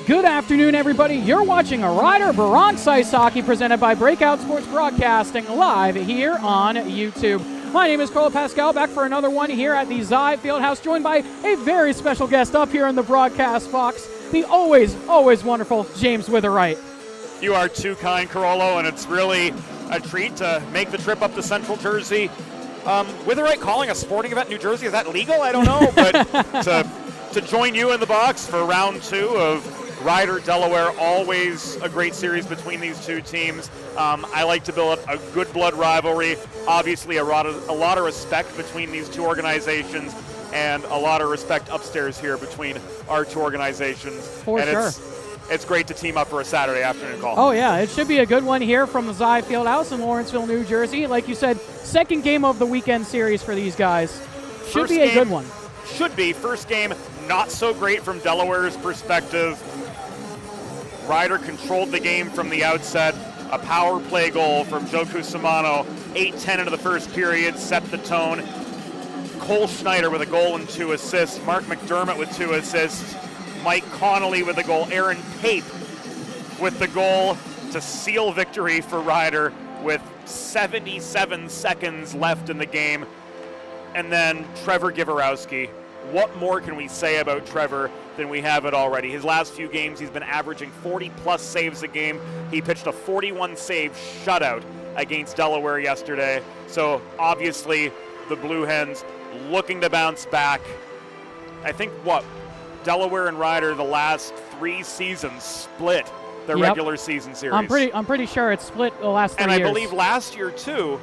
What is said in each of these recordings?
Good afternoon, everybody. You're watching a Rider Bronx Ice Hockey presented by Breakout Sports Broadcasting live here on YouTube. My name is Carlo Pascal, back for another one here at the Zive Fieldhouse, joined by a very special guest up here in the broadcast box, the always wonderful James Witherite. You are too kind, Carolo, and it's really a treat to make the trip up to Central Jersey. Witherite calling a sporting event in New Jersey, is that legal? I don't know, but to join you in the box for round two of Rider Delaware, always a great series between these two teams. I like to build up a good blood rivalry. Obviously, a lot of respect between these two organizations, and a lot of respect upstairs here between our two organizations. For sure. It's great to team up for a Saturday afternoon call. Oh yeah, it should be a good one here from the Zive Fieldhouse in Lawrenceville, New Jersey. Like you said, second game of the weekend series for these guys. Should be a good one. Should be. First game, not so great from Delaware's perspective. Rider controlled the game from the outset. A power play goal from Joe Cusimano, 8-10 into the first period, set the tone. Cole Schneider with a goal and 2 assists. Mark McDermott with 2 assists. Mike Connolly with a goal. Aaron Pape with the goal to seal victory for Rider with 77 seconds left in the game. And then Trevor Giverowski. What more can we say about Trevor than we have it already? His last few games, he's been averaging 40-plus saves a game. He pitched a 41-save shutout against Delaware yesterday. So obviously, the Blue Hens looking to bounce back. I think, Delaware and Rider the last 3 seasons split their regular season series. I'm pretty sure it's split the last 3 years. And I believe last year, too,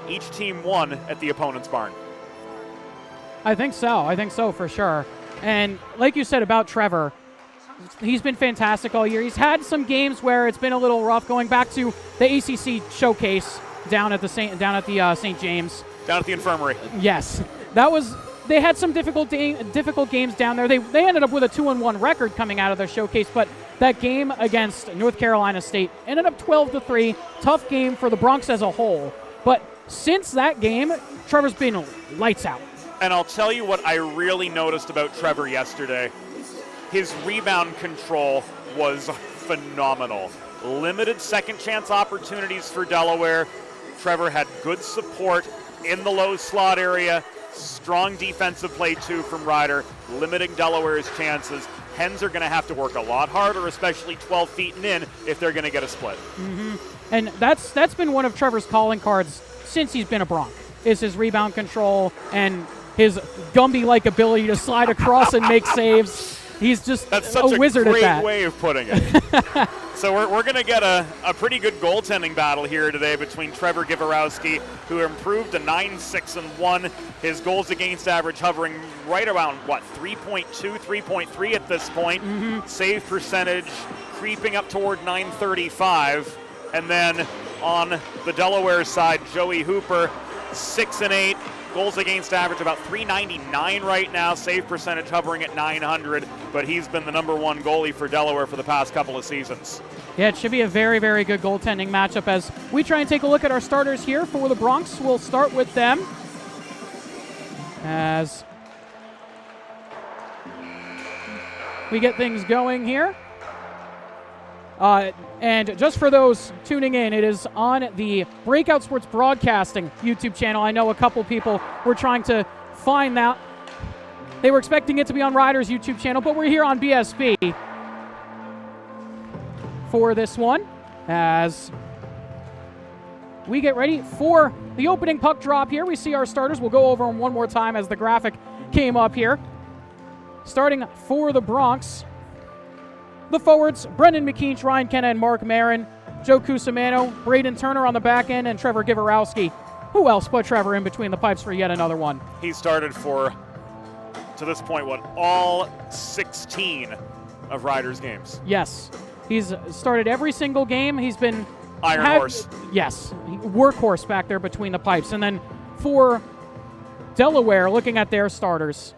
each team won at the opponent's barn. I think so for sure. And like you said about Trevor, he's been fantastic all year. He's had some games where it's been a little rough, going back to the ACC showcase down at the St. James. Down at the infirmary. Yes. They had some difficult games down there. They ended up with a 2-1 record coming out of their showcase, but that game against North Carolina State ended up 12-3. Tough game for the Bronx as a whole. But since that game, Trevor's been lights out. And I'll tell you what I really noticed about Trevor yesterday. His rebound control was phenomenal. Limited second chance opportunities for Delaware. Trevor had good support in the low slot area. Strong defensive play, too, from Rider, limiting Delaware's chances. Hens are going to have to work a lot harder, especially 12 feet and in, if they're going to get a split. Mm-hmm. And that's been one of Trevor's calling cards since he's been a Bronc, is his rebound control and his Gumby-like ability to slide across and make saves. He's just a wizard at that. That's such a great way of putting it. So we're going to get a pretty good goaltending battle here today between Trevor Giverowski, who improved to 9-6-1. His goals against average hovering right around, 3.2, 3.3 at this point. Mm-hmm. Save percentage creeping up toward 935. And then on the Delaware side, Joey Hooper, 6-8. Goals against average about 399 right now. Save percentage hovering at 900, but he's been the number 1 goalie for Delaware for the past couple of seasons. Yeah, it should be a very, very good goaltending matchup as we try and take a look at our starters here for the Bronx. We'll start with them as we get things going here. And just for those tuning in, it is on the Breakout Sports Broadcasting YouTube channel. I know a couple people were trying to find that. They were expecting it to be on Rider's YouTube channel, but we're here on BSB for this one as we get ready for the opening puck drop here. We see our starters. We'll go over them one more time as the graphic came up here. Starting for the Bronx, the forwards, Brendan McKeach, Ryan Kenna, and Mark Marin. Joe Cusimano, Braden Turner on the back end, and Trevor Giverowski. Who else put Trevor in between the pipes for yet another one? He started for, to this point, all 16 of Rider's games. Yes. He's started every single game. He's been... Horse. Yes. Workhorse back there between the pipes. And then for Delaware, looking at their starters,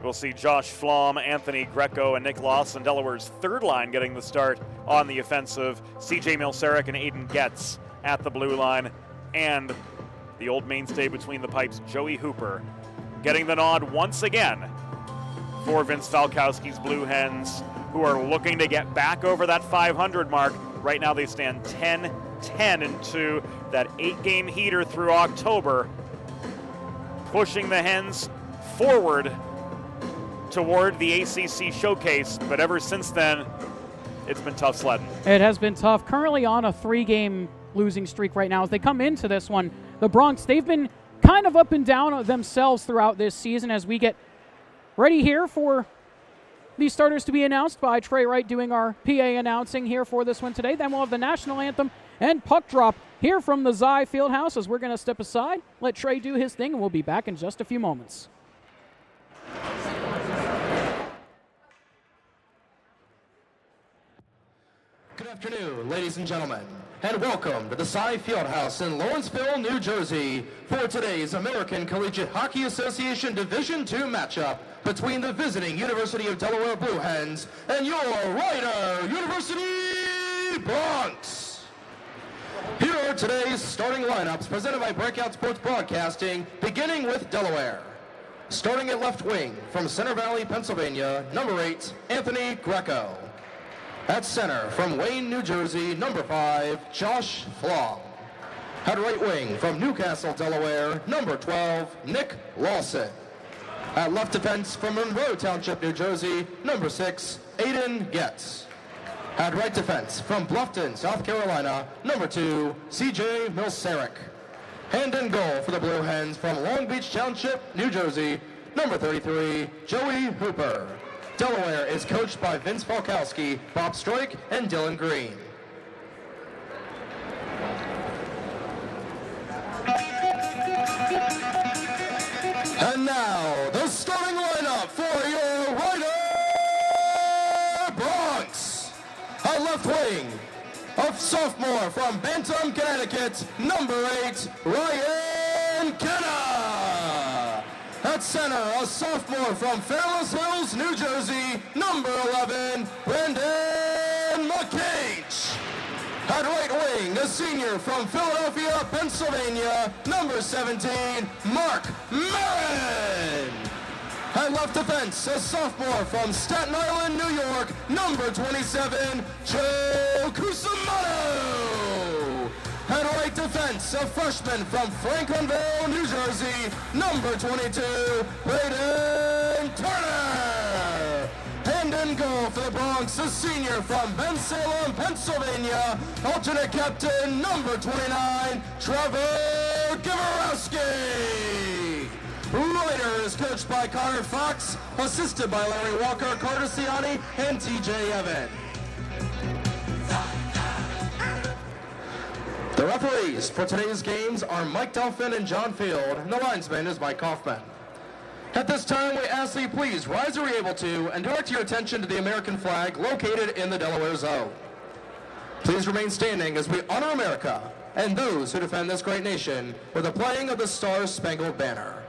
we'll see Josh Flom, Anthony Greco, and Nick Lawson, Delaware's third line, getting the start on the offensive. CJ Milsarek and Aiden Getz at the blue line. And the old mainstay between the pipes, Joey Hooper, getting the nod once again for Vince Falkowski's Blue Hens, who are looking to get back over that 500 mark. Right now they stand 10-10 into that 8-game heater through October, pushing the Hens forward toward the ACC showcase, but ever since then, it's been tough sledding. It has been tough. Currently on a 3-game losing streak right now. As they come into this one, the Bronx, they've been kind of up and down themselves throughout this season as we get ready here for these starters to be announced by Trey Wright doing our PA announcing here for this one today. Then we'll have the national anthem and puck drop here from the Xi Fieldhouse as we're going to step aside, let Trey do his thing, and we'll be back in just a few moments. Good afternoon, ladies and gentlemen, and welcome to the Xi Fieldhouse in Lawrenceville, New Jersey for today's American Collegiate Hockey Association Division II matchup between the visiting University of Delaware Blue Hens and your Rider University Bronx. Here are today's starting lineups presented by Breakout Sports Broadcasting, beginning with Delaware. Starting at left wing from Center Valley, Pennsylvania, number 8, Anthony Greco. At center, from Wayne, New Jersey, number 5, Josh Flom. At right wing, from Newcastle, Delaware, number 12, Nick Lawson. At left defense, from Monroe Township, New Jersey, number 6, Aiden Getz. At right defense, from Bluffton, South Carolina, number 2, CJ Milsarek. And in goal for the Blue Hens, from Long Beach Township, New Jersey, number 33, Joey Hooper. Delaware is coached by Vince Falkowski, Bob Stroik, and Dylan Green. And now, the starting lineup for your Rider Bronx. At left wing, a sophomore from Bantam, Connecticut, number 8, Ryan Kenna. At center, a sophomore from Fairless Hills, New Jersey, number 11, Brandon McCage. At right wing, a senior from Philadelphia, Pennsylvania, number 17, Mark Marin. At left defense, a sophomore from Staten Island, New York, number 27, Joe Cusimano. At right defense, a freshman from Franklinville, New Jersey, number 22, Braden Turner. And in goal for the Bronx, a senior from Bensalem, Pennsylvania, alternate captain, number 29, Trevor Gavorowski. Rider is coached by Connor Fox, assisted by Larry Walker, Carter Ciani, and TJ Evan. The referees for today's games are Mike Delphin and John Field, and the linesman is Mike Kaufman. At this time, we ask that you please rise where you're able to and direct your attention to the American flag located in the Delaware zone. Please remain standing as we honor America and those who defend this great nation with the playing of the Star-Spangled Banner.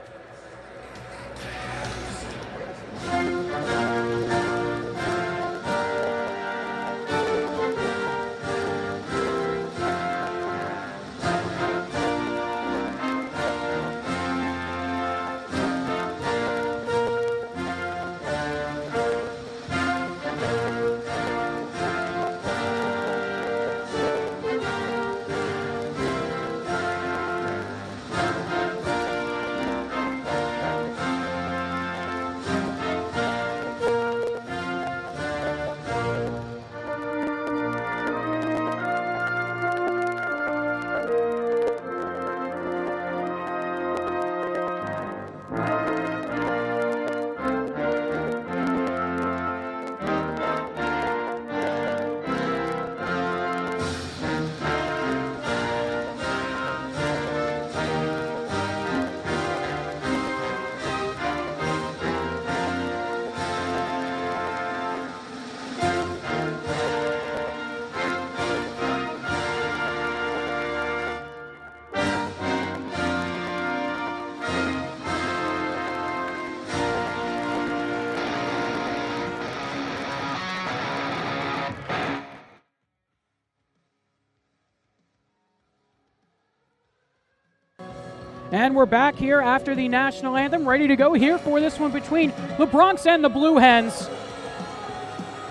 And we're back here after the national anthem, ready to go here for this one between the Bronx and the Blue Hens.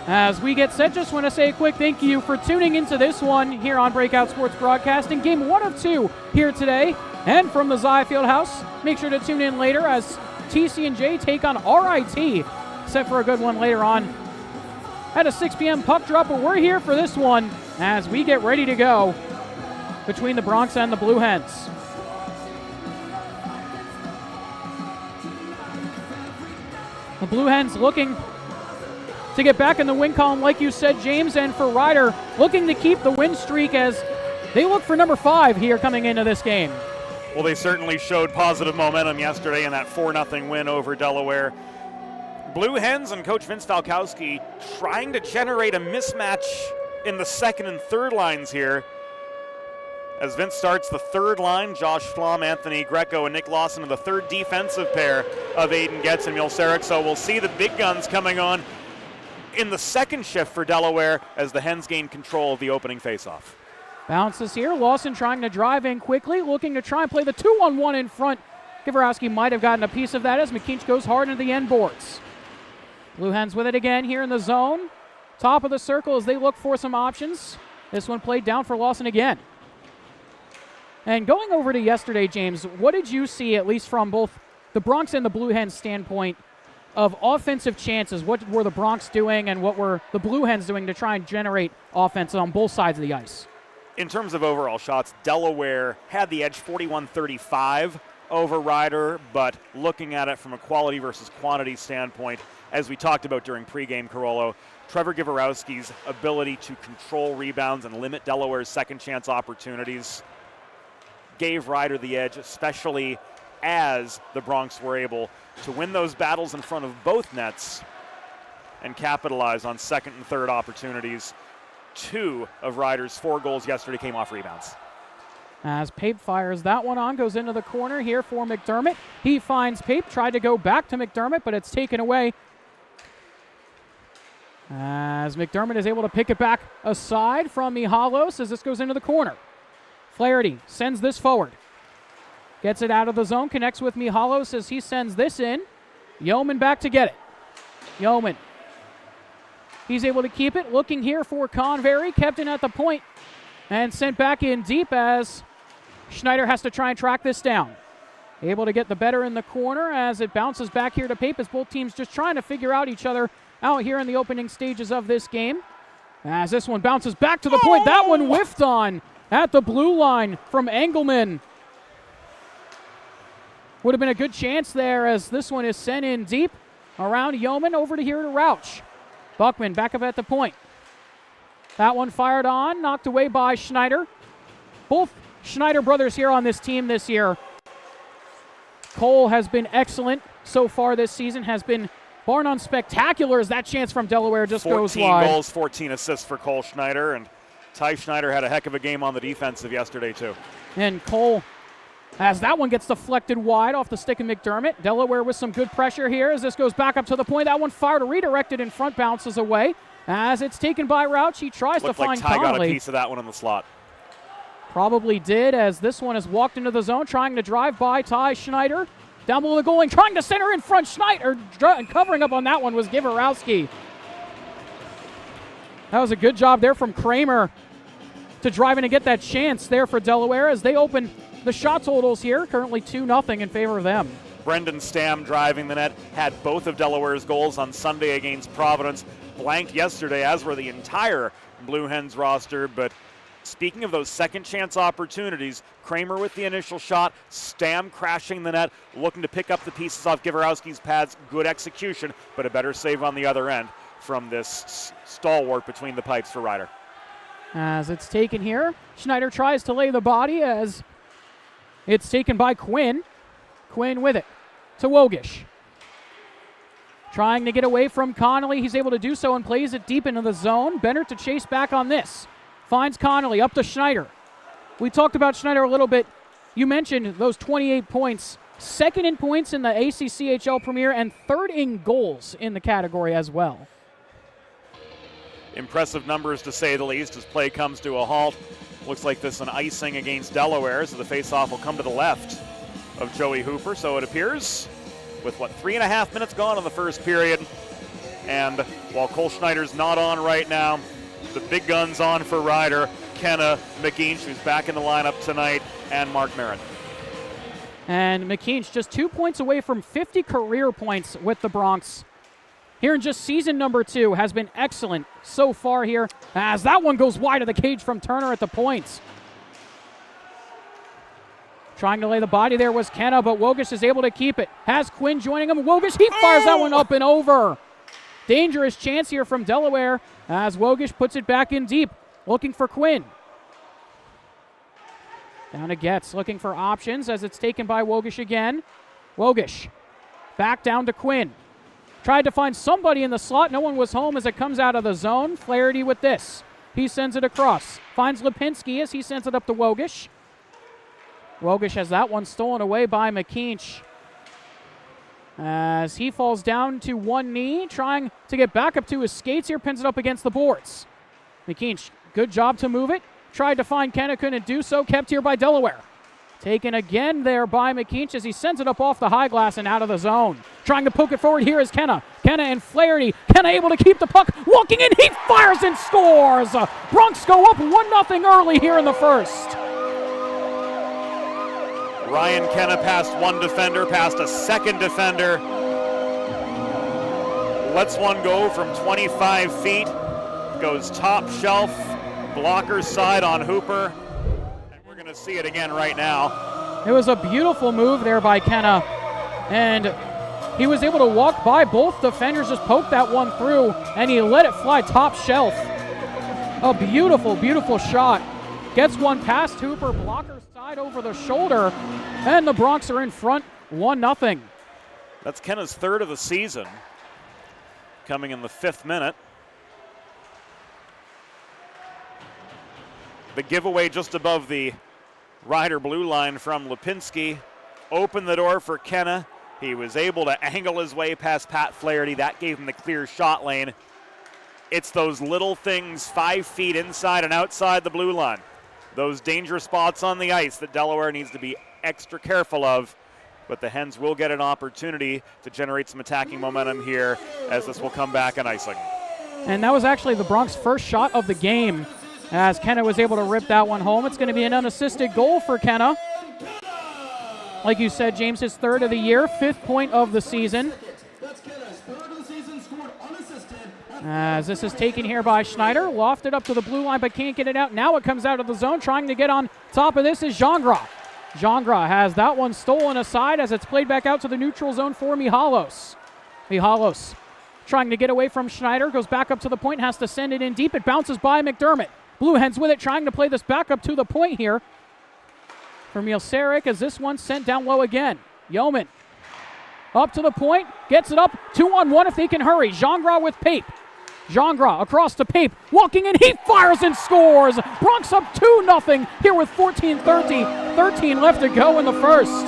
As we get set, just want to say a quick thank you for tuning into this one here on Breakout Sports Broadcasting. Game 1 of 2 here today. And from the Zai Fieldhouse, make sure to tune in later as TC&J take on RIT. Set for a good one later on at a 6 p.m. puck drop, but we're here for this one as we get ready to go between the Bronx and the Blue Hens. The Blue Hens looking to get back in the win column, like you said, James, and for Ryder, looking to keep the win streak as they look for number 5 here coming into this game. Well, they certainly showed positive momentum yesterday in that 4-0 win over Delaware. Blue Hens and Coach Vince Falkowski trying to generate a mismatch in the second and third lines here. As Vince starts the third line, Josh Flom, Anthony Greco, and Nick Lawson in the third defensive pair of Aiden Getz and Milseric. So we'll see the big guns coming on in the second shift for Delaware as the Hens gain control of the opening faceoff. Bounces here. Lawson trying to drive in quickly, looking to try and play the 2-on-1 in front. Gavorowski might have gotten a piece of that as McKeach goes hard into the end boards. Blue Hens with it again here in the zone. Top of the circle as they look for some options. This one played down for Lawson again. And going over to yesterday, James, what did you see, at least from both the Bronx and the Blue Hens standpoint, of offensive chances? What were the Bronx doing and what were the Blue Hens doing to try and generate offense on both sides of the ice? In terms of overall shots, Delaware had the edge 41-35 over Ryder, but looking at it from a quality versus quantity standpoint, as we talked about during pregame, Carollo, Trevor Gavorowski's ability to control rebounds and limit Delaware's second chance opportunities gave Ryder the edge, especially as the Bronx were able to win those battles in front of both nets and capitalize on second and third opportunities. 2 of Ryder's 4 goals yesterday came off rebounds. As Pape fires that one on, goes into the corner here for McDermott. He finds Pape, tried to go back to McDermott, but it's taken away. As McDermott is able to pick it back aside from Mihalos as this goes into the corner. Flaherty sends this forward. Gets it out of the zone, connects with Mihalos as he sends this in. Yeoman back to get it. Yeoman. He's able to keep it, looking here for Convery, kept in at the point, and sent back in deep as Schneider has to try and track this down. Able to get the better in the corner as it bounces back here to Pape as both teams just trying to figure out each other out here in the opening stages of this game. As this one bounces back to the point, that one whiffed on at the blue line from Engelman. Would have been a good chance there as this one is sent in deep around Yeoman over to here to Rauch. Buckman back up at the point. That one fired on, knocked away by Schneider. Both Schneider brothers here on this team this year. Cole has been excellent so far this season, has been bar none spectacular as that chance from Delaware just goes wide. 14 goals, 14 assists for Cole Schneider, and Ty Schneider had a heck of a game on the defensive yesterday too. And Cole, as that one gets deflected wide off the stick of McDermott. Delaware with some good pressure here as this goes back up to the point. That one fired, redirected in front, bounces away. As it's taken by Rauch, he tries to find Ty Connolly. got a piece of that one in the slot. Probably did, as this one has walked into the zone, trying to drive by Ty Schneider. Down below the goal line, trying to center in front. Schneider, and covering up on that one was Gavorowski. That was a good job there from Kramer to drive in and get that chance there for Delaware as they open the shot totals here, currently 2-0 in favor of them. Brendan Stam driving the net, had both of Delaware's goals on Sunday against Providence. Blanked yesterday, as were the entire Blue Hens roster. But speaking of those second chance opportunities, Kramer with the initial shot, Stam crashing the net, looking to pick up the pieces off Gavorowski's pads. Good execution, but a better save on the other end from this stalwart between the pipes for Ryder. As it's taken here, Schneider tries to lay the body as it's taken by Quinn. Quinn with it to Wogish. Trying to get away from Connolly. He's able to do so and plays it deep into the zone. Benner to chase back on this. Finds Connolly up to Schneider. We talked about Schneider a little bit. You mentioned those 28 points. Second in points in the ACCHL Premier and third in goals in the category as well. Impressive numbers to say the least as play comes to a halt. Looks like this an icing against Delaware, so the faceoff will come to the left of Joey Hooper, so it appears, with 3.5 minutes gone in the first period. And while Cole Schneider's not on right now, the big guns on for Ryder, Kenna McKean, who's back in the lineup tonight, and Mark Marin. And McKean's just 2 points away from 50 career points with the Bronx. Here in just season number 2, has been excellent so far here, as that one goes wide of the cage from Turner at the points. Trying to lay the body there was Kenna, but Wogish is able to keep it. Has Quinn joining him. Wogish, he fires that one up and over. Dangerous chance here from Delaware as Wogish puts it back in deep, looking for Quinn. Down to Getz, looking for options as it's taken by Wogish again. Wogish, back down to Quinn. Tried to find somebody in the slot. No one was home as it comes out of the zone. Flaherty with this. He sends it across. Finds Lipinski as he sends it up to Wogish. Wogish has that one stolen away by McKean as he falls down to one knee, trying to get back up to his skates here, pins it up against the boards. McKean, good job to move it. Tried to find Kenna, couldn't do so, kept here by Delaware. Taken again there by McKean as he sends it up off the high glass and out of the zone. Trying to poke it forward here is Kenna. Kenna and Flaherty. Kenna able to keep the puck. Walking in, he fires and scores! Bronx go up 1-0 early here in the first. Ryan Kenna past one defender, past a second defender. Lets one go from 25 feet. Goes top shelf, blocker side on Hooper. And we're going to see it again right now. It was a beautiful move there by Kenna. And he was able to walk by both defenders, just poke that one through, and he let it fly top shelf. A beautiful, beautiful shot. Gets one past Hooper, blocker side over the shoulder, and the Bronx are in front 1-0. That's Kenna's third of the season, coming in the 5th minute. The giveaway just above the Ryder blue line from Lipinski opened the door for Kenna. He was able to angle his way past Pat Flaherty. That gave him the clear shot lane. It's those little things 5 feet inside and outside the blue line, those danger spots on the ice that Delaware needs to be extra careful of. But the Hens will get an opportunity to generate some attacking momentum here as this will come back on icing. And that was actually the Bronx first shot of the game as Kenna was able to rip that one home. It's going to be an unassisted goal for Kenna. Like you said, James, his third of the year, 5th point of the season. As this is taken here by Schneider, lofted up to the blue line but can't get it out. Now it comes out of the zone. Trying to get on top of this is Gingras. Gingras has that one stolen aside as it's played back out to the neutral zone for Mihalos. Mihalos trying to get away from Schneider, goes back up to the point, has to send it in deep. It bounces by McDermott. Blue Hens with it, trying to play this back up to the point here for Mielsarik as this one's sent down low again. Yeoman up to the point, gets it up, 2-on-1 if they can hurry. Gingras with Pape. Gingras across to Pape, walking in, he fires and scores! Bronx up 2-0 here with 13 left to go in the first.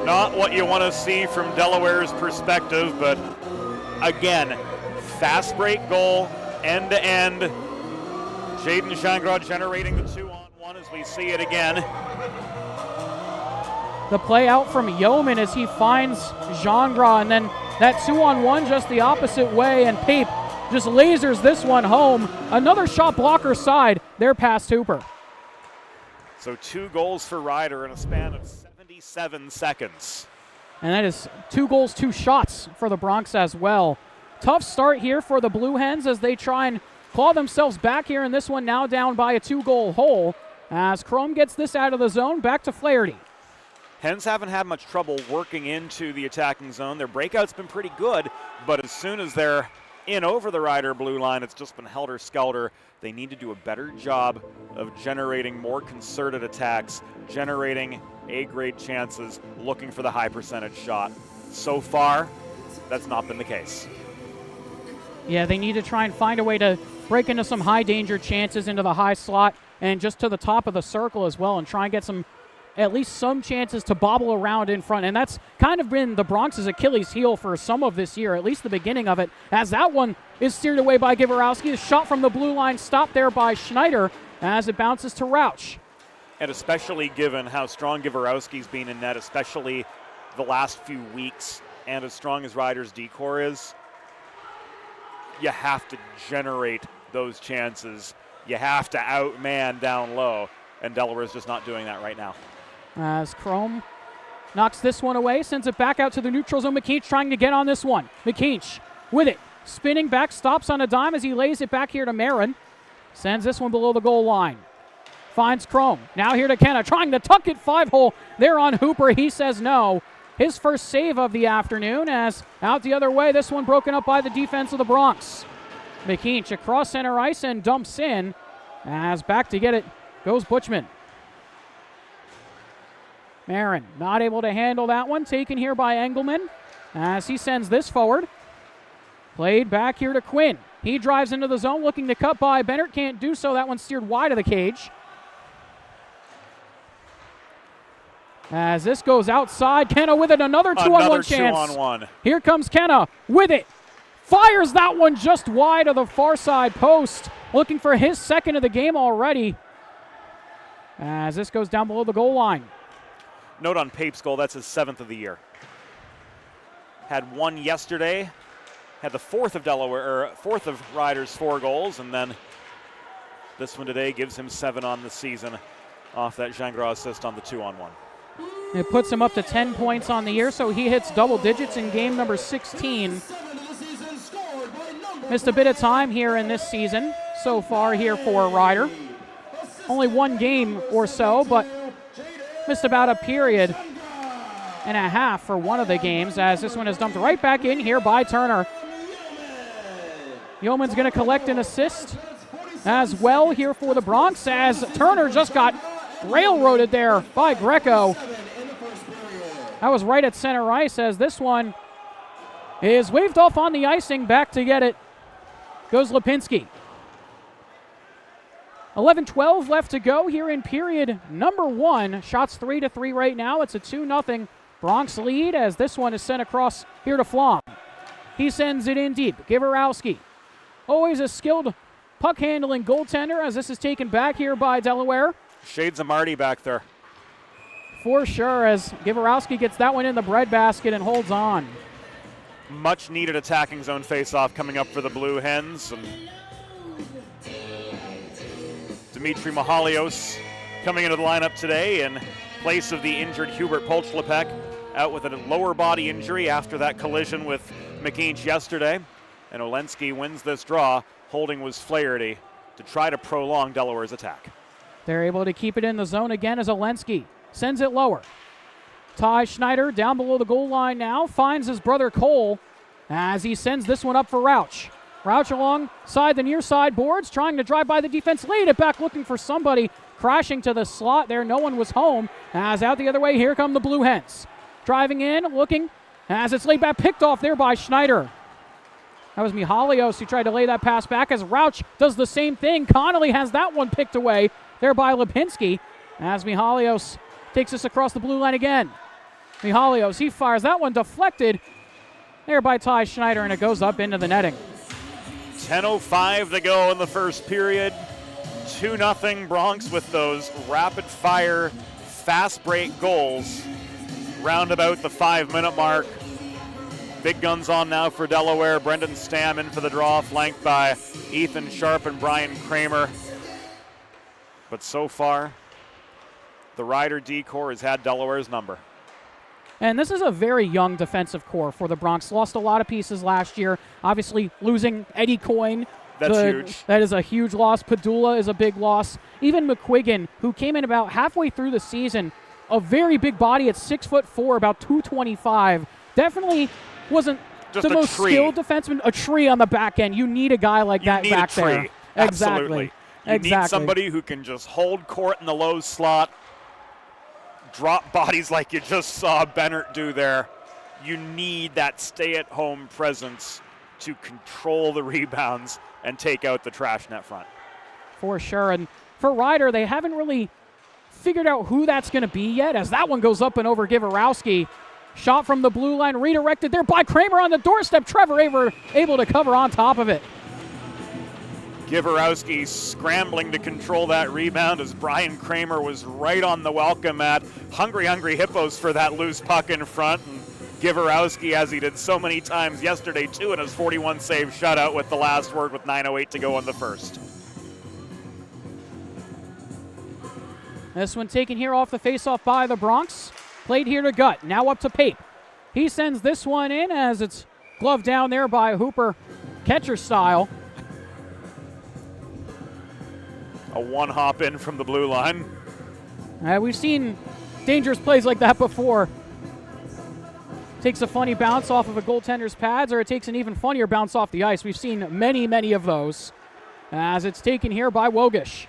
Not what you want to see from Delaware's perspective, but again, fast break goal, end to end. Jaden Gingras generating the 2-on-1 as we see it again. The play out from Yeoman as he finds Gingras, and then that 2-on-1 just the opposite way, and Pape just lasers this one home. Another shot blocker side, there past Hooper. So 2 goals for Ryder in a span of 77 seconds. And that is 2 goals, 2 shots for the Bronx as well. Tough start here for the Blue Hens as they try and claw themselves back here in this one, now down by a 2-goal hole. As Chrome gets this out of the zone, back to Flaherty. Hens haven't had much trouble working into the attacking zone. Their breakout's been pretty good, but as soon as they're in over the Ryder blue line, it's just been helter-skelter. They need to do a better job of generating more concerted attacks, generating A-grade chances, looking for the high percentage shot. So far, that's not been the case. Yeah, they need to try and find a way to break into some high danger chances into the high slot and just to the top of the circle as well and try and get some at least some chances to bobble around in front. And that's kind of been the Bronx's Achilles heel for some of this year, at least the beginning of it, as that one is steered away by Giverowski. A shot from the blue line stopped there by Schneider as it bounces to Rauch. And especially given how strong Giverowski's been in net, especially the last few weeks, and as strong as Ryder's decor is, you have to generate those chances. You have to outman down low, and Delaware's just not doing that right now. As Chrome knocks this one away, sends it back out to the neutral zone. McKeach trying to get on this one. McKeach with it, spinning back, stops on a dime as he lays it back here to Marin. Sends this one below the goal line. Finds Chrome. Now here to Kenna, trying to tuck it 5-hole there on Hooper. He says no. His first save of the afternoon, as out the other way, this one broken up by the defense of the Bronx. McKeach across center ice and dumps in, as back to get it goes Butchman. Marin not able to handle that one, taken here by Engelman as he sends this forward. Played back here to Quinn. He drives into the zone looking to cut by Bennett, can't do so. That one steered wide of the cage. As this goes outside, Kenna with it, another two-on-one chance. Another two-on-one. Here comes Kenna with it. Fires that one just wide of the far side post. Looking for his second of the game already. As this goes down below the goal line. Note on Pape's goal, that's his 7th of the year. Had one yesterday. Had the 4th of Delaware, or 4th of Ryder's 4 goals, and then this one today gives him 7 on the season off that Gingras assist on the 2-on-1. It puts him up to 10 points on the year, so he hits double digits in game number 16. Missed a bit of time here in this season so far here for Ryder. Only one game or so, but missed about a period and a half for one of the games, as this one is dumped right back in here by Turner. Yeoman's going to collect an assist as well here for the Bronx, as Turner just got railroaded there by Greco. That was right at center ice, as this one is waved off on the icing. Back to get it goes Lipinski. 11-12 left to go here in period number 1. Shots 3-3 right now. It's a 2-0 Bronx lead, as this one is sent across here to Flom. He sends it in deep. Giverowski, always a skilled puck-handling goaltender, as this is taken back here by Delaware. Shades of Marty back there. For sure, as Giverowski gets that one in the breadbasket and holds on. Much needed attacking zone faceoff coming up for the Blue Hens. And Dmitry Mahalios coming into the lineup today in place of the injured Hubert Polchlepek, out with a lower body injury after that collision with McKeach yesterday. And Olensky wins this draw. Holding was Flaherty to try to prolong Delaware's attack. They're able to keep it in the zone again as Olensky sends it lower. Ty Schneider down below the goal line now, finds his brother Cole as he sends this one up for Rauch. Rauch alongside the near side boards, trying to drive by the defense, laid it back looking for somebody, crashing to the slot there. No one was home, as out the other way, here come the Blue Hens. Driving in, looking, as it's laid back, picked off there by Schneider. That was Mihalios who tried to lay that pass back, as Rauch does the same thing. Connolly has that one picked away there by Lipinski, as Mihalios takes us across the blue line again. Mihalios, he fires that one deflected there by Ty Schneider, and it goes up into the netting. 10:05 to go in the first period. 2-0 Bronx with those rapid-fire, fast-break goals round about the 5-minute mark. Big guns on now for Delaware. Brendan Stam in for the draw, flanked by Ethan Sharp and Brian Kramer. But so far, the Ryder D-core has had Delaware's number. And this is a very young defensive core for the Bronx. Lost a lot of pieces last year. Obviously, losing Eddie Coyne. That's huge. That is a huge loss. Padula is a big loss. Even McQuiggan, who came in about halfway through the season, a very big body at 6'4", about 225. Definitely wasn't just the most skilled defenseman. A tree on the back end. You need a guy like that back there. Absolutely. Exactly. You need somebody who can just hold court in the low slot, drop bodies like you just saw Bennett do there. You need that stay-at-home presence to control the rebounds and take out the trash net front. For sure. And for Ryder, they haven't really figured out who that's going to be yet, as that one goes up and over Givarowski. Shot from the blue line, redirected there by Kramer on the doorstep. Trevor able to cover on top of it. Givarowski scrambling to control that rebound as Brian Kramer was right on the welcome mat. Hungry Hippos for that loose puck in front. And Givarowski, as he did so many times yesterday, too, in his 41-save shutout with the last word with 9:08 to go in the first. This one taken here off the faceoff by the Bronx. Played here to Gut. Now up to Pape. He sends this one in as it's gloved down there by Hooper, catcher style. A one-hop in from the blue line. We've seen dangerous plays like that before. Takes a funny bounce off of a goaltender's pads, or it takes an even funnier bounce off the ice. We've seen many, many of those. As it's taken here by Wogish.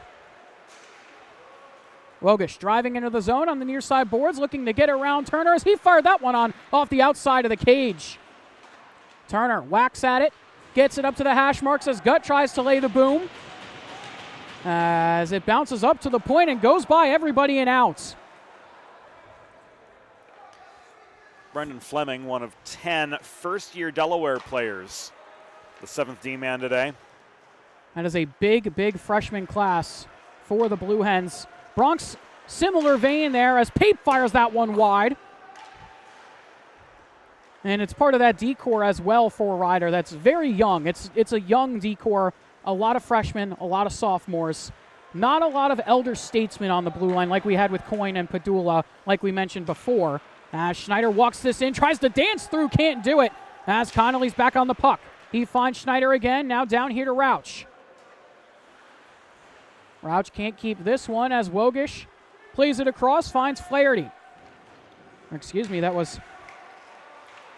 Wogish driving into the zone on the near side boards, looking to get around Turner as he fired that one on off the outside of the cage. Turner whacks at it, gets it up to the hash marks as Gut tries to lay the boom. As it bounces up to the point and goes by everybody and out. Brendan Fleming, one of 10 first-year Delaware players, the 7th D-man today. That is a big, big freshman class for the Blue Hens. Bronx, similar vein there as Pape fires that one wide. And it's part of that D-core as well for Ryder that's very young. It's a young D-core, a lot of freshmen, a lot of sophomores. Not a lot of elder statesmen on the blue line like we had with Coyne and Padula, like we mentioned before. As Schneider walks this in, tries to dance through, can't do it. As Connolly's back on the puck. He finds Schneider again, now down here to Rauch. Rauch can't keep this one as Wogish plays it across, finds Flaherty. Excuse me, that was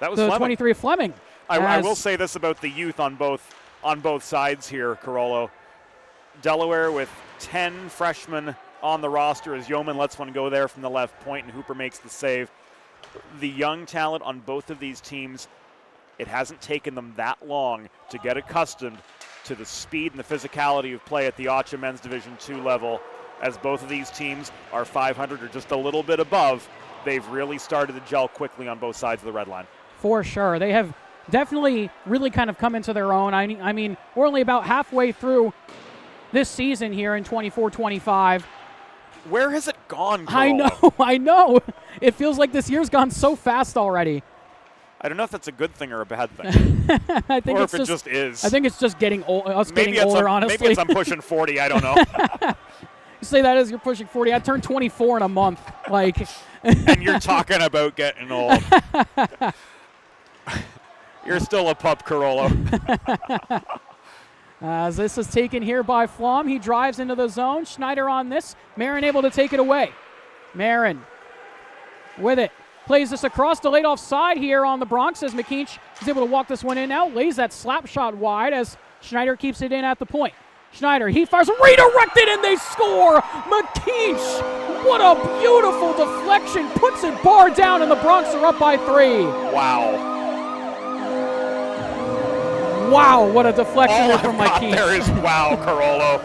the Fleming. 23 of Fleming. I will say this about the youth on both sides here, Carollo. Delaware with 10 freshmen on the roster as Yeoman lets one go there from the left point and Hooper makes the save. The young talent on both of these teams, it hasn't taken them that long to get accustomed to the speed and the physicality of play at the Ocha Men's Division II level. As both of these teams are 500 or just a little bit above, they've really started to gel quickly on both sides of the red line. For sure. They have definitely really kind of come into their own. I mean, we're only about halfway through this season here in 24-25. Where has it gone, Carl? I know. It feels like this year's gone so fast already. I don't know if that's a good thing or a bad thing. I think or it's if it just is. I think it's just getting old. Getting older, honestly. Maybe it's I'm pushing 40. I don't know. You say that as you're pushing 40. I turned 24 in a month. And you're talking about getting old. You're still a pup, Carollo. As this is taken here by Flom. He drives into the zone. Schneider on this. Marin able to take it away. Marin with it. Plays this across, delayed offside here on the Bronx as McKeach is able to walk this one in now. Lays that slap shot wide as Schneider keeps it in at the point. Schneider, he fires, redirected, and they score! McKeach, what a beautiful deflection. Puts it bar down, and the Bronx are up by 3. Wow. Wow, what a deflection from McKeach. There is wow, Carollo.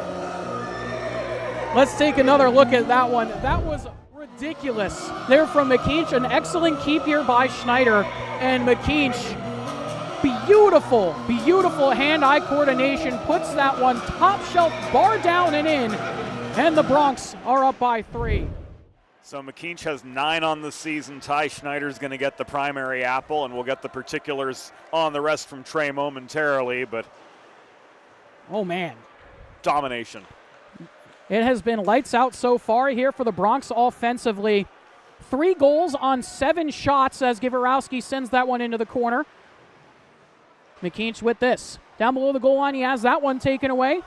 Let's take another look at that one. That was ridiculous there from McKeach. An excellent keep here by Schneider. And McKeach, beautiful hand-eye coordination. Puts that one top shelf, bar down and in. And the Bronx are up by 3. So McKeach has 9 on the season. Ty Schneider's going to get the primary apple, and we'll get the particulars on the rest from Trey momentarily. But oh, man. Domination. It has been lights out so far here for the Bronx offensively. 3 goals on 7 shots as Givarowski sends that one into the corner. McKeach with this. Down below the goal line, he has that one taken away.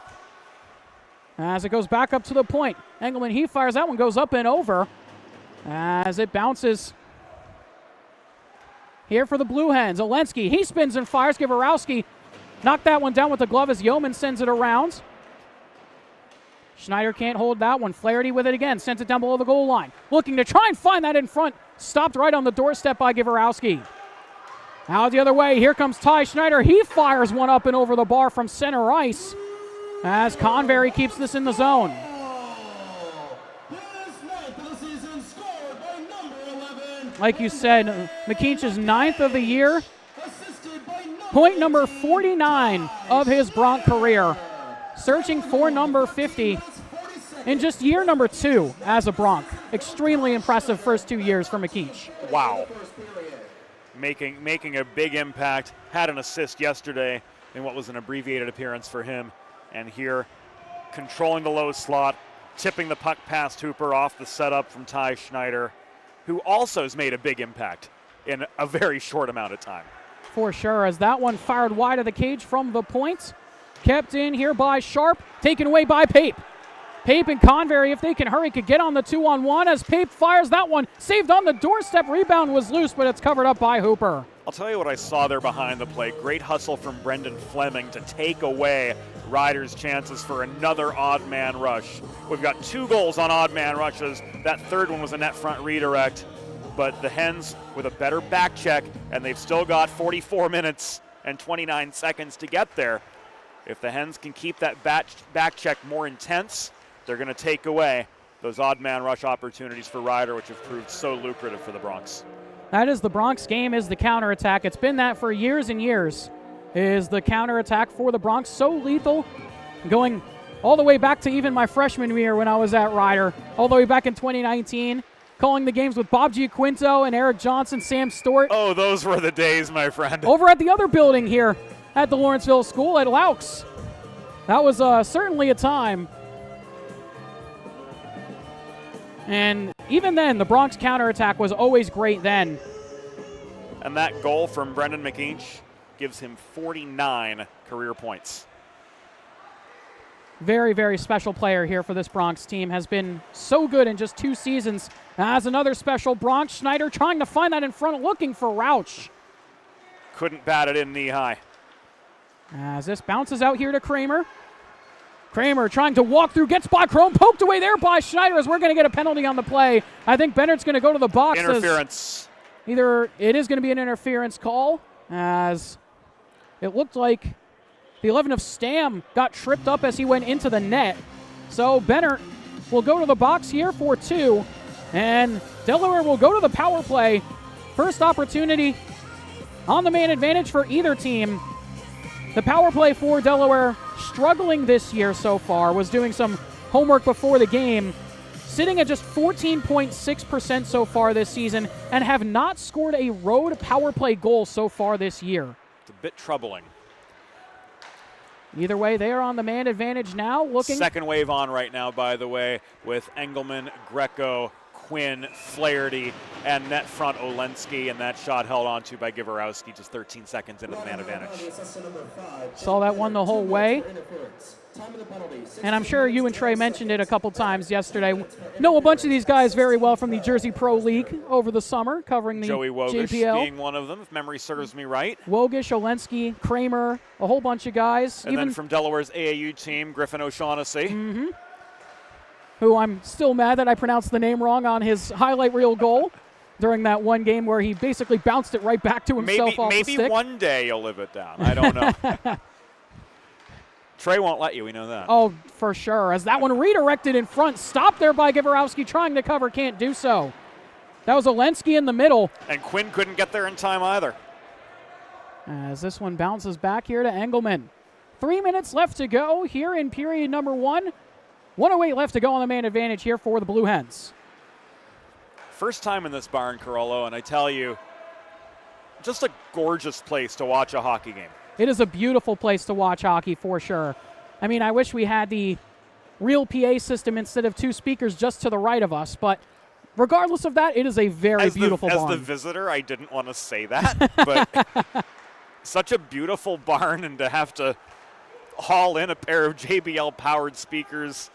As it goes back up to the point. Engelman, he fires that one, goes up and over. As it bounces here for the Blue Hens. Olensky, he spins and fires. Givarowski knocked that one down with the glove as Yeoman sends it around. Schneider can't hold that one. Flaherty with it again. Sends it down below the goal line. Looking to try and find that in front. Stopped right on the doorstep by Givarowski. Out the other way. Here comes Ty Schneider. He fires one up and over the bar from center ice as Convery keeps this in the zone. Like you said, McKeach's 9th of the year. Point number 49 of his Bronc career. Searching for number 50 in just year number 2 as a Bronc. Extremely impressive first 2 years for McKeach. Wow. Making a big impact. Had an assist yesterday in what was an abbreviated appearance for him. And here, controlling the low slot, tipping the puck past Hooper off the setup from Ty Schneider, who also has made a big impact in a very short amount of time. For sure, as that one fired wide of the cage from the point. Kept in here by Sharp, taken away by Pape. Pape and Convery, if they can hurry, could get on the 2-on-1 as Pape fires that one. Saved on the doorstep, rebound was loose, but it's covered up by Hooper. I'll tell you what I saw there behind the plate. Great hustle from Brendan Fleming to take away Ryder's chances for another odd man rush. We've got 2 goals on odd man rushes. That third one was a net front redirect. But the Hens with a better back check, and they've still got 44 minutes and 29 seconds to get there. If the Hens can keep that back check more intense, they're going to take away those odd man rush opportunities for Ryder, which have proved so lucrative for the Broncs. That is the Broncs game, is the counterattack. It's been that for years and years, is the counterattack for the Broncs. So lethal, going all the way back to even my freshman year when I was at Ryder, all the way back in 2019. Calling the games with Bob Giaquinto and Eric Johnson, Sam Stewart. Oh, those were the days, my friend. Over at the other building here at the Lawrenceville School at Laux. That was certainly a time. And even then, the Broncs counterattack was always great then. And that goal from Brendan McKeach gives him 49 career points. Very, very special player here for this Broncs team. Has been so good in just 2 seasons. As another special Broncs, Schneider trying to find that in front, looking for Rauch. Couldn't bat it in knee high. As this bounces out here to Kramer. Kramer trying to walk through, gets by Chrome, poked away there by Schneider as we're going to get a penalty on the play. I think Bennett's going to go to the box. Interference. Either it is going to be an interference call, as it looked like the 11 of Stam got tripped up as he went into the net. So Bennett will go to the box here for 2, and Delaware will go to the power play. First opportunity on the man advantage for either team. The power play for Delaware, struggling this year so far, was doing some homework before the game, sitting at just 14.6% so far this season, and have not scored a road power play goal so far this year. It's a bit troubling. Either way, they are on the man advantage now, looking. Second wave on right now, by the way, with Engelman, Greco, Quinn, Flaherty, and net front Olensky, and that shot held onto by Givorowski just 13 seconds into the man advantage. Saw that one the whole way. And I'm sure you and Trey mentioned it a couple times yesterday. Know a bunch of these guys very well from the Jersey Pro League over the summer, covering the Joey Wogish JPL. being one of them, if memory serves me right. Wogish, Olensky, Kramer, a whole bunch of guys. And then from Delaware's AAU team, Griffin O'Shaughnessy. Who I'm still mad that I pronounced the name wrong on his highlight reel goal during that one game where he basically bounced it right back to himself off the stick. Maybe one day you'll live it down. I don't know. Trey won't let you, we know that. Oh, for sure. As that one redirected in front, stopped there by Givorowski, trying to cover, can't do so. That was Olensky in the middle. And Quinn couldn't get there in time either. As this one bounces back here to Engelman. 3 minutes left to go here in period number 1. 1:08 left to go on the man advantage here for the Blue Hens. First time in this barn, Carollo, and I tell you, just a gorgeous place to watch a hockey game. It is a beautiful place to watch hockey for sure. I mean, I wish we had the real PA system instead of 2 speakers just to the right of us, but regardless of that, it is a very beautiful barn. As the visitor, I didn't want to say that, but such a beautiful barn, and to have to haul in a pair of JBL-powered speakers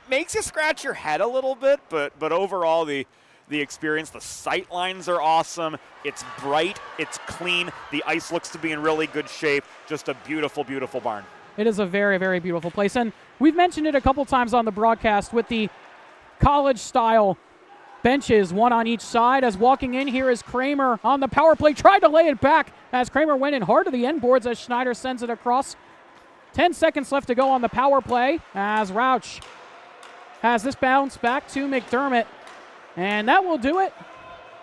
makes you scratch your head a little bit, but overall the experience, the sight lines are awesome. It's bright, it's clean, the ice looks to be in really good shape. Just a beautiful, beautiful barn. It is a very, very beautiful place, and we've mentioned it a couple times on the broadcast with the college-style benches, one on each side. As walking in here is Kramer on the power play, tried to lay it back as Kramer went in hard to the end boards as Schneider sends it across. 10 seconds left to go on the power play as Rauch has this bounce back to McDermott. And that will do it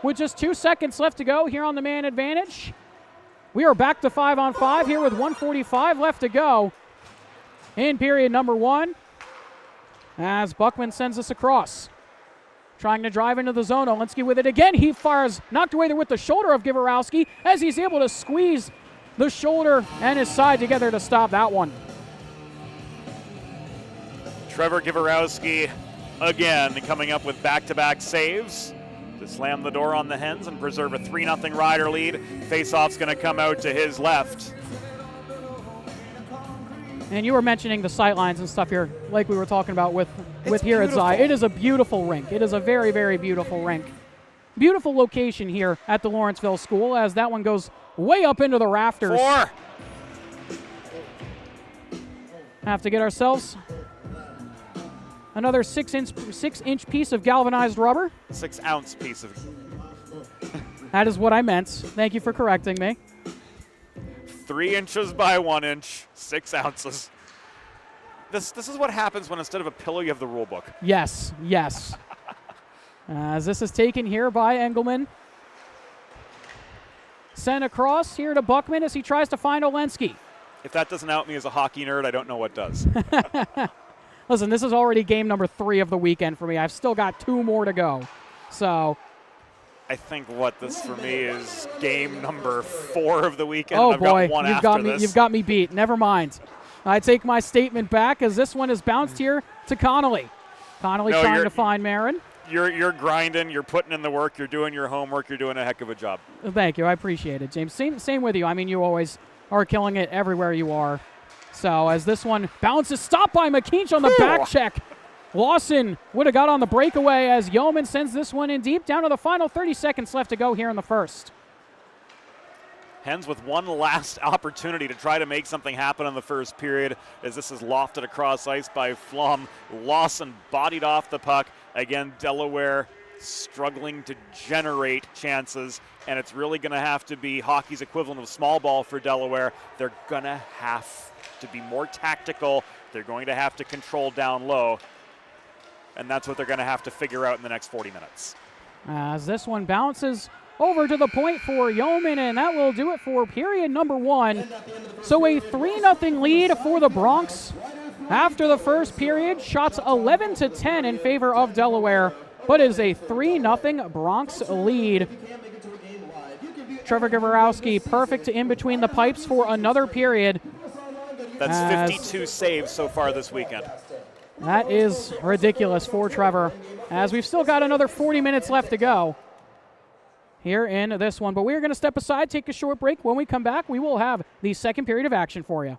with just 2 seconds left to go here on the man advantage. We are back to 5-on-5 here with 1:45 left to go in period number 1 as Buckman sends us across. Trying to drive into the zone. Olinsky with it again. He fires, knocked away there with the shoulder of Givarowski as he's able to squeeze the shoulder and his side together to stop that one. Trevor Givarowski again coming up with back-to-back saves to slam the door on the Hens and preserve a 3-0 Rider lead. Face-off's going to come out to his left. And you were mentioning the sightlines and stuff here, like we were talking about with here at Xi. It is a beautiful rink. It is a very, very beautiful rink. Beautiful location here at the Lawrenceville School as that one goes way up into the rafters. 4. Have to get ourselves another 6-inch piece of galvanized rubber. 6-ounce piece of. That is what I meant. Thank you for correcting me. 3 inches by 1 inch, 6 ounces. This is what happens when instead of a pillow you have the rule book. Yes, yes. As this is taken here by Engelman. Sent across here to Buckman as he tries to find Olinsky. If that doesn't out me as a hockey nerd, I don't know what does. Listen, this is already game number 3 of the weekend for me. I've still got 2 more to go. So I think what this for me is game number 4 of the weekend. Oh I've boy, got one you've got after me. this. You've got me beat. Never mind. I take my statement back as this one is bounced here to Connolly. Connolly trying to find Marin. You're grinding. You're putting in the work. You're doing your homework. You're doing a heck of a job. Thank you. I appreciate it, James. Same with you. I mean, you always are killing it everywhere you are. So as this one bounces, stopped by McKeach on the back check. Lawson would have got on the breakaway as Yeoman sends this one in deep down to the final 30 seconds left to go here in the first. Hens with one last opportunity to try to make something happen in the first period as this is lofted across ice by Flom. Lawson bodied off the puck. Again, Delaware struggling to generate chances, and it's really going to have to be hockey's equivalent of small ball for Delaware. They're going to have to be more tactical. They're going to have to control down low. And that's what they're going to have to figure out in the next 40 minutes. As this one bounces over to the point for Yeoman, and that will do it for period number 1. So a 3-0 lead for the Bronx. After the first period, shots 11-10 in favor of Delaware, but it is a 3-0 Bronx lead. Trevor Givarowski perfect in between the pipes for another period. That's 52 saves so far this weekend. That is ridiculous for Trevor, as we've still got another 40 minutes left to go here in this one. But we're going to step aside, take a short break. When we come back, we will have the second period of action for you.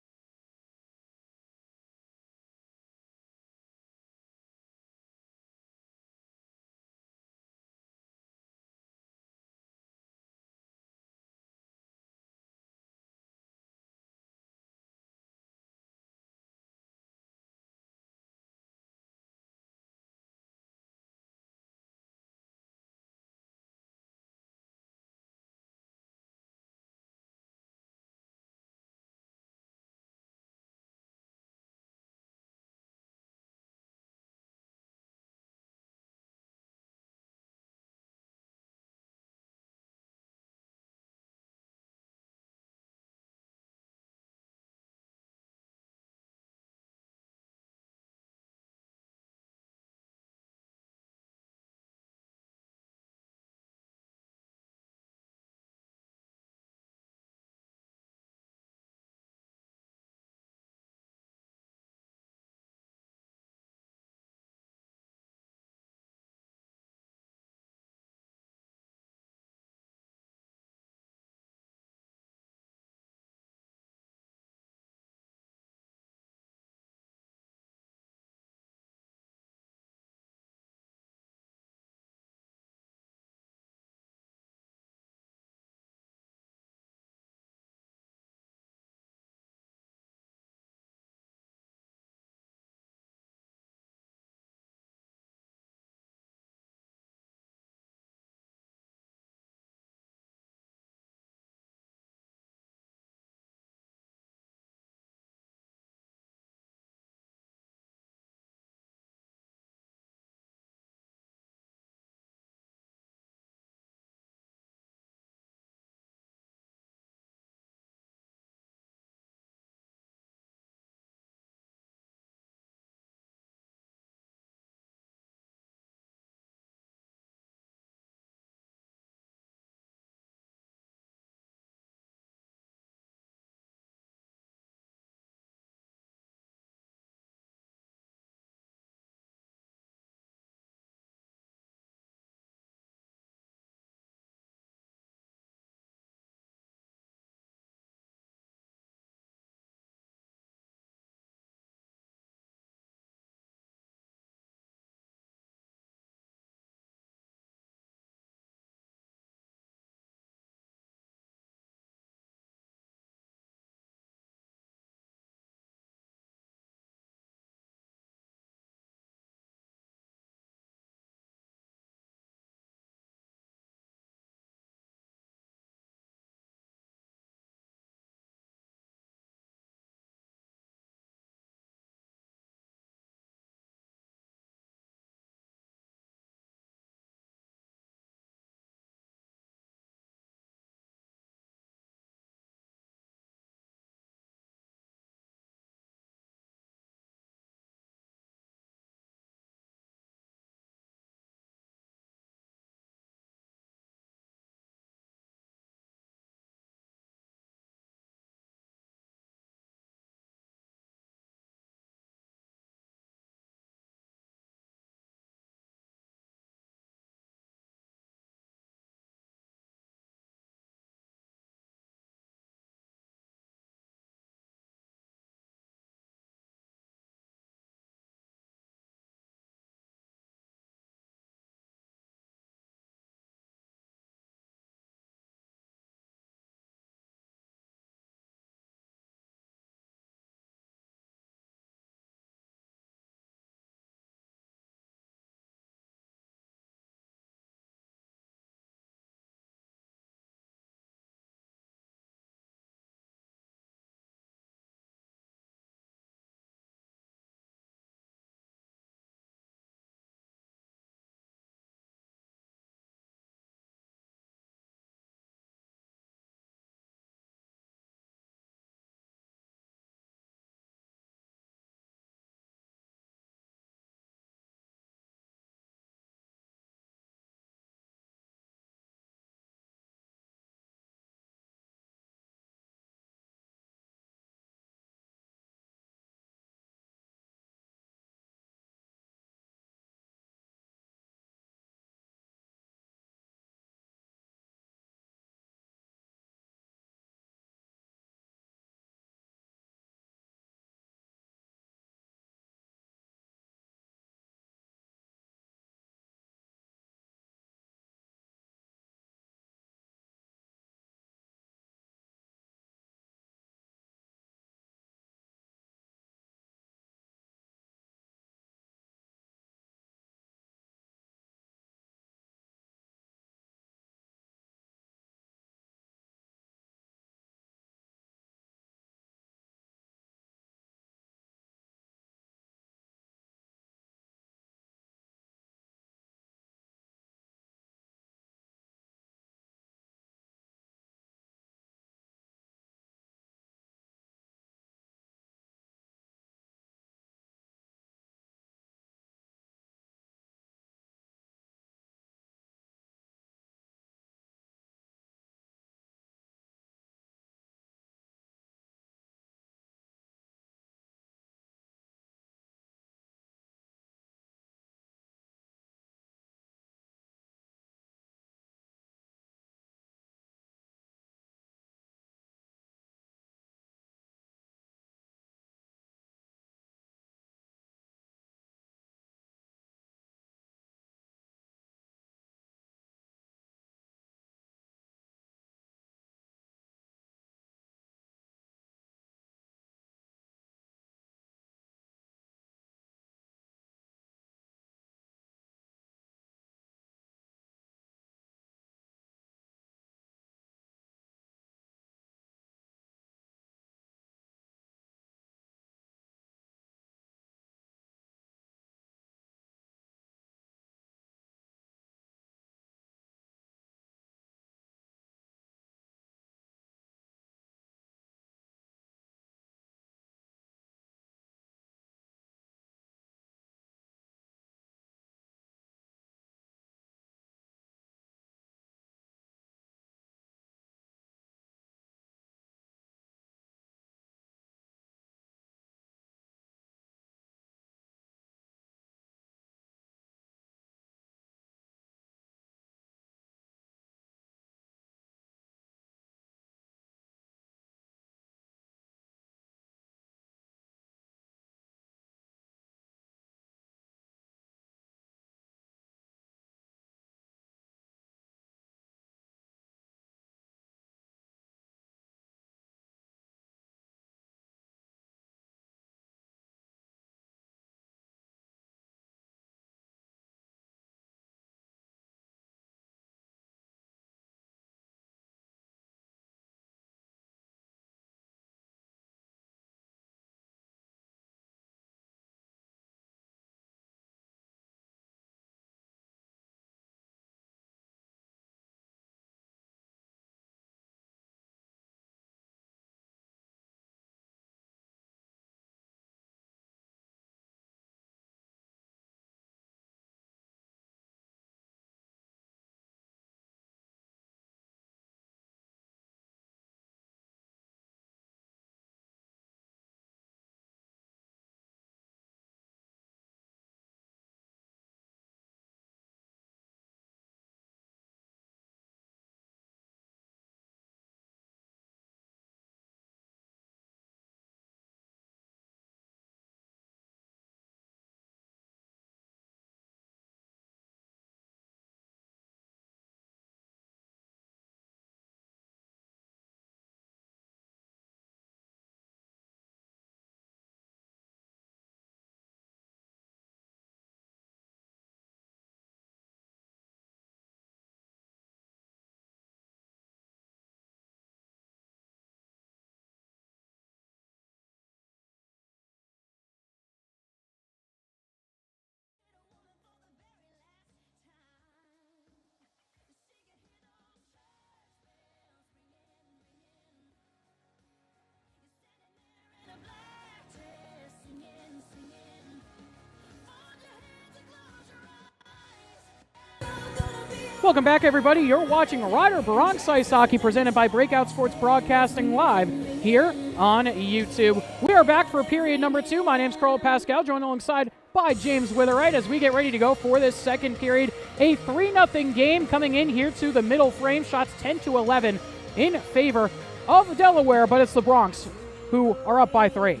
Welcome back, everybody. You're watching Rider Bronx Ice Hockey presented by Breakout Sports Broadcasting live here on YouTube. We are back for period number 2. My name's Carl Pascal, joined alongside by James Witherite as we get ready to go for this second period. A 3-0 game coming in here to the middle frame. Shots 10-11 in favor of Delaware, but it's the Bronx who are up by 3.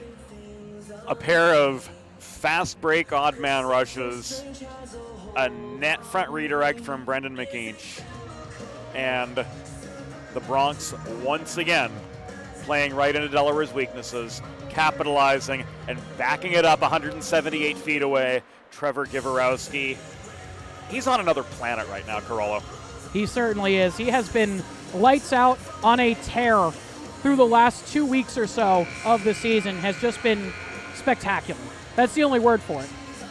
A pair of fast break odd man rushes, a net front redirect from Brendan McInch, and the Bronx once again playing right into Delaware's weaknesses, capitalizing and backing it up 178 feet away. Trevor Givorowski, he's on another planet right now, Carollo. He certainly is. He has been lights out on a tear through the last 2 weeks or so of the season. Has just been spectacular. That's the only word for it.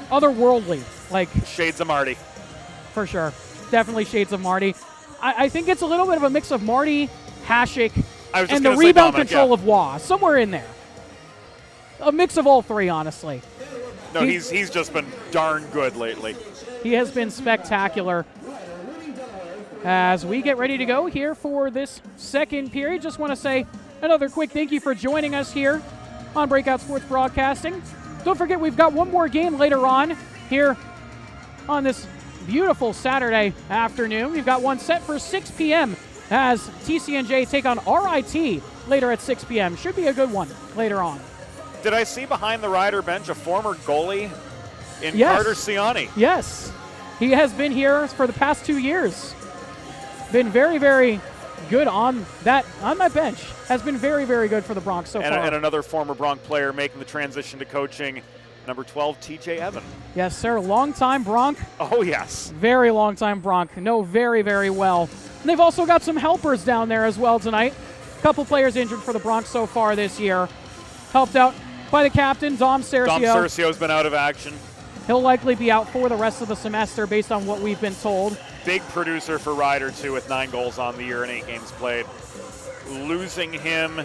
Otherworldly. Like, shades of Marty. For sure. Definitely shades of Marty. I think it's a little bit of a mix of Marty, Hasek, and the rebound control of Wah. Somewhere in there. A mix of all three, honestly. No, he's just been darn good lately. He has been spectacular. As we get ready to go here for this second period, just want to say another quick thank you for joining us here on Breakout Sports Broadcasting. Don't forget, we've got one more game later on here on this beautiful Saturday afternoon. We've got one set for 6 p.m. as TCNJ take on RIT later at 6 p.m. Should be a good one later on. Did I see behind the Rider bench a former goalie in Yes. Carter Ciani? Yes. He has been here for the past 2 years. Been very, very good on that bench. Has been very, very good for the Bronx so far. And another former Bronx player making the transition to coaching, number 12, TJ Evan. Yes, sir. Long-time Bronx. Oh, yes. Very long-time Bronx. Know very, very well. And they've also got some helpers down there as well tonight. A couple players injured for the Bronx so far this year. Helped out by the captain, Dom Cercio. Dom Cercio's been out of action. He'll likely be out for the rest of the semester based on what we've been told. Big producer for Rider, too, with 9 goals on the year and 8 games played. Losing him,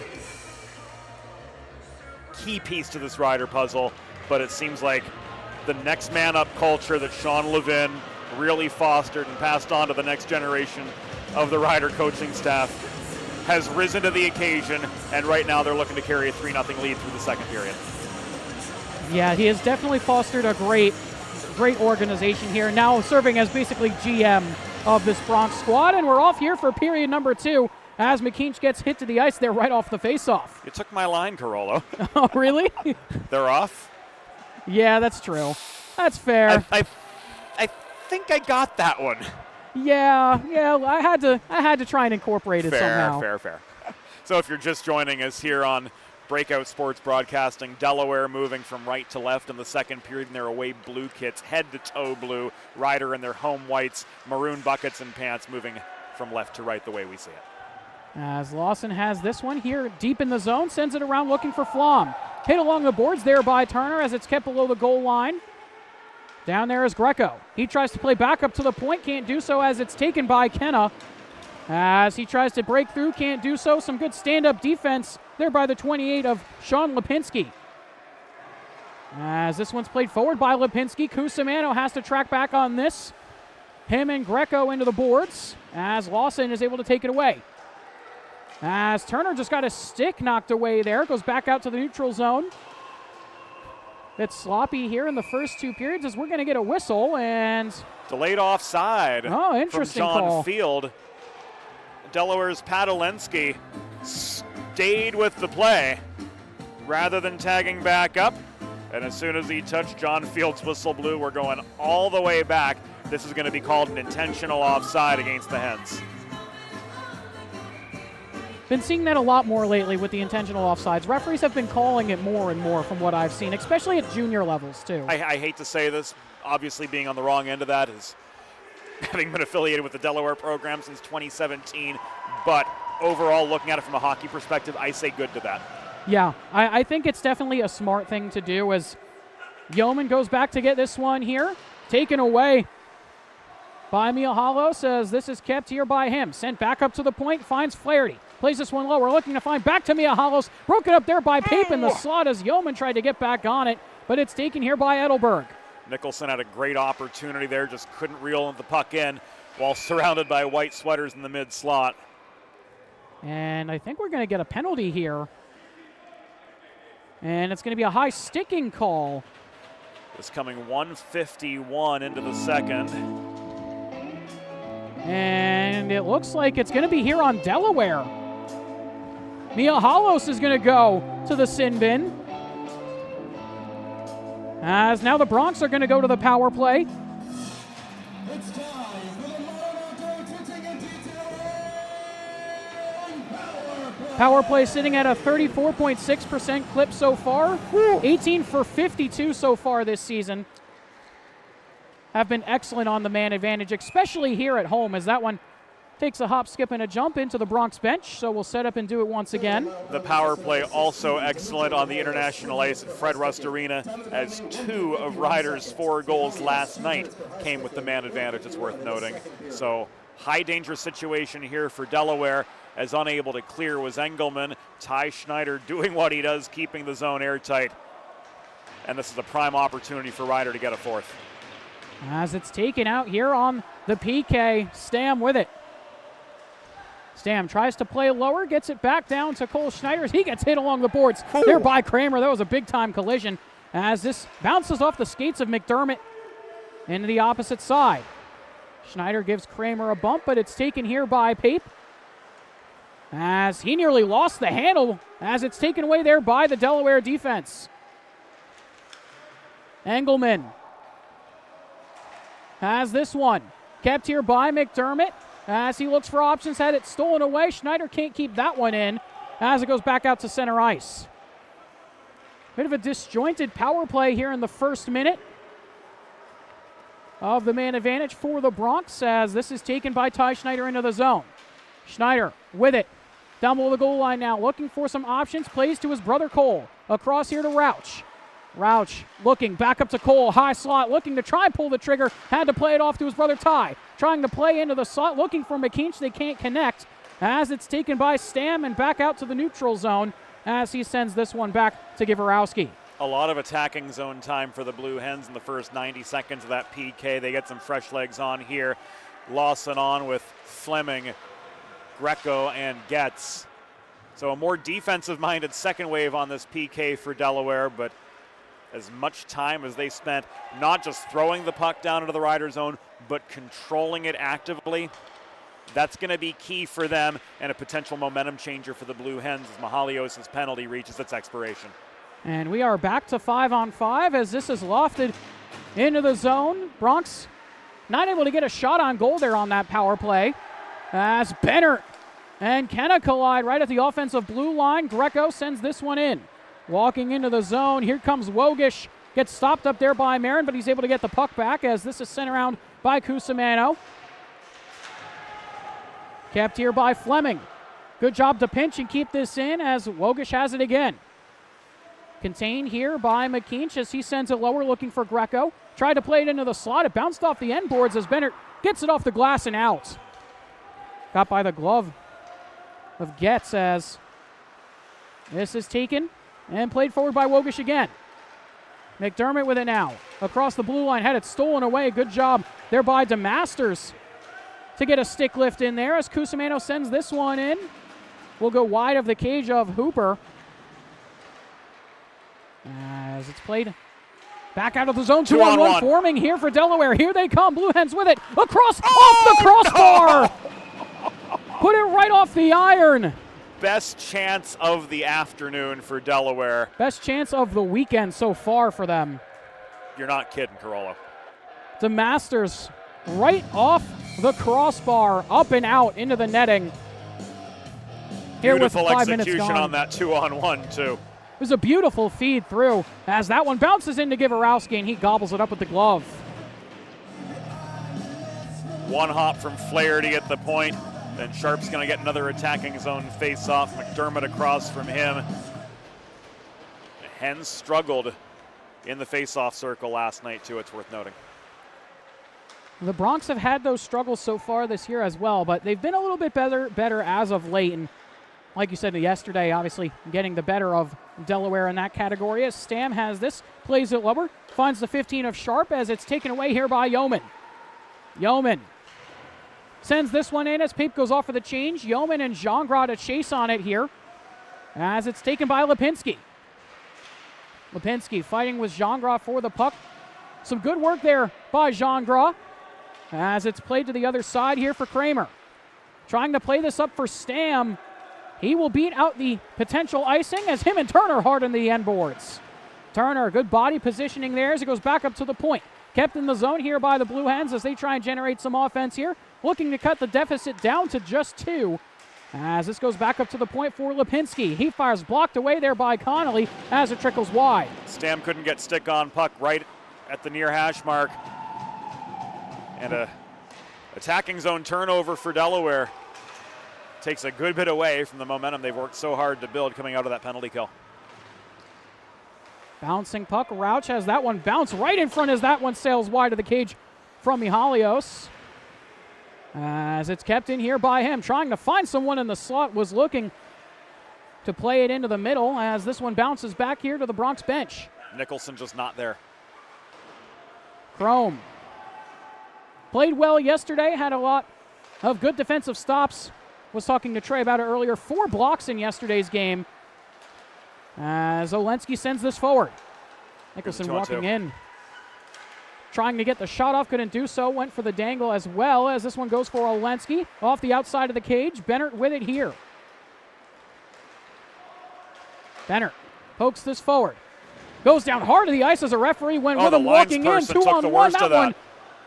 key piece to this Rider puzzle, but it seems like the next man up culture that Sean Levin really fostered and passed on to the next generation of the Rider coaching staff has risen to the occasion, and right now they're looking to carry a 3-0 lead through the second period. Yeah, he has definitely fostered a great organization here, now serving as basically GM of this Bronx squad, and we're off here for period number 2 as McInch gets hit to the ice there right off the faceoff. You took my line, Carollo. Oh, really? They're off? Yeah, that's true. That's fair. I think I got that one. Yeah, I had to try and incorporate it somehow. Fair. So if you're just joining us here on Breakout Sports Broadcasting, Delaware moving from right to left in the second period in their away blue kits, head to toe blue. Rider in their home whites, maroon buckets and pants, moving from left to right the way we see it. As Lawson has this one here deep in the zone, sends it around looking for Flom. Hit along the boards there by Turner as it's kept below the goal line. Down there is Greco. He tries to play back up to the point, can't do so as it's taken by Kenna. As he tries to break through, can't do so. Some good stand-up defense there by the 28 of Sean Lipinski. As this one's played forward by Lipinski, Cusimano has to track back on this. Him and Greco into the boards as Lawson is able to take it away. As Turner just got his stick knocked away there, goes back out to the neutral zone. Bit sloppy here in the first 2 periods as we're going to get a whistle and... Delayed offside interesting from John call. Field. Delaware's Padolensky stayed with the play rather than tagging back up. And as soon as he touched John Field's whistle blew, we're going all the way back. This is going to be called an intentional offside against the Hens. Been seeing that a lot more lately with the intentional offsides. Referees have been calling it more and more from what I've seen, especially at junior levels too. I hate to say this, obviously being on the wrong end of that is having been affiliated with the Delaware program since 2017, but overall looking at it from a hockey perspective, I say good to that. Yeah, I think it's definitely a smart thing to do as Yeoman goes back to get this one here. Taken away by Miahalos as this is kept here by him. Sent back up to the point, finds Flaherty. Plays this one lower, looking to find back to Miahalos. Broken up there by Pape in the slot as Yeoman tried to get back on it, but it's taken here by Edelberg. Nicholson had a great opportunity there, just couldn't reel the puck in. while surrounded by white sweaters in the mid slot. And I think we're going to get a penalty here. And it's going to be a high sticking call. It's coming 1:51 into the second. And it looks like it's going to be here on Delaware. Miahalos is going to go to the sin bin. As now the Bronx are going to go to the power play. It's time for the Monaco Tipping and Detailing Power play sitting at a 34.6% clip so far. 18 for 52 so far this season. Have been excellent on the man advantage, especially here at home, as that one takes a hop, skip, and a jump into the Bronx bench. So we'll set up and do it once again. The power play also excellent on the international ice at Fred Rust Arena, as 2 of Ryder's 4 goals last night came with the man advantage, it's worth noting. So high danger situation here for Delaware, as unable to clear was Engelman. Ty Schneider doing what he does, keeping the zone airtight. And this is a prime opportunity for Ryder to get a fourth. As it's taken out here on the PK, Stam with it. Stam tries to play lower, gets it back down to Cole Schneider as he gets hit along the boards. There by Kramer. That was a big-time collision as this bounces off the skates of McDermott into the opposite side. Schneider gives Kramer a bump, but it's taken here by Pape as he nearly lost the handle as it's taken away there by the Delaware defense. Engelman has this one kept here by McDermott. As he looks for options, had it stolen away. Schneider can't keep that one in as it goes back out to center ice. Bit of a disjointed power play here in the first minute of the man advantage for the Bronx, as this is taken by Ty Schneider into the zone. Schneider with it. Down below the goal line now, looking for some options. Plays to his brother Cole. Across here to Rauch. Rauch looking back up to Cole, high slot, looking to try and pull the trigger. Had to play it off to his brother Ty. Trying to play into the slot, looking for McKeach. They can't connect as it's taken by Stam and back out to the neutral zone as he sends this one back to Gavorowski. A lot of attacking zone time for the Blue Hens in the first 90 seconds of that PK. They get some fresh legs on here. Lawson on with Fleming, Greco, and Getz. So a more defensive-minded second wave on this PK for Delaware, but as much time as they spent not just throwing the puck down into the Rider zone, but controlling it actively, that's going to be key for them and a potential momentum changer for the Blue Hens as Mahalios' penalty reaches its expiration. And we are back to 5-on-5 as this is lofted into the zone. Bronx not able to get a shot on goal there on that power play as Benner and Kenna collide right at the offensive blue line. Greco sends this one in. Walking into the zone, here comes Wogish. Gets stopped up there by Marin, but he's able to get the puck back as this is sent around by Cusimano. Kept here by Fleming. Good job to pinch and keep this in as Wogish has it again. Contained here by McKeach as he sends it lower looking for Greco. Tried to play it into the slot. It bounced off the end boards as Bennett gets it off the glass and out. Got by the glove of Getz as this is taken and played forward by Wogish again. McDermott with it now. Across the blue line, had it stolen away. Good job there by DeMasters to get a stick lift in there as Cusimano sends this one in. We'll go wide of the cage of Hooper. As it's played back out of the zone. 2-on-1 forming here for Delaware. Here they come. Blue Hens with it. Across, off the crossbar. No! Put it right off the iron. Best chance of the afternoon for Delaware. Best chance of the weekend so far for them. You're not kidding, Carollo. DeMasters right off the crossbar, up and out into the netting. Here Beautiful with 5 minutes execution gone. on that 2-on-1 too. It was a beautiful feed through as that one bounces into Gavorowski and he gobbles it up with the glove. One hop from Flair to get the point. Then Sharp's going to get another attacking zone face-off. McDermott across from him. Hens struggled in the face-off circle last night too, it's worth noting. The Bronx have had those struggles so far this year as well, but they've been a little bit better as of late. And like you said yesterday, obviously getting the better of Delaware in that category as Stam has this, plays it lower, finds the 15 of Sharp as it's taken away here by Yeoman. Yeoman sends this one in as Pape goes off for the change. Yeoman and Gingras to chase on it here as it's taken by Lipinski. Lipinski fighting with Gingras for the puck. Some good work there by Gingras as it's played to the other side here for Kramer. Trying to play this up for Stam. He will beat out the potential icing as him and Turner harden the end boards. Turner, good body positioning there as it goes back up to the point. Kept in the zone here by the Blue Hens as they try and generate some offense here. Looking to cut the deficit down to just 2. As this goes back up to the point for Lipinski. He fires blocked away there by Connolly as it trickles wide. Stam couldn't get stick on puck right at the near hash mark. And a attacking zone turnover for Delaware. Takes a good bit away from the momentum they've worked so hard to build coming out of that penalty kill. Bouncing puck. Rauch has that one bounce right in front as that one sails wide of the cage from Mihalios. As it's kept in here by him. Trying to find someone in the slot. Was looking to play it into the middle as this one bounces back here to the Bronx bench. Nicholson just not there. Chrome. Played well yesterday. Had a lot of good defensive stops. Was talking to Trey about it earlier. 4 blocks in yesterday's game. As Olensky sends this forward. Nicholson walking in. Trying to get the shot off, couldn't do so. Went for the dangle as well as this one goes for Olensky. Off the outside of the cage. Bennert with it here. Bennert pokes this forward. Goes down hard to the ice as a referee went with him walking in. 2-on-1. That one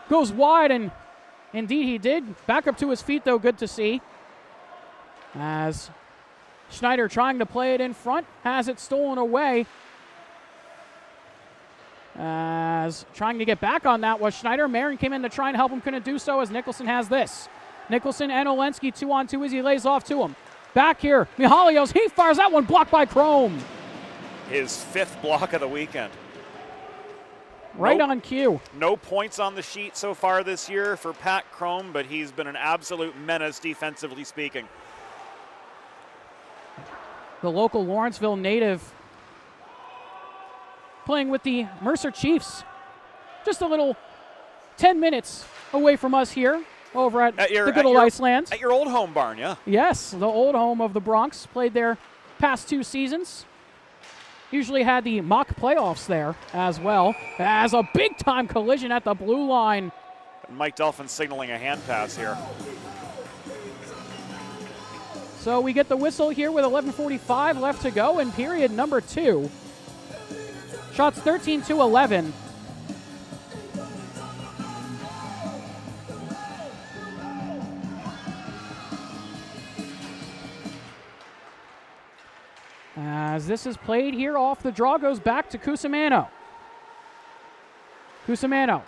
goes wide, and indeed he did. Back up to his feet, though. Good to see. As Schneider trying to play it in front, has it stolen away. As trying to get back on that was Schneider. Marin came in to try and help him, couldn't do so as Nicholson has this. Nicholson and Olensky 2-on-2 as he lays off to him. Back here, Mihalios, he fires that one, blocked by Chrome. His 5th block of the weekend. Right on cue. No points on the sheet so far this year for Pat Chrome, but he's been an absolute menace defensively speaking. The local Lawrenceville native playing with the Mercer Chiefs. Just a little 10 minutes away from us here over at the good old Iceland. At your old home barn, yeah? Yes, the old home of the Bronx. Played there past 2 seasons. Usually had the mock playoffs there as well. As a big-time collision at the blue line. And Mike Delphin signaling a hand pass here. So we get the whistle here with 11:45 left to go in period number 2. Shots 13-11. As this is played here off the draw, goes back to Cusimano. Cusimano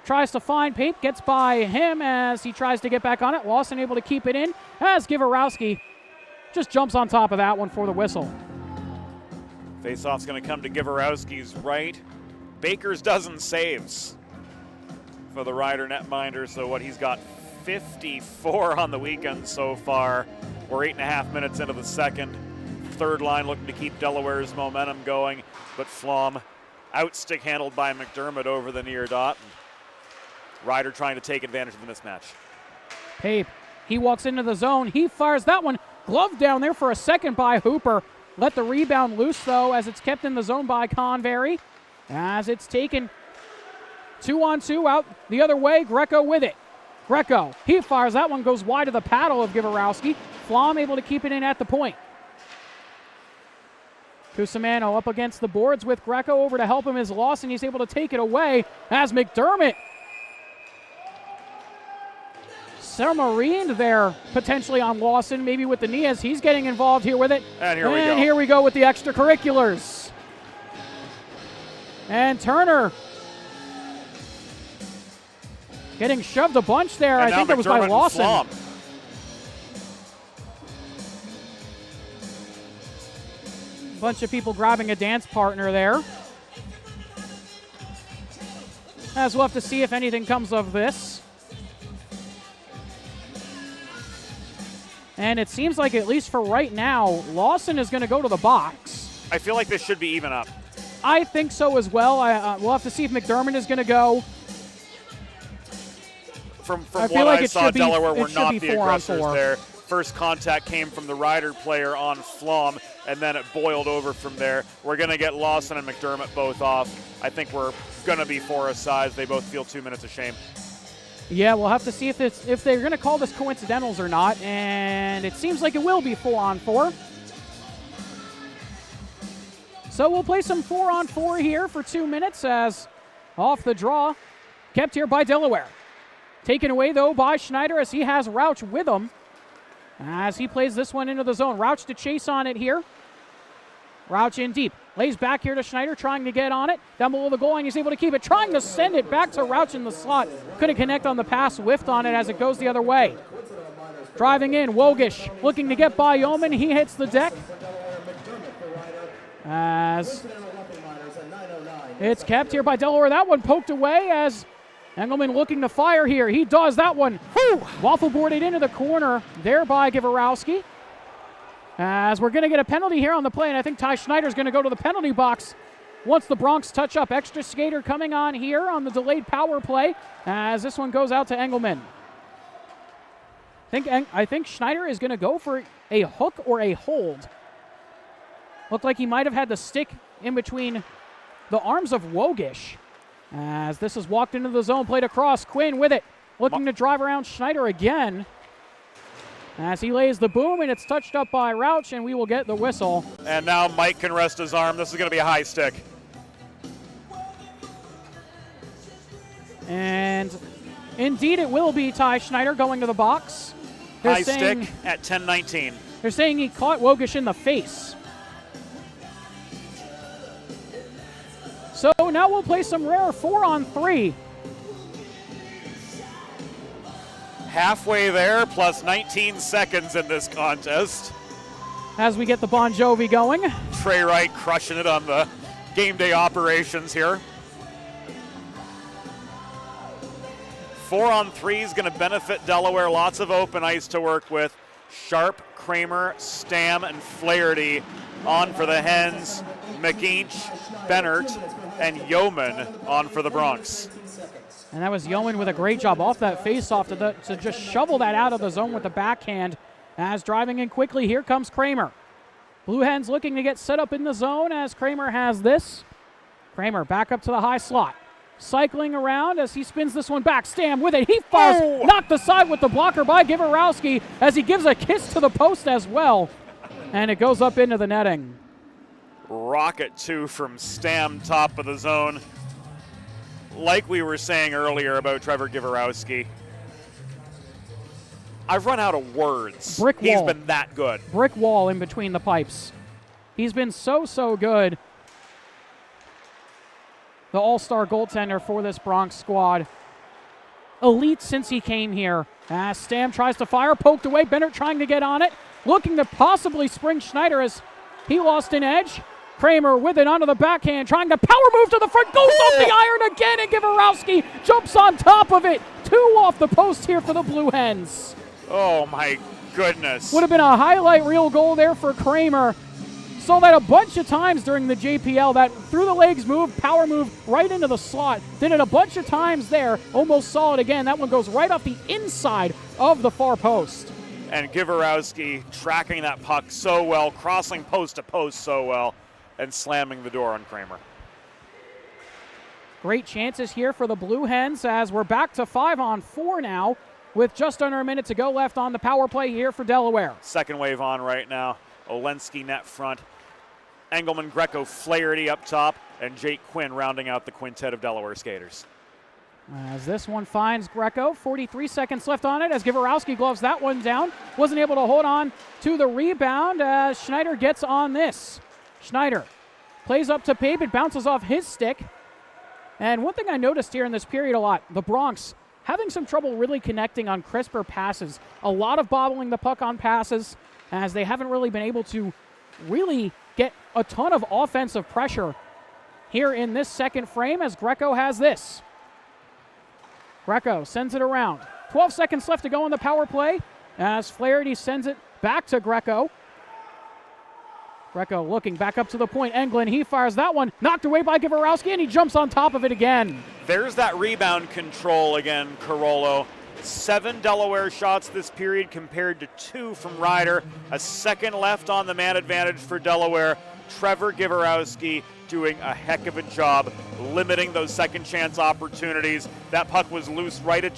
tries to find Pape, gets by him as he tries to get back on it. Lawson able to keep it in as Givarowski just jumps on top of that one for the whistle. Faceoff's going to come to Givarowski's right. Baker's dozen saves for the Rider netminder, so what he's got 54 on the weekend so far. We're 8.5 minutes into the second. Third line looking to keep Delaware's momentum going, but Flom outstick handled by McDermott over the near dot. Rider trying to take advantage of the mismatch. Pape, he walks into the zone. He fires that one. Glove down there for a second by Hooper. Let the rebound loose, though, as it's kept in the zone by Convery. As it's taken 2-on-2 out the other way. Greco with it. Greco, he fires that one, goes wide of the paddle of Givarowski. Flom able to keep it in at the point. Cusimano up against the boards with Greco over to help him is Lawson. He's able to take it away as McDermott submarined there potentially on Lawson, maybe with the knee as he's getting involved here with it. And here here we go with the extracurriculars. And Turner getting shoved a bunch there. And I think that was by Lawson. Bunch of people grabbing a dance partner there. As we'll have to see if anything comes of this. And it seems like, at least for right now, Lawson is going to go to the box. I feel like this should be even up. I think so as well. We'll have to see if McDermott is going to go. from I what feel like I it saw, should be- Delaware it were should not be the 4-on-4. aggressors there. First contact came from the Ryder player on Flom, and then it boiled over from there. We're going to get Lawson and McDermott both off. I think we're going to be 4-a-sides. They both feel 2 minutes of shame. Yeah, we'll have to see if they're going to call this coincidentals or not, and it seems like it will be 4-on-4. So we'll play some 4-on-4 here for 2 minutes as off the draw, kept here by Delaware. Taken away, though, by Schneider as he has Rauch with him as he plays this one into the zone. Rauch to chase on it here. Rauch in deep. Lays back here to Schneider, trying to get on it. Down below the goal line, he's able to keep it. Trying to send it back to Rauch in the slot. Couldn't connect on the pass, whiffed on it as it goes the other way. Driving in, Wogish looking to get by Yeoman. He hits the deck. As it's kept here by Delaware. That one poked away as Engelman looking to fire here. He does that one. Waffle boarded into the corner there by Givarowski. As we're going to get a penalty here on the play, and I think Ty Schneider's going to go to the penalty box once the Bronx touch up. Extra skater coming on here on the delayed power play as this one goes out to Engelman. I think Schneider is going to go for a hook or a hold. Looked like he might have had the stick in between the arms of Wogish. As this is walked into the zone, played across. Quinn with it, looking to drive around Schneider again. As he lays the boom, and it's touched up by Rauch, and we will get the whistle. And now Mike can rest his arm. This is going to be a high stick. And indeed it will be Ty Schneider going to the box. High stick at 10:19. They're saying he caught Wogish in the face. So now we'll play some rare 4-on-3. Halfway there, plus 19 seconds in this contest. As we get the Bon Jovi going. Trey Wright crushing it on the game day operations here. 4-on-3 is going to benefit Delaware. Lots of open ice to work with. Sharp, Kramer, Stam, and Flaherty on for the Hens. McInch, Bennert, and Yeoman on for the Bronx. And that was Yeoman with a great job off that face-off to just shovel that out of the zone with the backhand. As driving in quickly, here comes Kramer. Blue Hens looking to get set up in the zone as Kramer has this. Kramer back up to the high slot. Cycling around as he spins this one back. Stam with it. He fires, knocked aside with the blocker by Givarowski as he gives a kiss to the post as well. And it goes up into the netting. Rocket 2 from Stam, top of the zone. Like we were saying earlier about Trevor Givarowski, I've run out of words. Brick wall. He's been that good. Brick wall in between the pipes. He's been so good. The all-star goaltender for this Bronx squad. Elite since he came here. As Stam tries to fire, poked away. Bennett trying to get on it. Looking to possibly spring Schneider as he lost an edge. Kramer with it onto the backhand, trying to power move to the front, goes off the iron again, and Givarowski jumps on top of it. 2 off the post here for the Blue Hens. Oh my goodness. Would have been a highlight reel goal there for Kramer. Saw that a bunch of times during the JPL, that through the legs move, power move right into the slot. Did it a bunch of times there, almost saw it again. That one goes right off the inside of the far post. And Givarowski tracking that puck so well, crossing post to post so well, and slamming the door on Kramer. Great chances here for the Blue Hens as we're back to 5-on-4 now with just under a minute to go left on the power play here for Delaware. Second wave on right now. Olensky net front. Engelman, Greco, Flaherty up top, and Jake Quinn rounding out the quintet of Delaware skaters. As this one finds Greco, 43 seconds left on it as Givarowski gloves that one down. Wasn't able to hold on to the rebound as Schneider gets on this. Schneider plays up to Pape. It bounces off his stick. And one thing I noticed here in this period a lot, the Bronx having some trouble really connecting on crisper passes. A lot of bobbling the puck on passes as they haven't really been able to really get a ton of offensive pressure here in this second frame as Greco has this. Greco sends it around. 12 seconds left to go on the power play as Flaherty sends it back to Greco. Greco looking back up to the point. Englund, he fires that one. Knocked away by Givarowski, and he jumps on top of it again. There's that rebound control again, Carollo. 7 Delaware shots this period compared to 2 from Ryder. A second left on the man advantage for Delaware. Trevor Giverowski doing a heck of a job limiting those second chance opportunities. That puck was loose right at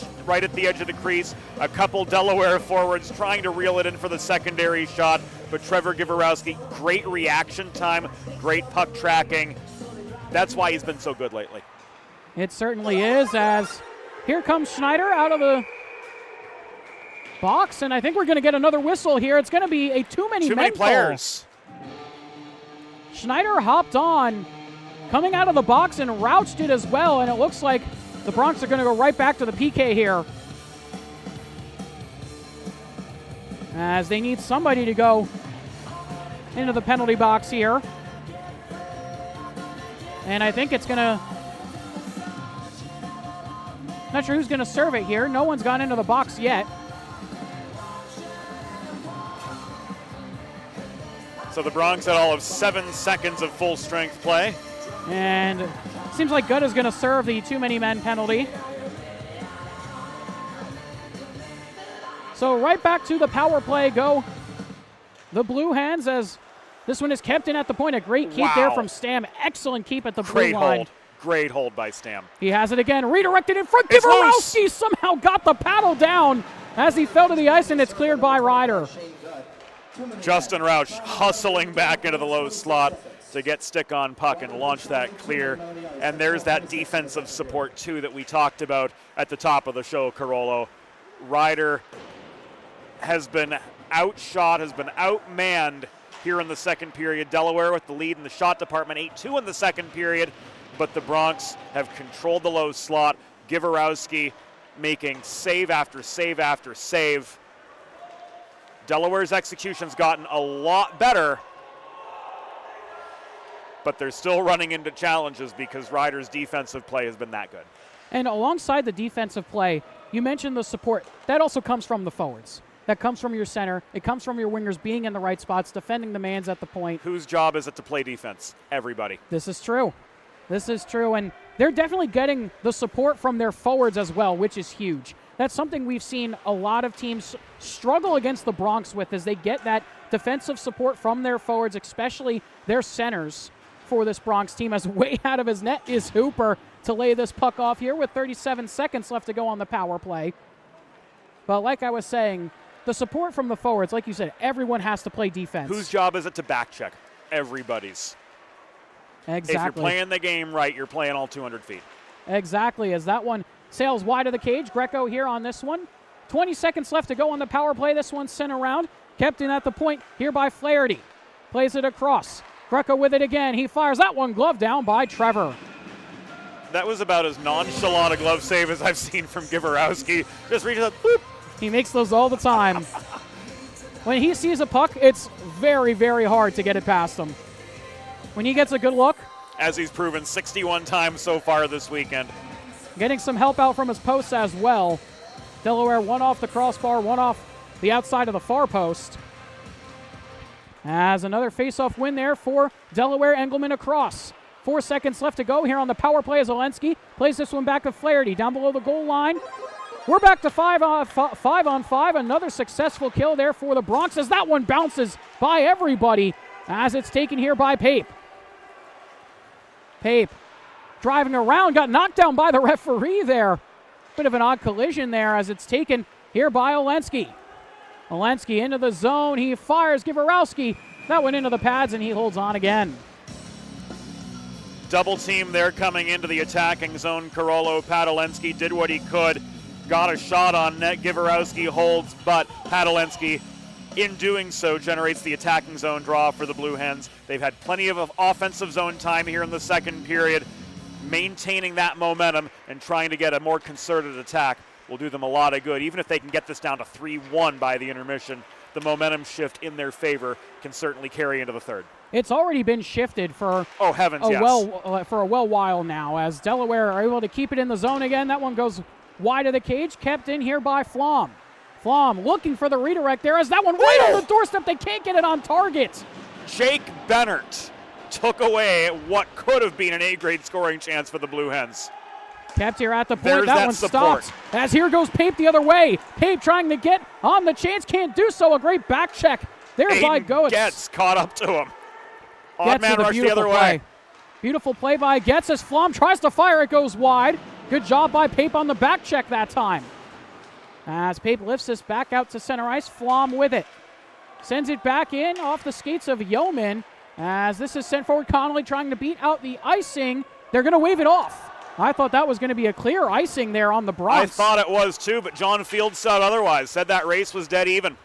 the edge of the crease. A couple Delaware forwards trying to reel it in for the secondary shot, but Trevor Giverowski, great reaction time, great puck tracking. That's why he's been so good lately. It certainly is, as here comes Schneider out of the box, and I think we're going to get another whistle here. It's going to be a too many players. Schneider hopped on, coming out of the box, and Rouch did as well, and it looks like the Bronx are going to go right back to the PK here, as they need somebody to go into the penalty box here. And I think it's going to... Not sure who's going to serve it here. No one's gone into the box yet. So the Bronx had all of 7 seconds of full strength play. And it seems like Good is going to serve the too many men penalty. So right back to the power play go the Blue Hens, as this one is kept in at the point. A great keep there from Stam. Excellent keep at the blue line. Great hold by Stam. He has it again. Redirected in front. Giverowski somehow got the paddle down as he fell to the ice, and it's cleared by Ryder. Justin Rouch hustling back into the low slot to get stick on puck and launch that clear. And there's that defensive support, too, that we talked about at the top of the show, Carollo. Ryder has been outshot, has been outmanned here in the second period. Delaware with the lead in the shot department, 8-2 in the second period. But the Bronx have controlled the low slot. Giverowski making save after save after save. Delaware's execution's gotten a lot better, but they're still running into challenges because Ryder's defensive play has been that good. And alongside the defensive play, you mentioned the support. That also comes from the forwards. That comes from your center. It comes from your wingers being in the right spots, defending the mans at the point. Whose job is it to play defense? Everybody. This is true. This is true, and they're definitely getting the support from their forwards as well, which is huge. That's something we've seen a lot of teams struggle against the Bronx with, is they get that defensive support from their forwards, especially their centers for this Bronx team, as way out of his net is Hooper to lay this puck off here with 37 seconds left to go on the power play. But like I was saying, the support from the forwards, like you said, everyone has to play defense. Whose job is it to back check? Everybody's. Exactly. If you're playing the game right, you're playing all 200 feet. Exactly, as that one sails wide of the cage. Greco here on this one. 20 seconds left to go on the power play. This one's sent around. Kept in at the point here by Flaherty. Plays it across. Greco with it again. He fires that one glove down by Trevor. That was about as nonchalant a glove save as I've seen from Giverowski. Just reaches up, boop. He makes those all the time. When he sees a puck, it's very, very hard to get it past him. When he gets a good look. As he's proven 61 times so far this weekend. Getting some help out from his posts as well. Delaware one off the crossbar, one off the outside of the far post. As another face-off win there for Delaware. Engelman across. 4 seconds left to go here on the power play as Olensky plays this one back to Flaherty down below the goal line. We're back to 5 on 5. Another successful kill there for the Bronx as that one bounces by everybody as it's taken here by Pape. Pape driving around, got knocked down by the referee there. Bit of an odd collision there as it's taken here by Olensky. Olensky into the zone. He fires Giverowski. That went into the pads and he holds on again. Double team there coming into the attacking zone. Carollo, Padolensky did what he could. Got a shot on net. Giverowski holds, but Padolensky, in doing so, generates the attacking zone draw for the Blue Hens. They've had plenty of offensive zone time here in the second period. Maintaining that momentum and trying to get a more concerted attack will do them a lot of good. Even if they can get this down to 3-1 by the intermission, the momentum shift in their favor can certainly carry into the third. It's already been shifted for for a while now, as Delaware are able to keep it in the zone again. That one goes wide of the cage, kept in here by Flom. Flom looking for the redirect there as that one right on the doorstep. They can't get it on target. Jake Bennert took away what could have been an A-grade scoring chance for the Blue Hens. Kept here at the point. There's that that one support. stopped. As here goes Pape the other way. Pape trying to get on the chance. Can't do so. A great back check there by Goetz. Getz caught up to him. Odd Getz man with a rush the beautiful other play. way. Beautiful play by Getz as Flom tries to fire. It goes wide. Good job by Pape on the back check that time. As Pape lifts this back out to center ice, Flom with it. Sends it back in off the skates of Yeoman. As this is sent forward, Connolly trying to beat out the icing. They're going to wave it off. I thought that was going to be a clear icing there on the Bronx. I thought it was too, but John Field said otherwise. Said that race was dead even.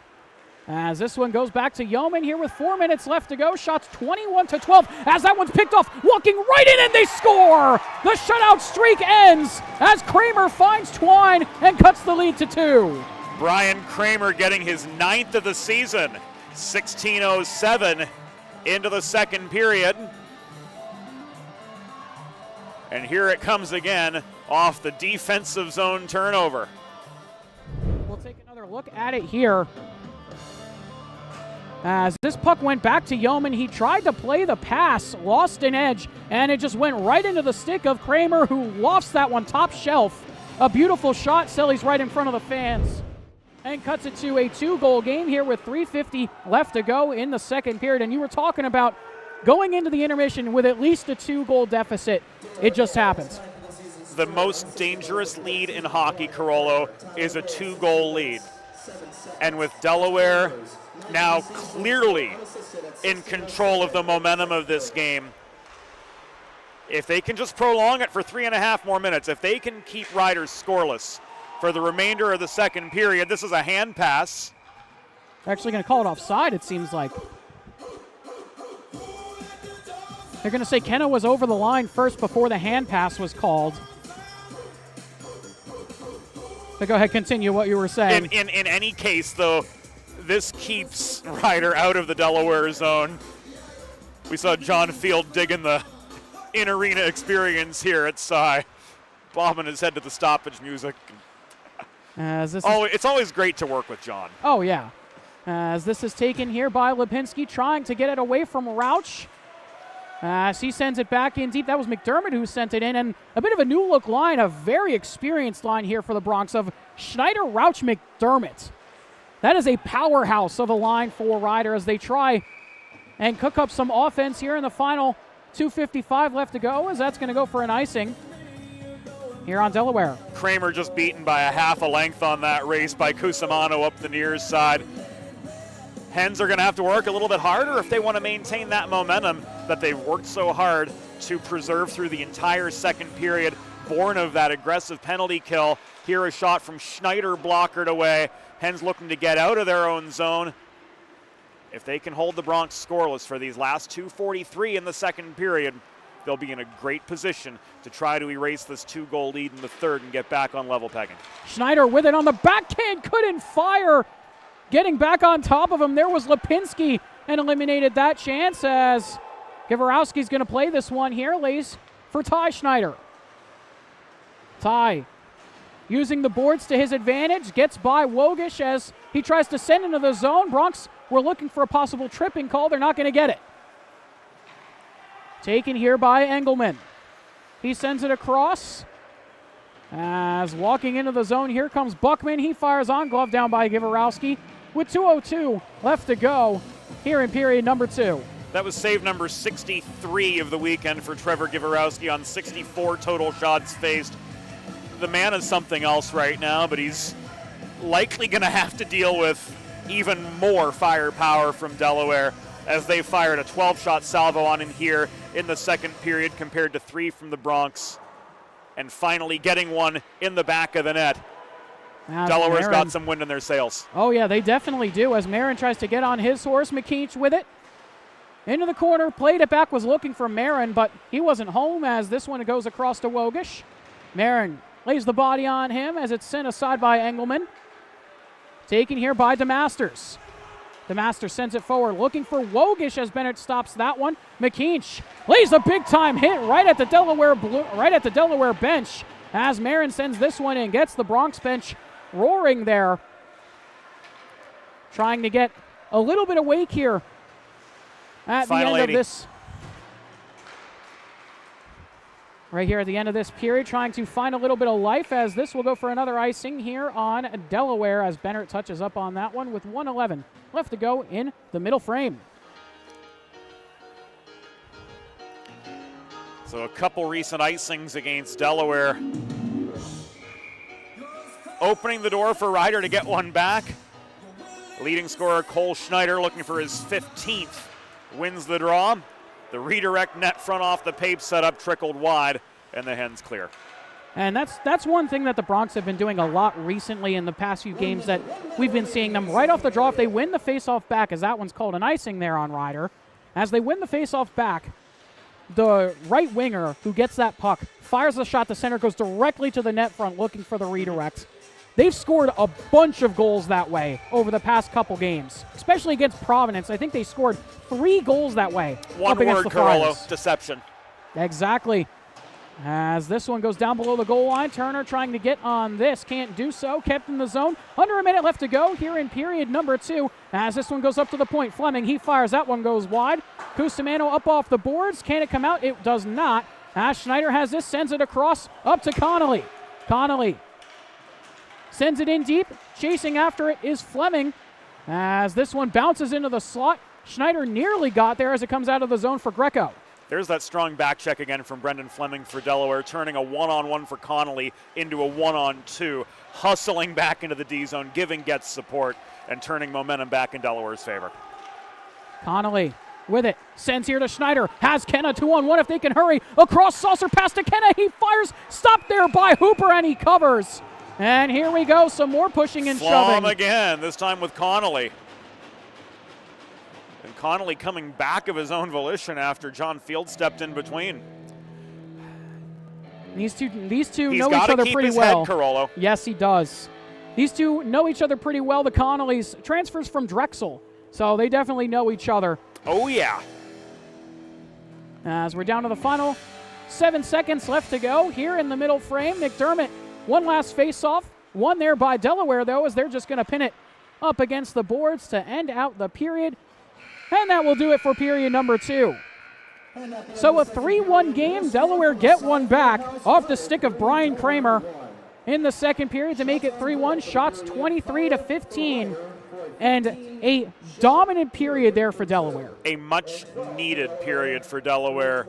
As this one goes back to Yeoman here with 4 minutes left to go. Shots 21-12 as that one's picked off. Walking right in and they score! The shutout streak ends as Kramer finds Twine and cuts the lead to 2. Brian Kramer getting his 9th of the season. 16:07 into the second period. And here it comes again off the defensive zone turnover. We'll take another look at it here. As this puck went back to Yeoman, he tried to play the pass, lost an edge, and it just went right into the stick of Kramer, who lofts that one top shelf. A beautiful shot. Selly's right in front of the fans. And cuts it to a 2-goal game here with 3:50 left to go in the second period. And you were talking about going into the intermission with at least a 2-goal deficit. It just happens. The most dangerous lead in hockey, Carollo, is a 2-goal lead. And with Delaware now clearly in control of the momentum of this game, if they can just prolong it for 3.5 more minutes, if they can keep Riders scoreless for the remainder of the second period, this is a hand pass. They're actually going to call it offside, it seems like. They're going to say Kenna was over the line first before the hand pass was called. But go ahead, continue what you were saying. In any case, though, this keeps Ryder out of the Delaware zone. We saw John Field digging the in-arena experience here at Cy, bobbing his head to the stoppage music. It's always great to work with John. Oh, yeah. As this is taken here by Lipinski, trying to get it away from Rauch. As he sends it back in deep. That was McDermott who sent it in. And a bit of a new-look line, a very experienced line here for the Bronx of Schneider, Rauch, McDermott. That is a powerhouse of a line for Ryder as they try and cook up some offense here in the final 2:55 left to go, as that's going to go for an icing here on Delaware. Kramer just beaten by a half a length on that race by Cusimano up the near side. Hens are going to have to work a little bit harder if they want to maintain that momentum that they've worked so hard to preserve through the entire second period, born of that aggressive penalty kill. Here a shot from Schneider blockered away. Hens looking to get out of their own zone. If they can hold the Bronx scoreless for these last 2:43 in the second period, they'll be in a great position to try to erase this 2-goal lead in the third and get back on level pegging. Schneider with it on the backhand, couldn't fire. Getting back on top of him, there was Lipinski and eliminated that chance as Gavorowski's going to play this one here, lays for Ty Schneider. Ty using the boards to his advantage, gets by Wogish as he tries to send into the zone. Bronx were looking for a possible tripping call. They're not going to get it. Taken here by Engelman. He sends it across. As walking into the zone, here comes Buckman. He fires on, glove down by Gavorowski with 2:02 left to go here in period number 2. That was save number 63 of the weekend for Trevor Gavorowski on 64 total shots faced. The man is something else right now, but he's likely going to have to deal with even more firepower from Delaware as they fired a 12-shot salvo on him here in the second period compared to 3 from the Bronx. And finally getting one in the back of the net. Delaware's got some wind in their sails. Oh, yeah, they definitely do. As Marin tries to get on his horse, McKeach with it. Into the corner, played it back, was looking for Marin, but he wasn't home as this one goes across to Wogish. Marin lays the body on him as it's sent aside by Engelman. Taken here by DeMasters. DeMasters sends it forward, looking for Wogish as Bennett stops that one. McKeach lays a big-time hit right at the Delaware bench as Marin sends this one in, gets the Bronx bench roaring there. Trying to get a little bit of wake here at the end of this. right here at the end of this period, trying to find a little bit of life as this will go for another icing here on Delaware as Bennett touches up on that one with 1:11 left to go in the middle frame. So a couple recent icings against Delaware. Opening the door for Ryder to get one back. Leading scorer Cole Schneider, looking for his 15th, wins the draw. The redirect net front off the Pape setup trickled wide, and the Hens clear. And that's one thing that the Bronx have been doing a lot recently in the past few games that we've been seeing them right off the draw. If they win the faceoff back, as that one's called an icing there on Ryder, as they win the faceoff back, the right winger who gets that puck fires the shot to center, goes directly to the net front looking for the redirect. They've scored a bunch of goals that way over the past couple games, especially against Providence. I think they scored 3 goals that way. One word, Carollo, deception. Exactly. As this one goes down below the goal line, Turner trying to get on this, can't do so, kept in the zone. Under a minute left to go here in period number 2. As this one goes up to the point, Fleming, he fires, that one goes wide. Cusimano up off the boards, can it come out? It does not. As Schneider has this, sends it across, up to Connolly. Connolly sends it in deep, chasing after it is Fleming. As this one bounces into the slot, Schneider nearly got there as it comes out of the zone for Greco. There's that strong back check again from Brendan Fleming for Delaware, turning a one-on-one for Connolly into a one-on-two, hustling back into the D zone, giving Getz support, and turning momentum back in Delaware's favor. Connolly with it, sends here to Schneider, has Kenna 2-on-1 if they can hurry, across saucer pass to Kenna, he fires, stopped there by Hooper, and he covers. And here we go, some more pushing and shoving. Again, this time with Connolly. And Connolly coming back of his own volition after John Field stepped in between. These two know got each other keep pretty his well. Head, Carollo. Yes, he does. These two know each other pretty well. The Connollys transfers from Drexel, so they definitely know each other. Oh, yeah. As we're down to the final 7 seconds left to go here in the middle frame. McDermott, one last face-off. Won there by Delaware, though, as they're just going to pin it up against the boards to end out the period. And that will do it for period number 2. So a 3-1 game. Delaware get one back off the stick of Brian Kramer in the second period to make it 3-1. Shots 23-15. And a dominant period there for Delaware. A much-needed period for Delaware.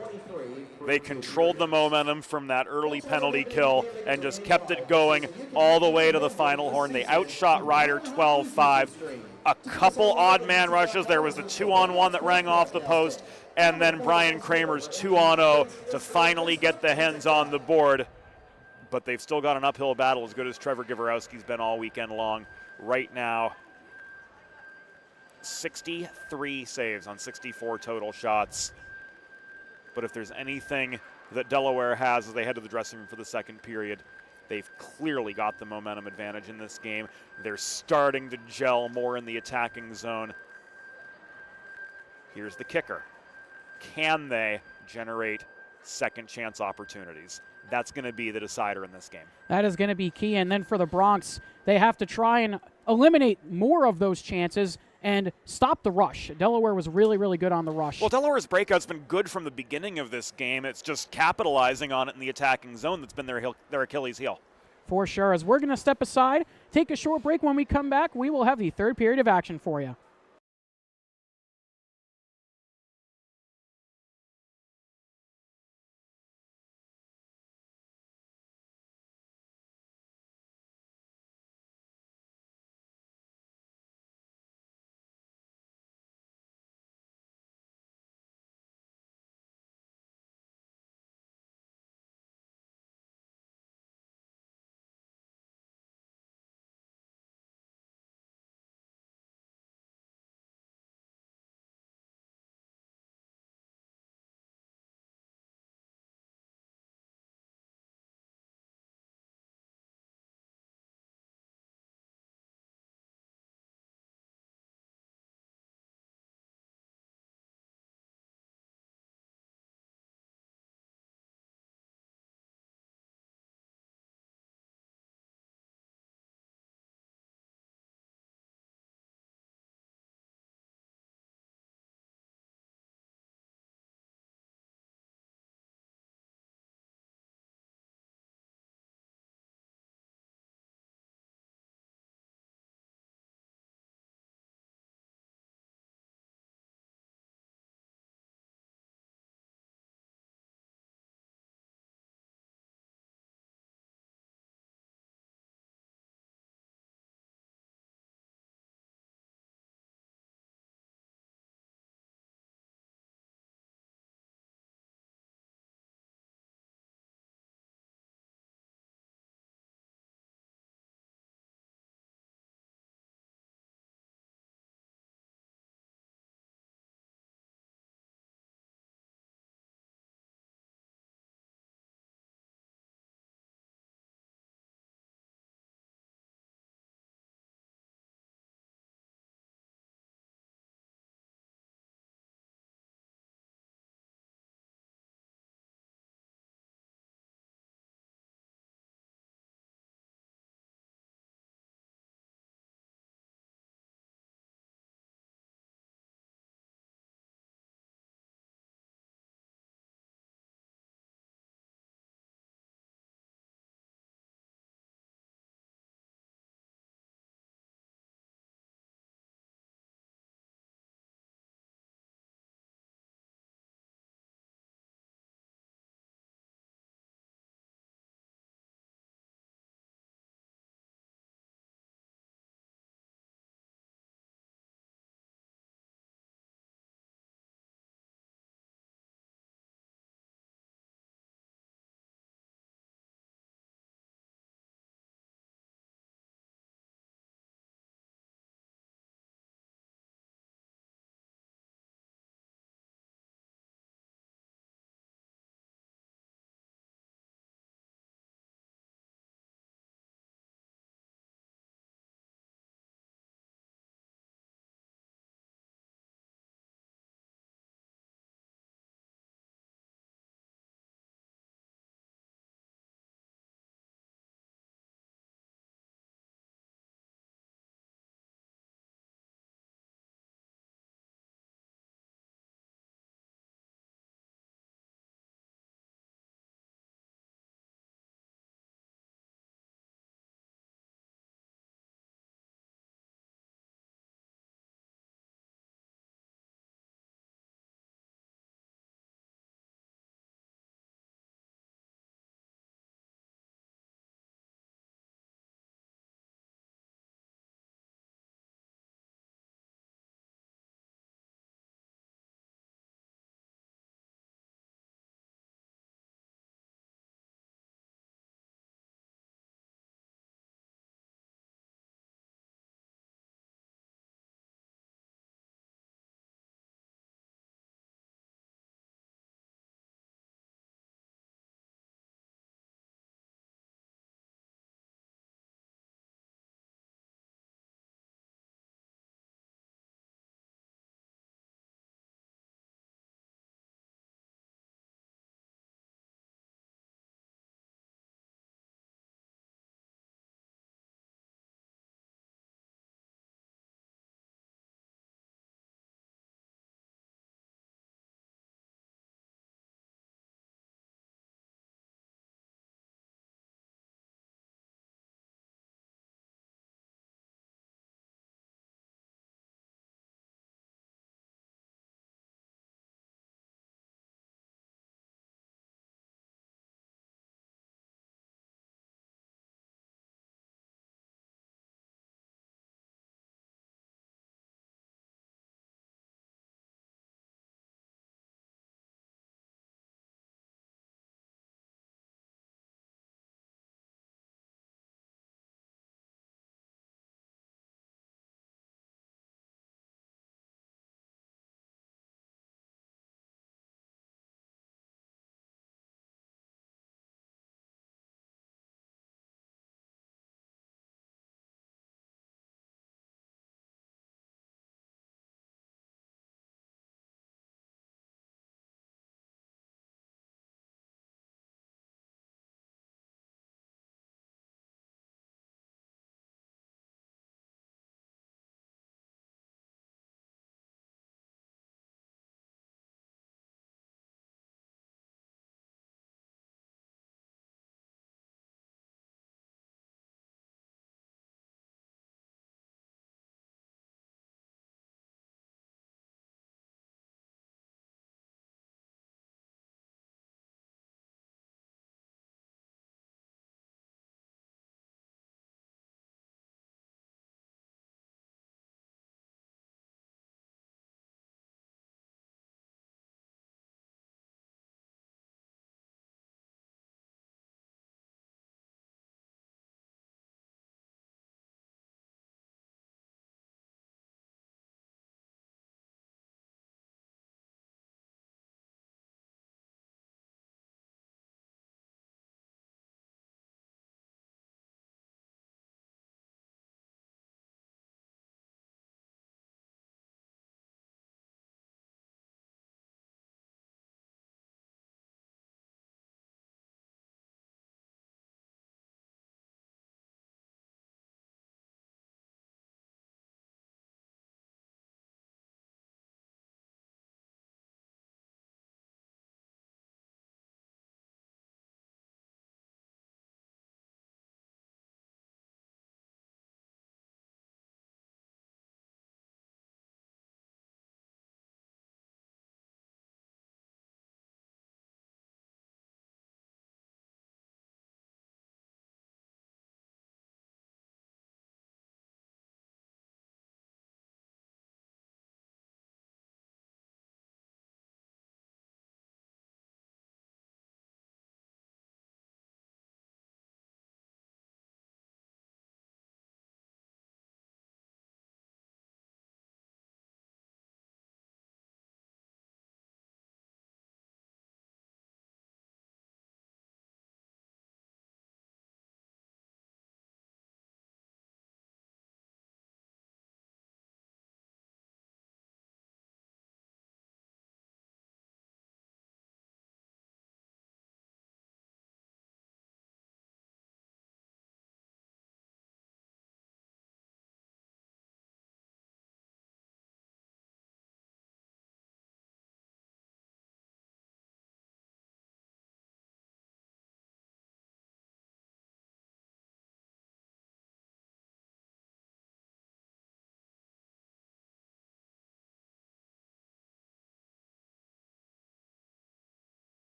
They controlled the momentum from that early penalty kill and just kept it going all the way to the final horn. They outshot Ryder 12-5. A couple odd man rushes. There was the 2-on-1 that rang off the post, and then Brian Kramer's 2-on-0 to finally get the Hens on the board. But they've still got an uphill battle, as good as Trevor Givorowski's been all weekend long. Right now, 63 saves on 64 total shots. But if there's anything that Delaware has as they head to the dressing room for the second period, they've clearly got the momentum advantage in this game. They're starting to gel more in the attacking zone. Here's the kicker. Can they generate second chance opportunities? That's going to be the decider in this game. That is going to be key. And then for the Bronx, they have to try and eliminate more of those chances and stop the rush. Delaware was really, really good on the rush. Well, Delaware's breakout's been good from the beginning of this game. It's just capitalizing on it in the attacking zone that's been their Achilles heel. For sure. As we're going to step aside, take a short break. When we come back, we will have the third period of action for you.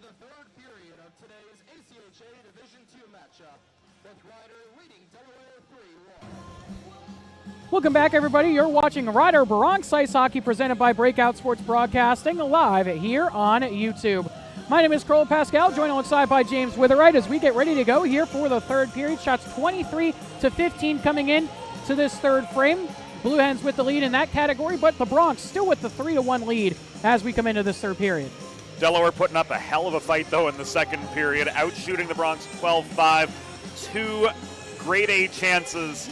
the third period of today's ACHA Division II matchup, with Ryder leading Delaware 3-1. Welcome back, everybody. You're watching Ryder Bronx Ice Hockey presented by Breakout Sports Broadcasting live here on YouTube. My name is Carl Pascal, joined alongside by James Witherite as we get ready to go here for the third period. Shots 23-15 coming in to this third frame. Blue Hens with the lead in that category, but the Bronx still with the 3-1 lead as we come into this third period. Delaware putting up a hell of a fight, though, in the second period, outshooting the Bronx 12-5. Two grade A chances,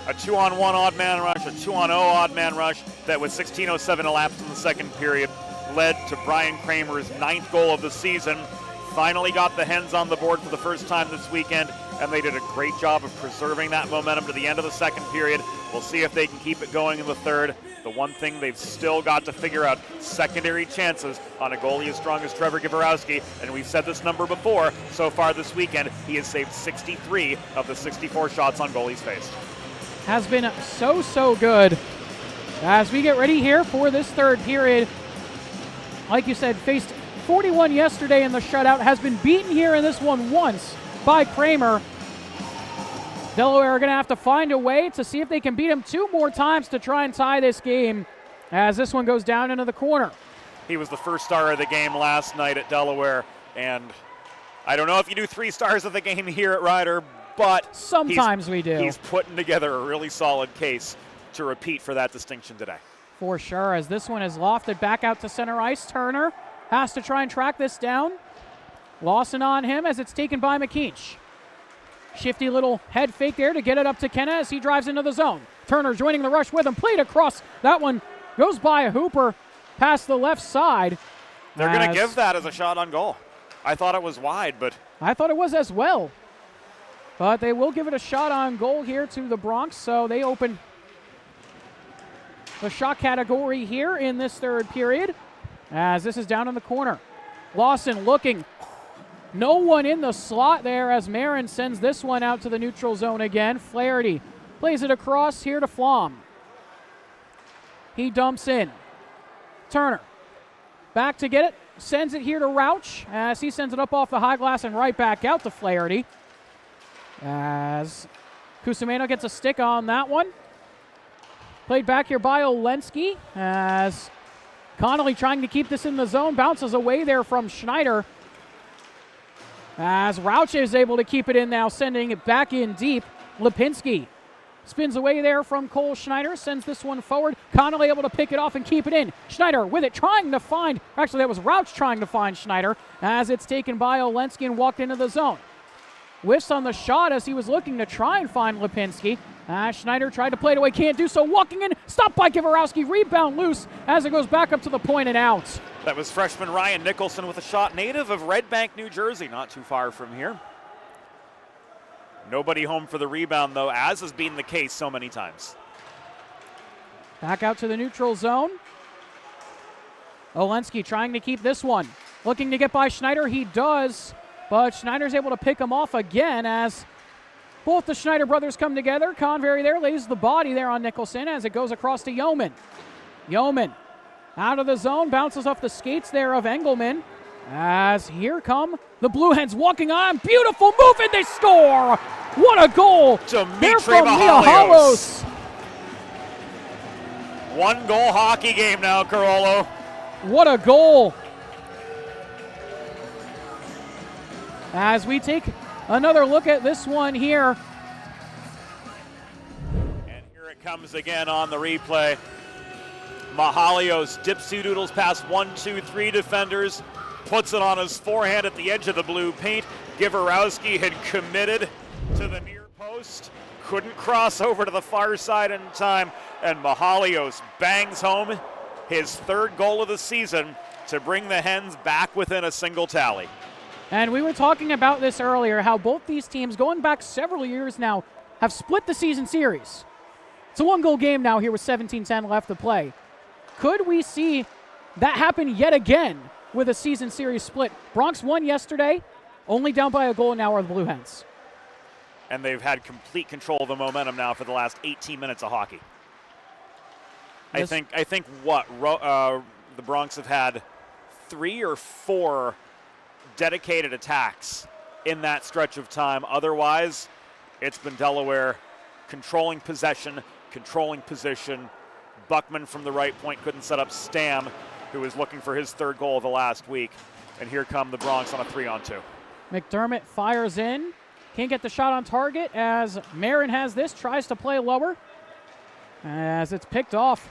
a 2-on-1 odd man rush, a 2-on-0 odd man rush that with 16:07 elapsed in the second period led to Brian Kramer's 9th goal of the season. Finally got the Hens on the board for the first time this weekend, and they did a great job of preserving that momentum to the end of the second period. We'll see if they can keep it going in the third. The one thing they've still got to figure out, secondary chances on a goalie as strong as Trevor Gavorowski, and we've said this number before. So far this weekend, he has saved 63 of the 64 shots on goalies faced. Has been so good as we get ready here for this third period. Like you said, faced 41 yesterday in the shutout, has been beaten here in this one once by Kramer. Delaware are going to have to find a way to see if they can beat him 2 more times to try and tie this game as this one goes down into the corner. He was the first star of the game last night at Delaware, and I don't know if you do 3 stars of the game here at Ryder, but sometimes we do. He's putting together a really solid case to repeat for that distinction today. For sure, as this one is lofted back out to center ice. Turner has to try and track this down. Lawson on him as it's taken by McKeach. Shifty little head fake there to get it up to Kenna as he drives into the zone. Turner joining the rush with him, played across. That one goes by a Hooper past the left side. They're going to give that as a shot on goal. I thought it was wide, but I thought it was as well. But they will give it a shot on goal here to the Bronx, so they open the shot category here in this third period as this is down in the corner. Lawson looking. No one in the slot there as Marin sends this one out to the neutral zone again. Flaherty plays it across here to Flom. He dumps in. Turner back to get it. Sends it here to Rauch as he sends it up off the high glass and right back out to Flaherty. As Cusimano gets a stick on that one. Played back here by Olensky as Connolly trying to keep this in the zone. Bounces away there from Schneider. As Rauch is able to keep it in now, sending it back in deep. Lipinski spins away there from Cole Schneider. Sends this one forward. Connolly able to pick it off and keep it in. Schneider with it, trying to find. Actually, that was Rauch trying to find Schneider as it's taken by Olensky and walked into the zone. Whiffs on the shot as he was looking to try and find Lipinski. Schneider tried to play it away, can't do so. Walking in, stopped by Gavorowski, rebound loose as it goes back up to the point and out. That was freshman Ryan Nicholson with a shot, native of Red Bank, New Jersey, not too far from here. Nobody home for the rebound, though, as has been the case so many times. Back out to the neutral zone. Olensky trying to keep this one. Looking to get by Schneider, he does. But Schneider's able to pick him off again as both the Schneider brothers come together. Convery there lays the body there on Nicholson as it goes across to Yeoman. Yeoman out of the zone, bounces off the skates there of Engelman. As here come the Blue Hens walking on. Beautiful move and they score! What a goal! There from Mihalos. 1 goal hockey game now, Carollo. What a goal! As we take another look at this one here. And here it comes again on the replay. Mahalios dipsy-doodles past 1, 2, 3 defenders. Puts it on his forehand at the edge of the blue paint. Gavorowski had committed to the near post. Couldn't cross over to the far side in time. And Mahalios bangs home his 3rd goal of the season to bring the Hens back within a single tally. And we were talking about this earlier, how both these teams, going back several years now, have split the season series. It's a 1-goal game now here with 17:10 left to play. Could we see that happen yet again with a season series split? Bronx won yesterday, only down by a goal now are the Blue Hens. And they've had complete control of the momentum now for the last 18 minutes of hockey. I think the Bronx have had 3 or 4 dedicated attacks in that stretch of time. Otherwise, it's been Delaware controlling possession, controlling position. Buckman from the right point couldn't set up Stam, who was looking for his third goal of the last week. And here come the Bronx on a 3-on-2. McDermott fires in. Can't get the shot on target as Marin has this, tries to play lower. As it's picked off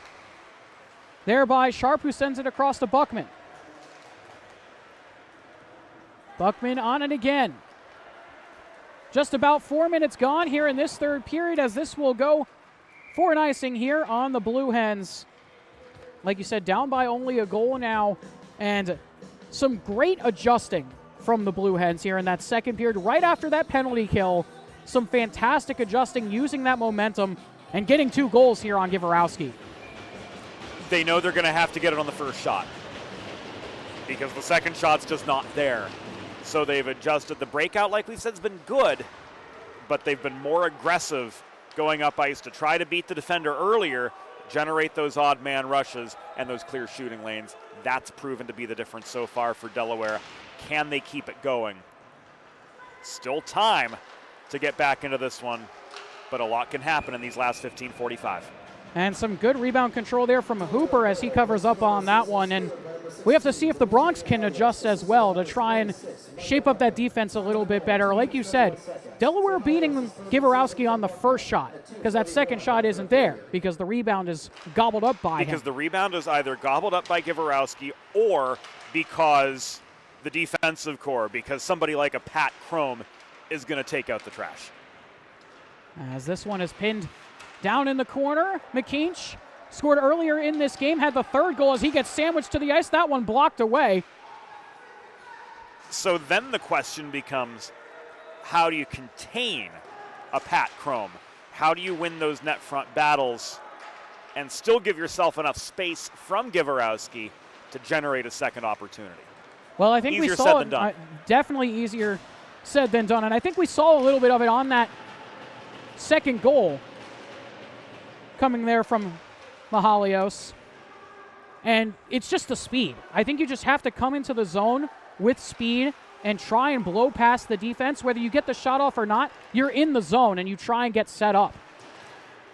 there by Sharp, who sends it across to Buckman. Buckman on it again. Just about 4 minutes gone here in this third period, as this will go for an icing here on the Blue Hens. Like you said, down by only a goal now, and some great adjusting from the Blue Hens here in that second period. Right after that penalty kill, some fantastic adjusting, using that momentum, and getting 2 goals here on Giverowski. They know they're going to have to get it on the first shot because the second shot's just not there. So they've adjusted. The breakout, like we said, has been good, but they've been more aggressive going up ice to try to beat the defender earlier, generate those odd man rushes and those clear shooting lanes. That's proven to be the difference so far for Delaware. Can they keep it going? Still time to get back into this one, but a lot can happen in these last 15:45. And some good rebound control there from Hooper as he covers up on that one. And we have to see if the Bronx can adjust as well to try and shape up that defense a little bit better. Like you said, Delaware beating Giverowski on the first shot because that second shot isn't there because the rebound is gobbled up by him. Because the rebound is either gobbled up by Giverowski or because the defensive core, because somebody like a Pat Chrome is going to take out the trash. As this one is pinned down in the corner, McKeach scored earlier in this game, had the third goal as he gets sandwiched to the ice. That one blocked away. So then the question becomes, how do you contain a Pat Chrome? How do you win those net front battles and still give yourself enough space from Giverowski to generate a second opportunity? Well, I think Easier we saw said it, than done. Definitely easier said than done. And I think we saw a little bit of it on that second goal coming there from Mahalios. And it's just the speed. I think you just have to come into the zone with speed and try and blow past the defense. Whether you get the shot off or not, you're in the zone and you try and get set up.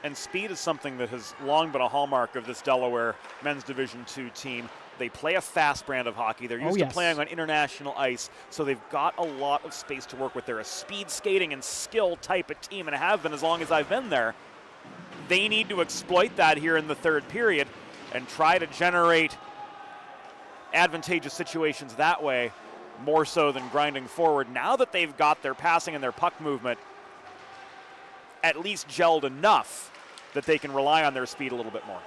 And speed is something that has long been a hallmark of this Delaware men's Division II team. They play a fast brand of hockey. They're used to playing on international ice, so they've got a lot of space to work with. They're a speed skating and skill type of team and have been as long as I've been there. They need to exploit that here in the third period and try to generate advantageous situations that way, more so than grinding forward. Now that they've got their passing and their puck movement at least gelled enough that they can rely on their speed a little bit more.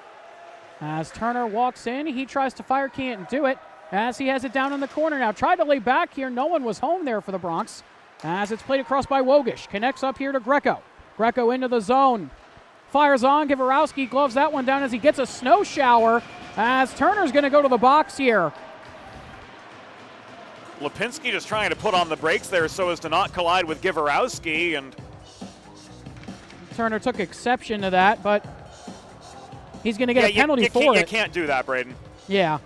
As Turner walks in, he tries to fire, can't do it, as he has it down in the corner now. Tried to lay back here, no one was home there for the Bronx, as it's played across by Wogish. Connects up here to Greco. Greco into the zone. Fires on, Giverowski gloves that one down as he gets a snow shower, as Turner's going to go to the box here. Lipinski just trying to put on the brakes there so as to not collide with Giverowski, and Turner took exception to that, but he's going to get a penalty for it. You can't do that, Braden. Yeah.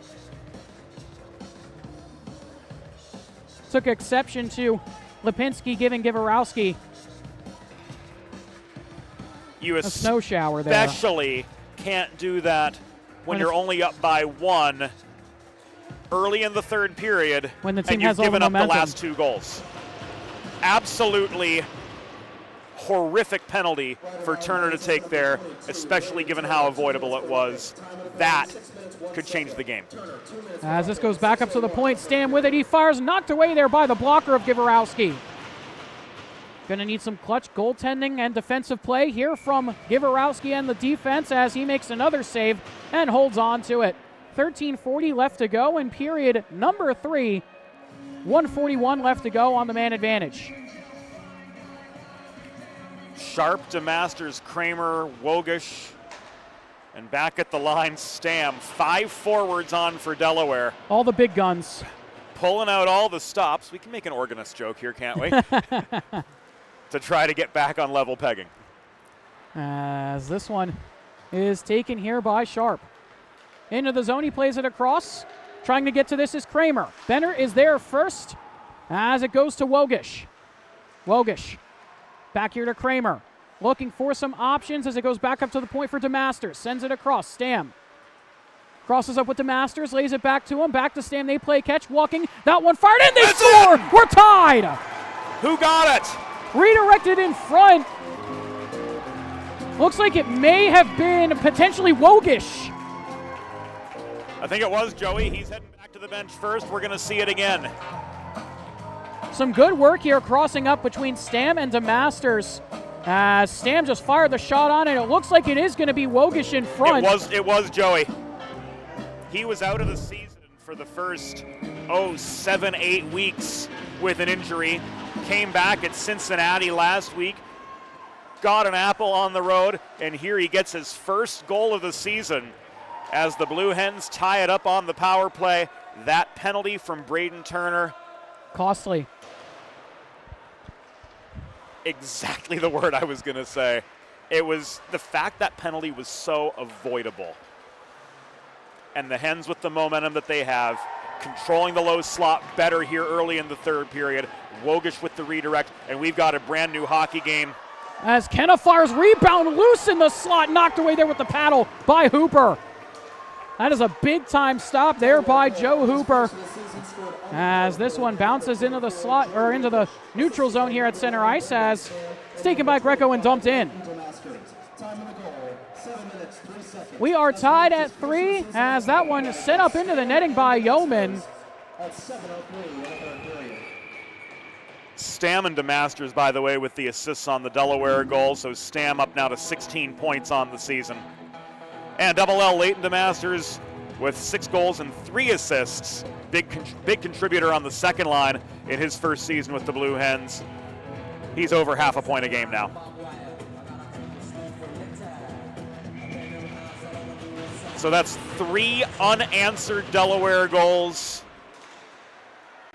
Took exception to Lipinski giving Giverowski a snow shower there. Especially can't do that when you're only up by one early in the third period when the team and you've has all given the up the momentum. last 2 goals. Absolutely horrific penalty for Turner to take there, especially given how avoidable it was. That could change the game. As this goes back up to the point, Stam with it. He fires, knocked away there by the blocker of Giverowski. Going to need some clutch goaltending and defensive play here from Giverowski and the defense as he makes another save and holds on to it. 13:40 left to go in period number 3. 1:41 left to go on the man advantage. Sharp, DeMasters, Kramer, Wogish, and back at the line, Stam. 5 forwards on for Delaware. All the big guns. Pulling out all the stops. We can make an organist joke here, can't we? To try to get back on level pegging. As this one is taken here by Sharp. Into the zone, he plays it across. Trying to get to this is Kramer. Benner is there first, as it goes to Wogish. Wogish back here to Kramer. Looking for some options as it goes back up to the point for DeMasters. Sends it across. Stam crosses up with DeMasters, lays it back to him. Back to Stam. They play catch. Walking. That one fired in. They score. We're tied. Who got it? Redirected in front. Looks like it may have been potentially Wogish. I think it was Joey. He's heading back to the bench first. We're going to see it again. Some good work here crossing up between Stam and DeMasters. Stam just fired the shot on it. It looks like it is going to be Wogish in front. It was Joey. He was out of the season for the first, 7-8 weeks with an injury. Came back at Cincinnati last week. Got an apple on the road, and here he gets his first goal of the season as the Blue Hens tie it up on the power play. That penalty from Braden Turner. Costly. Exactly the word I was going to say. It was the fact that penalty was so avoidable. And the Hens with the momentum that they have, controlling the low slot better here early in the third period. Wogish with the redirect, and we've got a brand new hockey game. As Kenna fires rebound loose in the slot, knocked away there with the paddle by Hooper. That is a big-time stop there by Joe Hooper. As this one bounces into the slot, or into the neutral zone here at center ice, as it's taken by Greco and dumped in. We are tied at 3, as that one is sent up into the netting by Yeoman. Stam and DeMasters, by the way, with the assists on the Delaware goal, so Stam up now to 16 points on the season. And Double L Leighton DeMasters with 6 goals and 3 assists. Big contributor on the second line in his first season with the Blue Hens. He's over half a point a game now. So that's 3 unanswered Delaware goals.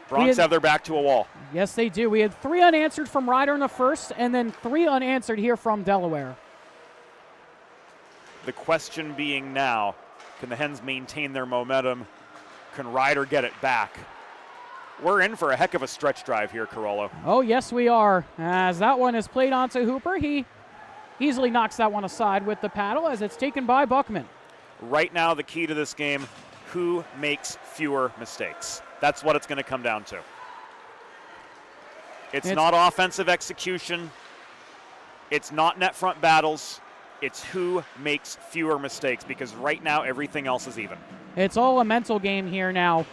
Bronx have their back to a wall. Yes, they do. We had 3 unanswered from Ryder in the first, and then 3 unanswered here from Delaware. The question being now, can the Hens maintain their momentum? Can Ryder get it back? We're in for a heck of a stretch drive here, Carollo. Oh, yes, we are. As that one is played onto Hooper, he easily knocks that one aside with the paddle as it's taken by Buckman. Right now, the key to this game, who makes fewer mistakes? That's what it's going to come down to. It's not offensive execution. It's not net front battles. It's who makes fewer mistakes, because right now everything else is even. It's all a mental game here now.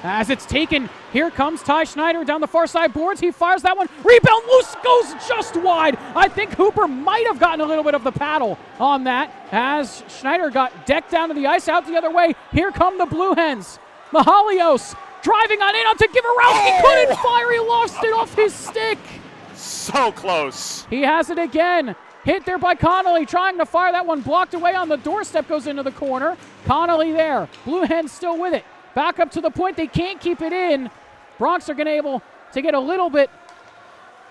As it's taken, here comes Ty Schneider down the far side boards. He fires that one. Rebound loose, goes just wide. I think Hooper might have gotten a little bit of the paddle on that as Schneider got decked down to the ice out the other way. Here come the Blue Hens. Mahalios driving on in onto Giverowski. He couldn't fire. He lost it off his stick. So close. He has it again. Hit there by Connolly, trying to fire that one. Blocked away on the doorstep, goes into the corner. Connolly there. Blue Hens still with it. Back up to the point. They can't keep it in. Bronx are going to able to get a little bit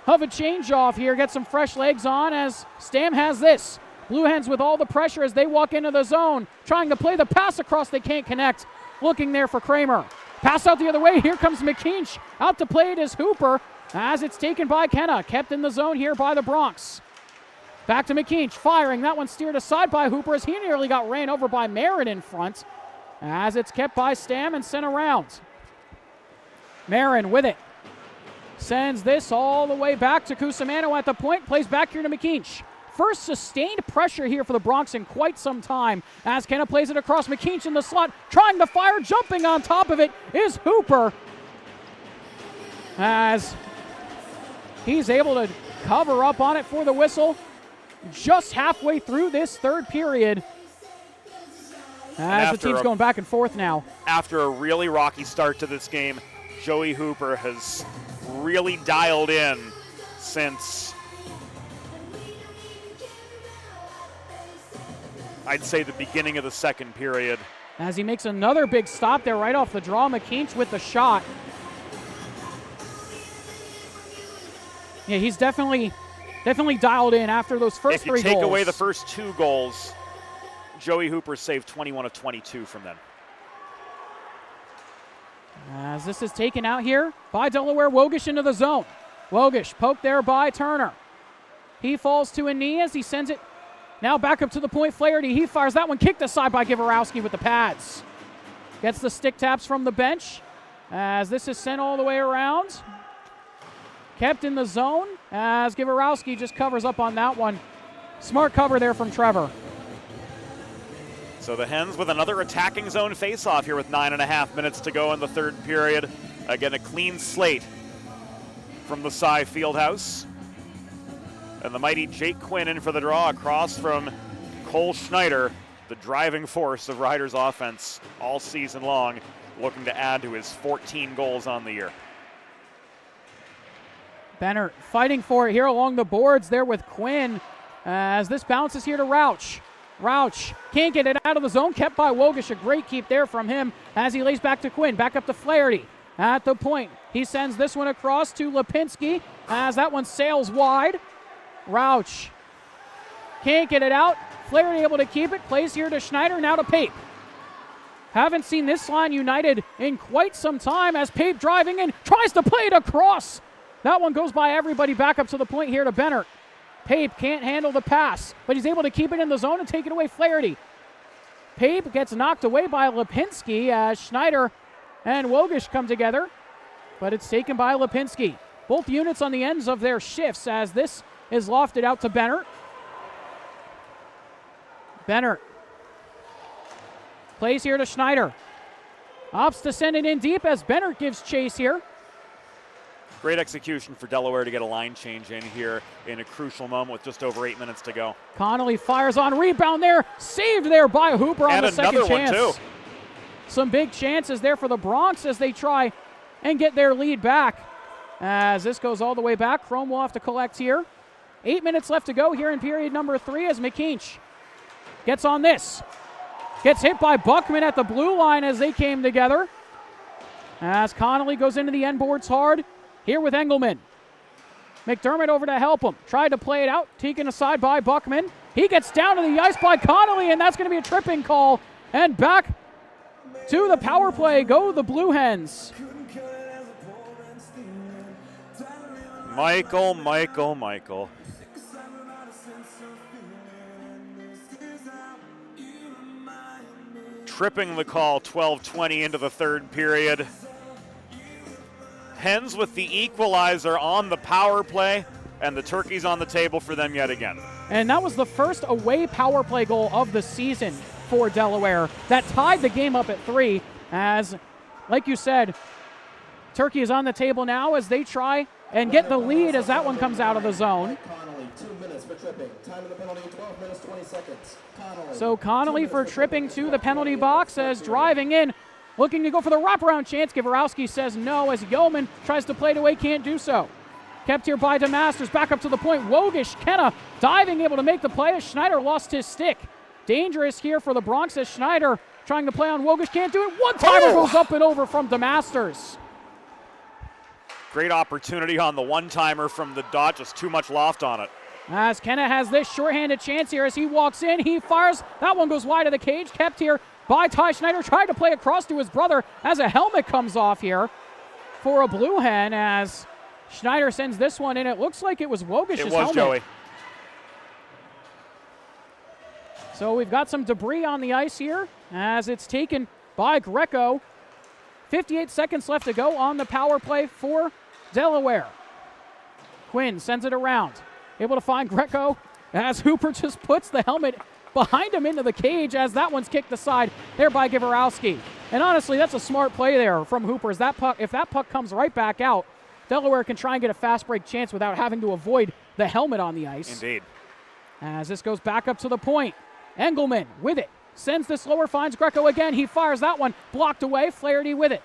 of a change off here. Get some fresh legs on as Stam has this. Blue Hens with all the pressure as they walk into the zone. Trying to play the pass across. They can't connect. Looking there for Kramer. Pass out the other way. Here comes McKeach. Out to play it is Hooper as it's taken by Kenna. Kept in the zone here by the Bronx. Back to McKeach. Firing. That one steered aside by Hooper as he nearly got ran over by Marin in front. As it's kept by Stam and sent around. Marin with it. Sends this all the way back to Cusimano at the point. Plays back here to McKeach. First sustained pressure here for the Bronx in quite some time. As Kenna plays it across, McKeach in the slot. Trying to fire. Jumping on top of it is Hooper. As he's able to cover up on it for the whistle. Just halfway through this third period. As the team's going back and forth now. After a really rocky start to this game, Joey Hooper has really dialed in since, I'd say, the beginning of the second period. As he makes another big stop there right off the draw, McKeach with the shot. Yeah, he's definitely dialed in after those first 3 goals. If you take away the first 2 goals, Joey Hooper saved 21 of 22 from them. As this is taken out here by Delaware. Wogish into the zone. Wogish poked there by Turner. He falls to a knee as he sends it now back up to the point. Flaherty, he fires that one, kicked aside by Givarowski with the pads. Gets the stick taps from the bench as this is sent all the way around. Kept in the zone as Givarowski just covers up on that one. Smart cover there from Trevor. So the Hens with another attacking zone face-off here with 9.5 minutes to go in the third period. Again, a clean slate from the Cy Fieldhouse. And the mighty Jake Quinn in for the draw across from Cole Schneider, the driving force of Riders offense all season long, looking to add to his 14 goals on the year. Benner fighting for it here along the boards there with Quinn as this bounces here to Rauch. Rauch can't get it out of the zone, kept by Wogish. A great keep there from him as he lays back to Quinn. Back up to Flaherty at the point. He sends this one across to Lipinski as that one sails wide. Rauch can't get it out. Flaherty able to keep it. Plays here to Schneider, now to Pape. Haven't seen this line united in quite some time as Pape driving in, tries to play it across. That one goes by everybody. Back up to the point here to Benner. Pape can't handle the pass, but he's able to keep it in the zone and take it away. Flaherty. Pape gets knocked away by Lipinski as Schneider and Wogish come together, but it's taken by Lipinski. Both units on the ends of their shifts as this is lofted out to Benner. Benner plays here to Schneider. Opts to send it in deep as Benner gives chase here. Great execution for Delaware to get a line change in here in a crucial moment with just over 8 minutes to go. Connolly fires on, rebound there, saved there by Hooper on the second chance. And another one too. Some big chances there for the Bronx as they try and get their lead back. As this goes all the way back, Chrome will have to collect here. 8 minutes left to go here in period number 3 as McKeach gets on this. Gets hit by Buckman at the blue line as they came together. As Connolly goes into the end boards hard. Here with Engelman. McDermott over to help him. Tried to play it out. Taken aside by Buckman. He gets down to the ice by Connolly, and that's going to be a tripping call. And back to the power play go the Blue Hens. Michael. Tripping the call, 12:20 into the third period. Hens with the equalizer on the power play, and the turkey's on the table for them yet again. And that was the first away power play goal of the season for Delaware. That tied the game up at 3 as, like you said, Turkey is on the table now as they try and get the lead as that one comes out of the zone. Connolly, 2 minutes for tripping. Time of the penalty, 12 minutes, 20 seconds. So Connolly for tripping to the penalty box as driving in, looking to go for the wraparound chance. Givarowski says no as Yeoman tries to play it away, can't do so. Kept here by DeMasters, back up to the point. Wogish, Kenna diving, able to make the play as Schneider lost his stick. Dangerous here for the Bronx as Schneider trying to play on Wogish, can't do it. One-timer goes up and over from DeMasters. Great opportunity on the one-timer from the dot, just too much loft on it. As Kenna has this shorthanded chance here as he walks in, he fires. That one goes wide of the cage, kept here by Ty Schneider, tried to play across to his brother as a helmet comes off here for a Blue Hen as Schneider sends this one in. It looks like it was Wogish's helmet. It was, Joey. So we've got some debris on the ice here as it's taken by Greco. 58 seconds left to go on the power play for Delaware. Quinn sends it around. Able to find Greco as Hooper just puts the helmet behind him into the cage as that one's kicked aside there by Givarowski. And honestly, that's a smart play there from Hooper. As that puck, if that puck comes right back out, Delaware can try and get a fast break chance without having to avoid the helmet on the ice. Indeed. As this goes back up to the point. Engelman with it. Sends this lower, finds Greco again. He fires that one. Blocked away. Flaherty with it.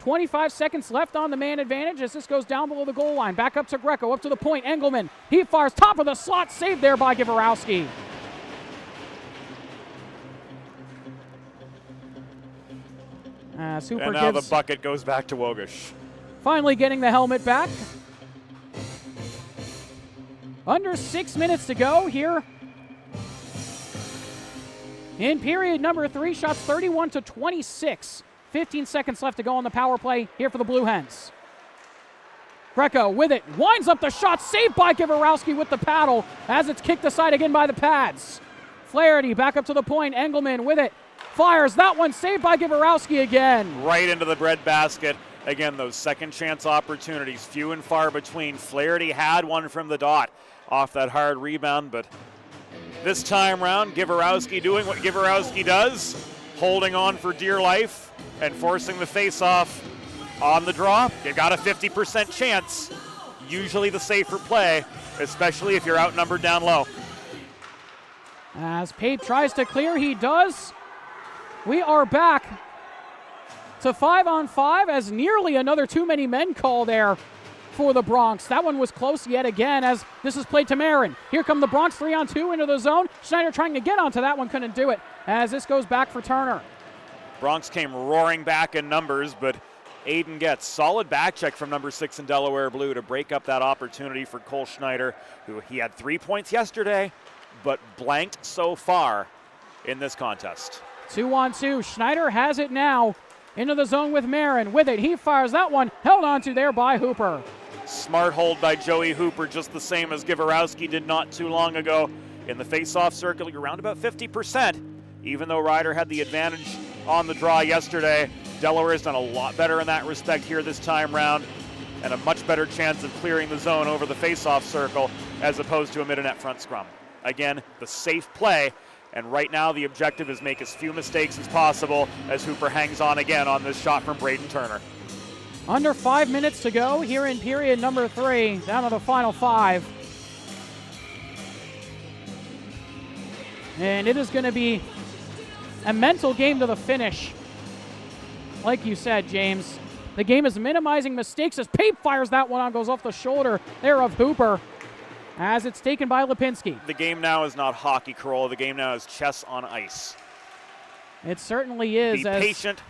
25 seconds left on the man advantage as this goes down below the goal line. Back up to Greco, up to the point. Engelman, he fires top of the slot, saved there by Givarowski. Hooper and now the bucket goes back to Wogish. Finally getting the helmet back. Under 6 minutes to go here in period number 3. Shots 31-26 15 seconds left to go on the power play here for the Blue Hens. Greco with it, winds up the shot, saved by Givarowski with the paddle as it's kicked aside again by the pads. Flaherty back up to the point, Engelman with it, fires that one, saved by Givarowski again. Right into the breadbasket. Again, those second chance opportunities, few and far between. Flaherty had one from the dot off that hard rebound, but this time round, Givarowski doing what Givarowski does, holding on for dear life and forcing the face-off on the draw. You got a 50% chance, usually the safer play, especially if you're outnumbered down low. As Pape tries to clear, he does. We are back to 5-on-5 as nearly another too many men call there for the Bronx. That one was close yet again as this is played to Marin. Here come the Bronx 3-on-2 into the zone. Schneider trying to get onto that one, couldn't do it as this goes back for Turner. Bronx came roaring back in numbers, but Aiden gets solid back check from number 6 in Delaware Blue to break up that opportunity for Cole Schneider, who he had 3 points yesterday, but blanked so far in this contest. 2-on-2, Schneider has it now. Into the zone with Marin. With it, he fires that one. Held onto there by Hooper. Smart hold by Joey Hooper, just the same as Givarowski did not too long ago. In the face-off circle, you're around about 50%. Even though Ryder had the advantage on the draw yesterday, Delaware has done a lot better in that respect here this time round, and a much better chance of clearing the zone over the face-off circle as opposed to a mid-net front scrum. Again, the safe play. And right now the objective is make as few mistakes as possible as Hooper hangs on again on this shot from Braden Turner. Under 5 minutes to go here in period number 3, down to the final 5. And it is going to be a mental game to the finish. Like you said, James, the game is minimizing mistakes as Pape fires that one on, goes off the shoulder there of Hooper. As it's taken by Lipinski. The game now is not hockey, Corolla. The game now is chess on ice. It certainly is. Be patient,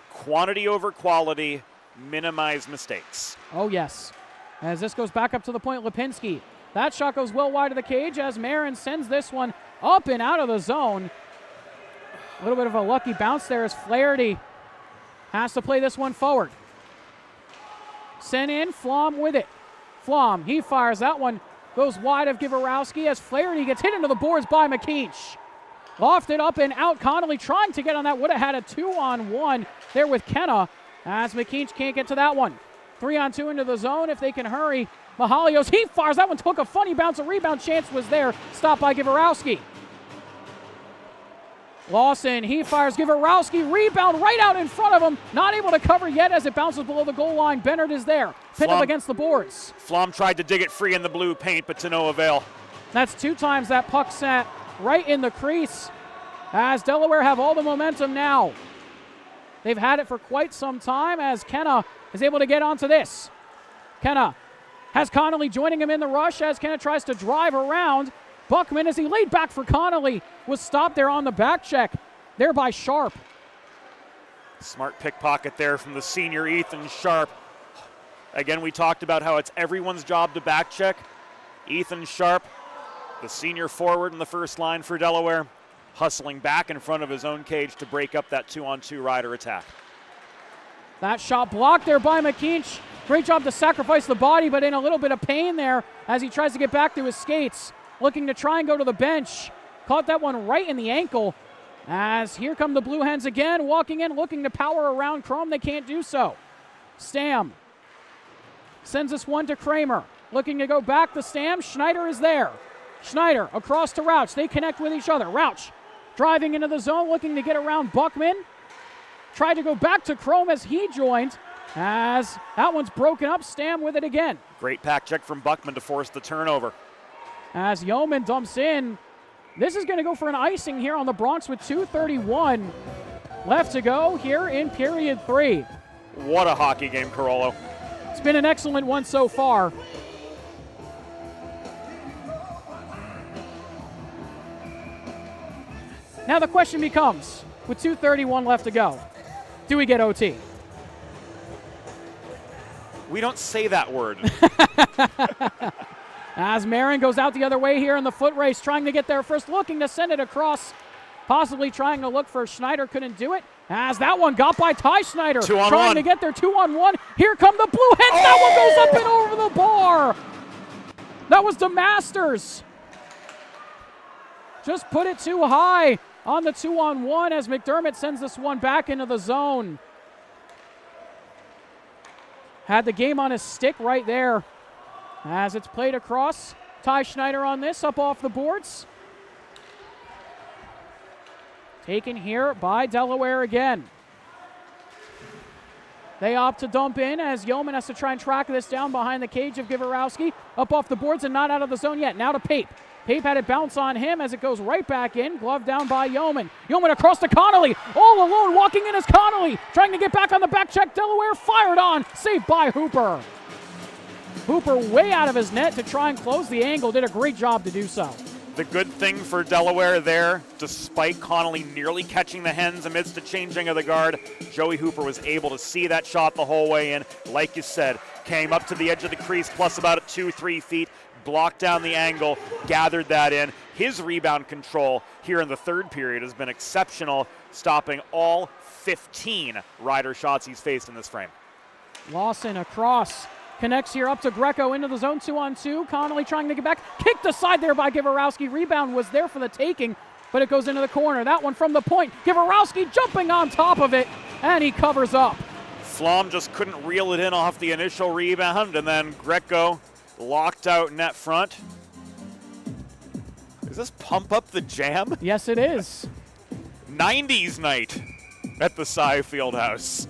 quantity over quality, minimize mistakes. Oh, yes. As this goes back up to the point, Lipinski. That shot goes well wide of the cage as Marin sends this one up and out of the zone. A little bit of a lucky bounce there as Flaherty has to play this one forward. Sent in, Flom with it. Flom, he fires that one. Goes wide of Givarowski as Flaherty gets hit into the boards by McKeach. Lofted up and out. Connolly trying to get on that. Would have had a 2-on-1 there with Kenna as McKeach can't get to that one. 3-on-2 into the zone if they can hurry. Mahalios, he fires. That one took a funny bounce. A rebound chance was there. Stopped by Givarowski. Lawson, he fires. Givarowski, rebound right out in front of him. Not able to cover yet as it bounces below the goal line. Bennett is there. Pinned up against the boards. Flom tried to dig it free in the blue paint, but to no avail. That's 2 times that puck sat right in the crease as Delaware have all the momentum now. They've had it for quite some time as Kenna is able to get onto this. Kenna has Connolly joining him in the rush as Kenna tries to drive around. Buckman, as he laid back for Connolly, was stopped there on the back check, there by Sharp. Smart pickpocket there from the senior Ethan Sharp. Again, we talked about how it's everyone's job to back check. Ethan Sharp, the senior forward in the first line for Delaware, hustling back in front of his own cage to break up that 2-on-2 Ryder attack. That shot blocked there by McKeach. Great job to sacrifice the body, but in a little bit of pain there as he tries to get back to his skates. Looking to try and go to the bench. Caught that one right in the ankle. As here come the Blue Hens again, walking in, looking to power around Chrome. They can't do so. Stam sends this one to Kramer. Looking to go back to Stam. Schneider is there. Schneider across to Rauch. They connect with each other. Rauch driving into the zone, looking to get around Buckman. Tried to go back to Chrome as he joined. As that one's broken up. Stam with it again. Great pack check from Buckman to force the turnover. As Yeoman dumps in. This is going to go for an icing here on the Bronx with 2:31 left to go here in period 3. What a hockey game, Carollo. It's been an excellent one so far. Now the question becomes, with 2:31 left to go, do we get OT? We don't say that word. As Marin goes out the other way here in the foot race, trying to get there first, looking to send it across, possibly trying to look for Schneider, couldn't do it. As that one got by Ty Schneider. 2-on-1. Trying to get there 2-on-1. Here come the Blue Hens. That one goes up and over the bar. That was the Masters. Just put it too high on the 2-on-1 as McDermott sends this one back into the zone. Had the game on his stick right there. As it's played across. Ty Schneider on this, up off the boards. Taken here by Delaware again. They opt to dump in as Yeoman has to try and track this down behind the cage of Givarowski. Up off the boards and not out of the zone yet. Now to Pape. Pape had it bounce on him as it goes right back in. Glove down by Yeoman. Yeoman across to Connolly. All alone walking in is Connolly. Trying to get back on the back check. Delaware fired on. Saved by Hooper. Hooper way out of his net to try and close the angle. Did a great job to do so. The good thing for Delaware there, despite Connolly nearly catching the Hens amidst the changing of the guard, Joey Hooper was able to see that shot the whole way in. Like you said, came up to the edge of the crease plus about 2-3 feet, blocked down the angle, gathered that in. His rebound control here in the third period has been exceptional, stopping all 15 Rider shots he's faced in this frame. Lawson across. Connects here up to Greco into the zone 2-on-2. Connolly trying to get back. Kicked aside there by Givarowski. Rebound was there for the taking, but it goes into the corner. That one from the point. Givarowski jumping on top of it, and he covers up. Flom just couldn't reel it in off the initial rebound, and then Greco locked out net front. Is this Pump Up the Jam? Yes, it is. 90s night at the Cy Fieldhouse.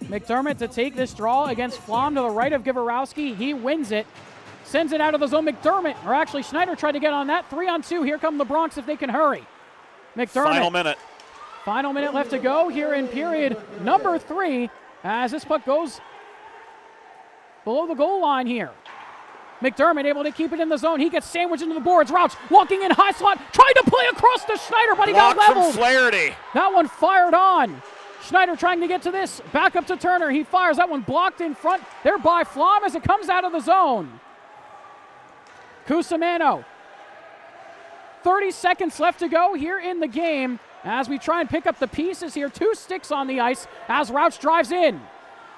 McDermott to take this draw against Flom to the right of Givarowski. He wins it. Sends it out of the zone. McDermott, or actually Schneider tried to get on that. 3-on-2. Here come the Bronx if they can hurry. McDermott. Final minute. Final minute left to go here in period number 3 as this puck goes below the goal line here. McDermott able to keep it in the zone. He gets sandwiched into the boards. Rouch walking in high slot. Tried to play across to Schneider, but he got leveled. From Flaherty. That one fired on. Schneider trying to get to this. Back up to Turner. He fires. That one blocked in front. There by Flom as it comes out of the zone. Cusimano. 30 seconds left to go here in the game as we try and pick up the pieces here. 2 sticks on the ice as Rouch drives in.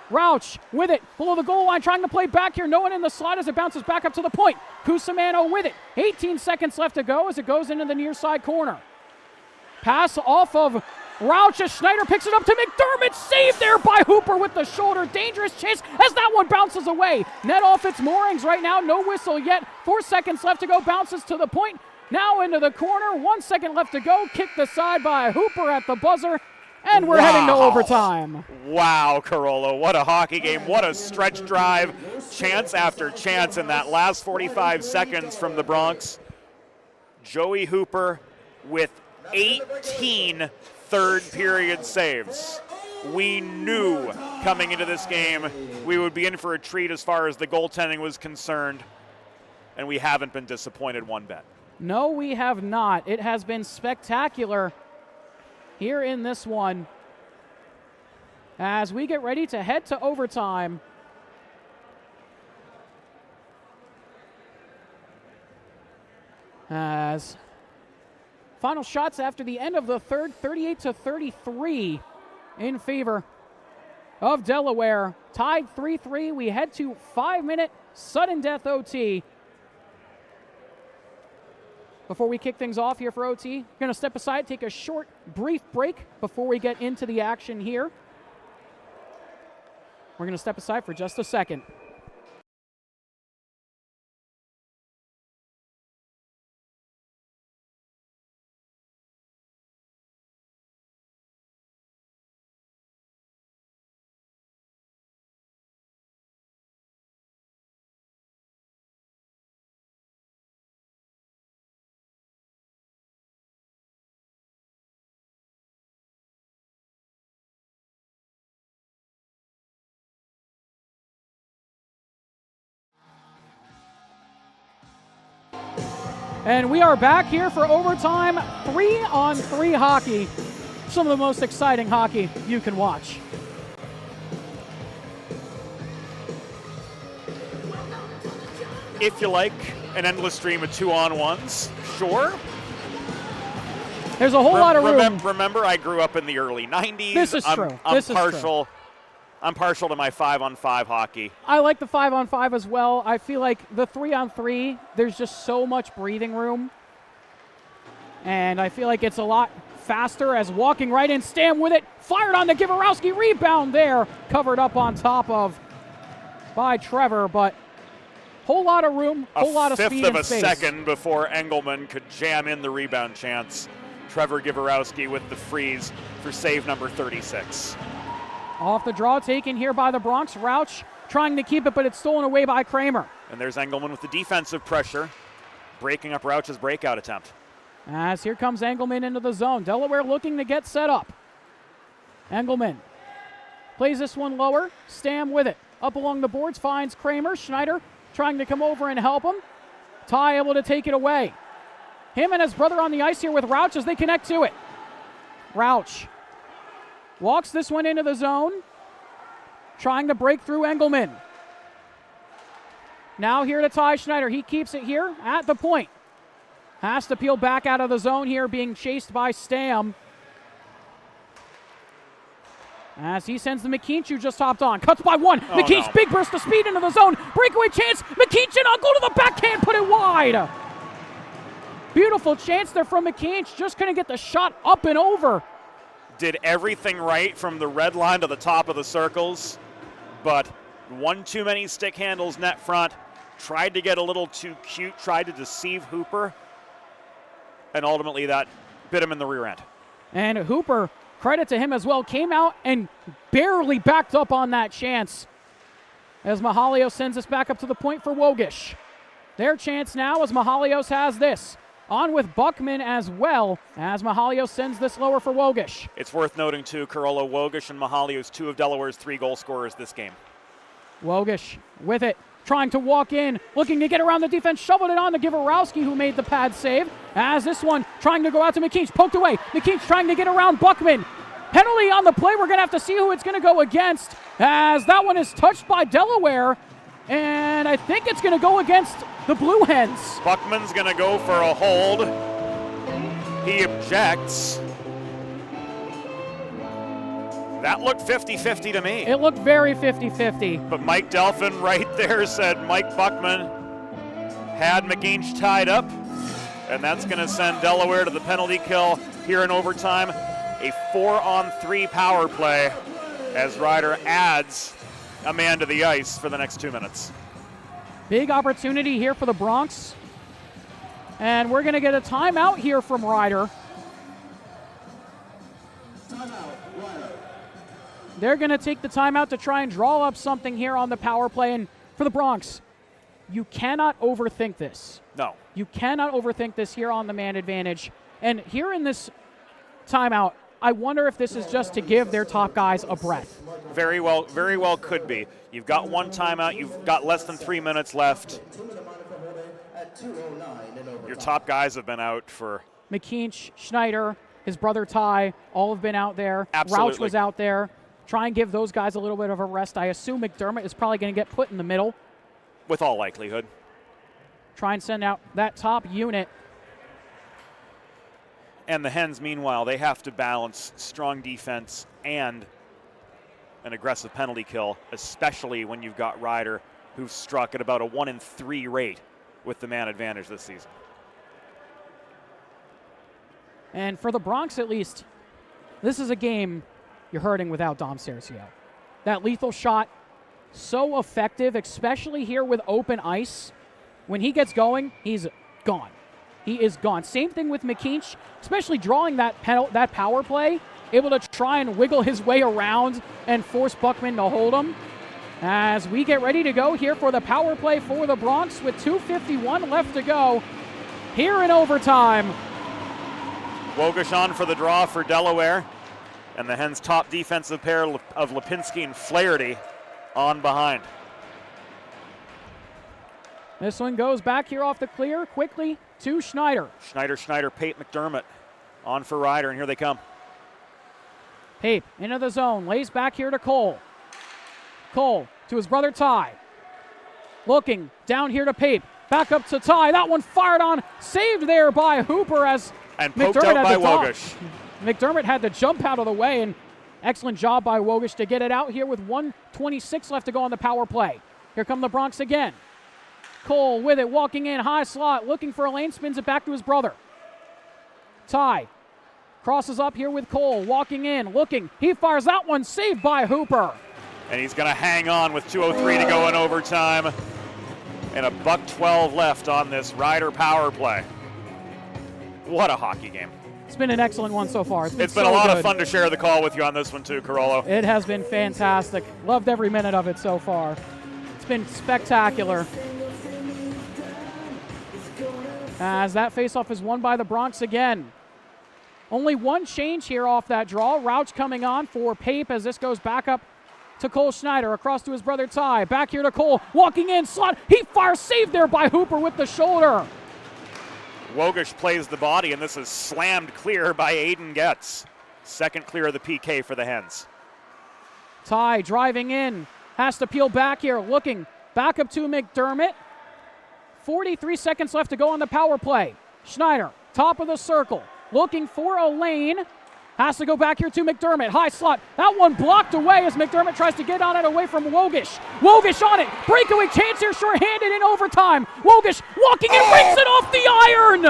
Rouch with it below the goal line, trying to play back here. No one in the slot as it bounces back up to the point. Cusimano with it. 18 seconds left to go as it goes into the near side corner. Pass off of Rouch as Schneider picks it up to McDermott. Saved there by Hooper with the shoulder. Dangerous chase as that one bounces away. Net off its moorings right now. No whistle yet. 4 seconds left to go. Bounces to the point. Now into the corner. 1 second left to go. Kicked aside by Hooper at the buzzer. And we're heading to overtime. Wow, Carollo. What a hockey game. What a stretch drive. Chance after chance in that last 45 seconds from the Bronx. Joey Hooper with 18 third period saves. We knew coming into this game we would be in for a treat as far as the goaltending was concerned, and we haven't been disappointed one bit. No, we have not. It has been spectacular here in this one as we get ready to head to overtime. As final shots after the end of the third, 38-33 in favor of Delaware. Tied 3-3. We head to 5-minute sudden death OT. Before we kick things off here for OT, we're going to step aside, take a short, brief break before we get into the action here. We're going to step aside for just a second. And we are back here for overtime, 3-on-3 hockey. Some of the most exciting hockey you can watch. If you like an endless stream of 2-on-1s, sure. There's a whole lot of room. Remember, I grew up in the early 90s. This is true. I'm partial to my 5-on-5 hockey. I like the 5-on-5 as well. I feel like the 3-on-3, there's just so much breathing room. And I feel like it's a lot faster as walking right in. Stam with it. Fired on the Givarowski. Rebound there. Covered up on top of by Trevor, but whole lot of room, whole lot of speed and space. A fifth of a second before Engelman could jam in the rebound chance. Trevor Givarowski with the freeze for save number 36. Off the draw taken here by the Bronx. Rauch trying to keep it, but it's stolen away by Kramer. And there's Engelman with the defensive pressure, breaking up Rauch's breakout attempt. As here comes Engelman into the zone. Delaware looking to get set up. Engelman plays this one lower. Stam with it. Up along the boards, finds Kramer. Schneider trying to come over and help him. Ty able to take it away. Him and his brother on the ice here with Rauch as they connect to it. Rauch walks this one into the zone. Trying to break through Engelman. Now here to Ty Schneider. He keeps it here at the point. Has to peel back out of the zone here, being chased by Stam. As he sends the McKeach, who just hopped on. Cuts by one. Oh, McKeach, no. big burst of speed into the zone. Breakaway chance. McKeach and I'll go to the backhand, put it wide. Beautiful chance there from McKeach. Just couldn't get the shot up and over. Did everything right from the red line to the top of the circles, but one too many stick handles net front. Tried to get a little too cute, tried to deceive Hooper, and ultimately that bit him in the rear end. And Hooper, credit to him as well, came out and barely backed up on that chance as Mahalios sends us back up to the point for Wogish. Their chance now as Mahalios has this. On with Buckman as well as Mahalios sends this lower for Wogish. It's worth noting too, Carolla, Wogish and Mahalios, 2 of Delaware's 3 goal scorers this game. Wogish with it. Trying to walk in, looking to get around the defense, shoveled it on to Givarowski, who made the pad save. As this one trying to go out to McKeach, poked away. McKeach trying to get around Buckman. Penalty on the play. We're going to have to see who it's going to go against, as that one is touched by Delaware, and I think it's going to go against the Blue Hens. Buckman's going to go for a hold. He objects. That looked 50-50 to me. It looked very 50-50. But Mike Delphin right there said Mike Buckman had McGeach tied up, and that's going to send Delaware to the penalty kill here in overtime. A 4-on-3 power play as Ryder adds a man to the ice for the next 2 minutes. Big opportunity here for the Bronx. And we're going to get a timeout here from Ryder. They're going to take the timeout to try and draw up something here on the power play. And for the Bronx, you cannot overthink this. No. You cannot overthink this here on the man advantage. And here in this timeout, I wonder if this is just to give their top guys a breath. Very well could be. You've got one timeout. You've got less than 3 minutes left. Your top guys have been out for... McKeach, Schneider, his brother Ty, all have been out there. Absolutely. Rauch was out there. Try and give those guys a little bit of a rest. I assume McDermott is probably going to get put in the middle. With all likelihood. Try and send out that top unit. And the Hens, meanwhile, they have to balance strong defense and an aggressive penalty kill, especially when you've got Ryder, who's struck at about a 1-in-3 rate with the man advantage this season. And for the Bronx, at least, this is a game you're hurting without Dom Cercio. That lethal shot, so effective, especially here with open ice. When he gets going, he's gone. He is gone. Same thing with McKeach, especially drawing that power play, able to try and wiggle his way around and force Buckman to hold him. As we get ready to go here for the power play for the Bronx with 2:51 left to go here in overtime. Wogish on for the draw for Delaware. And the Hens' top defensive pair of Lipinski and Flaherty on behind. This one goes back here off the clear quickly to Schneider. Schneider, Pape, McDermott on for Ryder, and here they come. Pape into the zone, lays back here to Cole. Cole to his brother Ty. Looking down here to Pape. Back up to Ty. That one fired on, saved there by Hooper as And poked out by Wogish. McDermott had to jump out of the way, and excellent job by Wogish to get it out here with 1:26 left to go on the power play. Here come the Bronx again. Cole with it, walking in, high slot, looking for a lane, spins it back to his brother. Ty crosses up here with Cole, walking in, looking. He fires that one, saved by Hooper. And he's going to hang on with 2:03 to go in overtime. And a $1:12 left on this Rider power play. What a hockey game. It's been an excellent one so far. It's been a lot of fun to share the call with you on this one too, Carollo. It has been fantastic. Loved every minute of it so far. It's been spectacular. As that faceoff is won by the Bronx again. Only one change here off that draw. Rauch coming on for Pape as this goes back up to Cole Schneider, across to his brother Ty. Back here to Cole, walking in, slot. He fires, saved there by Hooper with the shoulder. Wogish plays the body, and this is slammed clear by Aiden Getz. Second clear of the PK for the Hens. Ty driving in, has to peel back here, looking back up to McDermott. 43 seconds left to go on the power play. Schneider, top of the circle, looking for a lane. Has to go back here to McDermott. High slot. That one blocked away as McDermott tries to get on it away from Wogish. Wogish on it. Breakaway chance here, short-handed in overtime. Wogish walking and breaks it off the iron.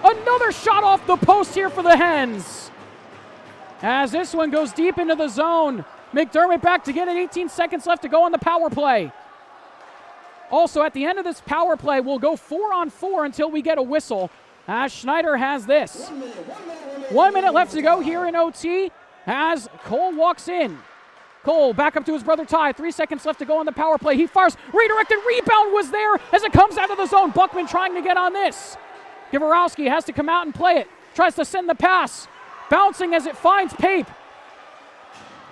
Another shot off the post here for the Hens. As this one goes deep into the zone. McDermott back to get it. 18 seconds left to go on the power play. Also, at the end of this power play, we'll go 4-on-4 until we get a whistle. As Schneider has this. 1 minute left to go here in OT as Cole walks in. Cole back up to his brother Ty. 3 seconds left to go on the power play. He fires. Redirected rebound was there as it comes out of the zone. Buckman trying to get on this. Gavorowski has to come out and play it. Tries to send the pass. Bouncing as it finds Pape.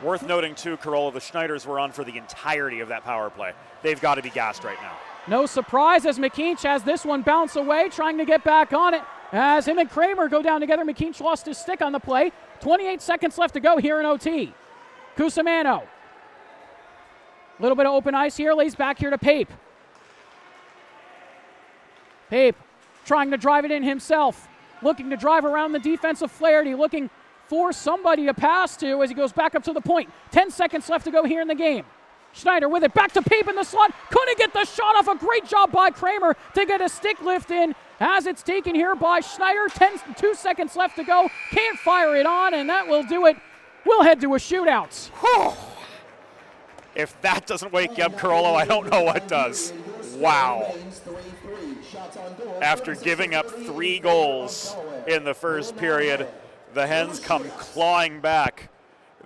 Worth noting too, Carolla, the Schneiders were on for the entirety of that power play. They've got to be gassed right now. No surprise as McKeach has this one bounce away, trying to get back on it. As him and Kramer go down together, McKeach lost his stick on the play. 28 seconds left to go here in OT. Cusimano. A little bit of open ice here, lays back here to Pape. Pape trying to drive it in himself. Looking to drive around the defensive Flaherty, looking for somebody to pass to as he goes back up to the point. 10 seconds left to go here in the game. Schneider with it, back to Pape in the slot. Couldn't get the shot off. A great job by Kramer to get a stick lift in as it's taken here by Schneider. 2 seconds left to go. Can't fire it on, and that will do it. We'll head to a shootout. If that doesn't wake you up, Carollo, I don't know what does. Wow. After giving up 3 goals in the first period, the Hens come clawing back.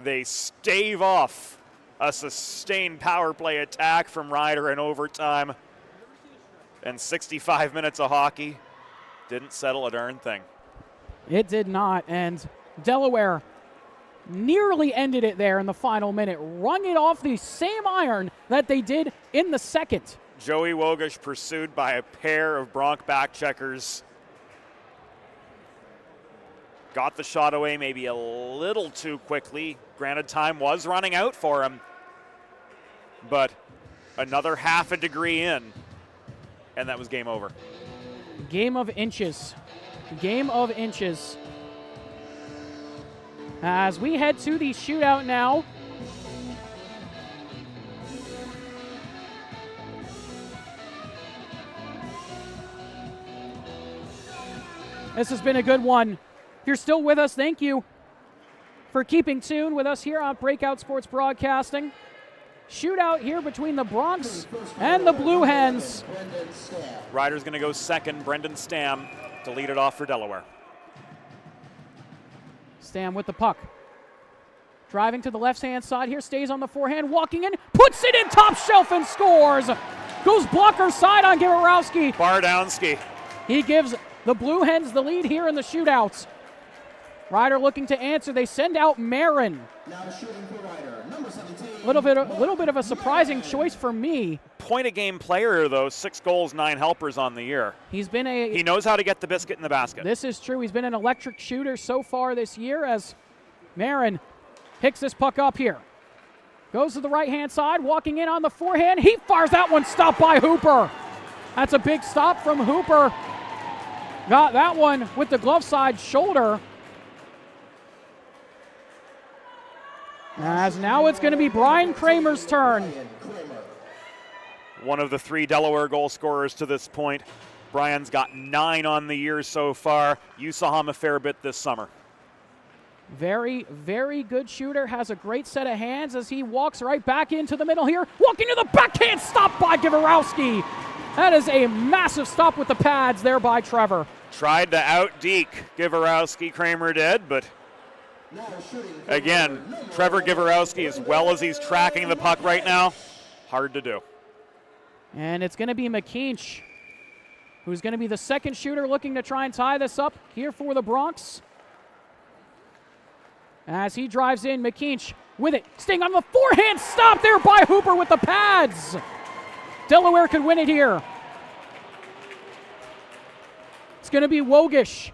They stave off a sustained power play attack from Rider in overtime. And 65 minutes of hockey didn't settle a darn thing. It did not, and Delaware nearly ended it there in the final minute. Wrung it off the same iron that they did in the second. Joey Wogish pursued by a pair of Bronc back checkers. Got the shot away maybe a little too quickly. Granted, time was running out for him. But another half a degree in, and that was game over. Game of inches. Game of inches. As we head to the shootout now. This has been a good one. If you're still with us, thank you for keeping tuned with us here on Breakout Sports Broadcasting. Shootout here between the Bronx and the Blue Hens. Rider's going to go second. Brendan Stam to lead it off for Delaware. Stam with the puck. Driving to the left-hand side here, stays on the forehand, walking in, puts it in top shelf and scores. Goes blocker side on Gavorowski. Bardowski. He gives the Blue Hens the lead here in the shootouts. Rider looking to answer. They send out Marin. Now shooting for Rider, number 17. Little bit of a surprising choice for me. Point-a-game player, though. 6 goals, 9 helpers on the year. He knows how to get the biscuit in the basket. This is true. He's been an electric shooter so far this year as Marin picks this puck up here. Goes to the right-hand side, walking in on the forehand. He fires that one, stopped by Hooper. That's a big stop from Hooper. Got that one with the glove side shoulder. As now it's going to be Brian Kramer's turn. One of the 3 Delaware goal scorers to this point. Brian's got 9 on the year so far. You saw him a fair bit this summer. Very, very good shooter. Has a great set of hands as he walks right back into the middle here. Walking to the backhand stop by Givarowski. That is a massive stop with the pads there by Trevor. Tried to out-deke Givarowski, Kramer did, but again, Trevor Givarowski, as well as he's tracking the puck right now, hard to do. And it's going to be McKeach, who's going to be the second shooter looking to try and tie this up here for the Bronx. As he drives in, McKeach with it, staying on the forehand stop there by Hooper with the pads. Delaware could win it here. It's going to be Wogish.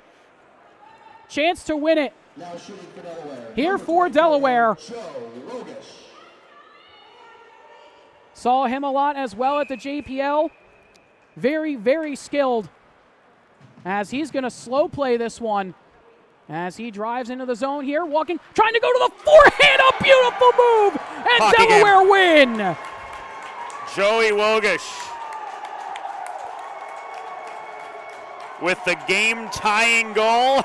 Chance to win it. Now shooting for Delaware. Here for Delaware. Wogish. Saw him a lot as well at the JPL. Very, very skilled. As he's going to slow play this one. As he drives into the zone here, walking, trying to go to the forehand. A beautiful move. And Hockey Delaware game. win. Joey Wogish with the game-tying goal.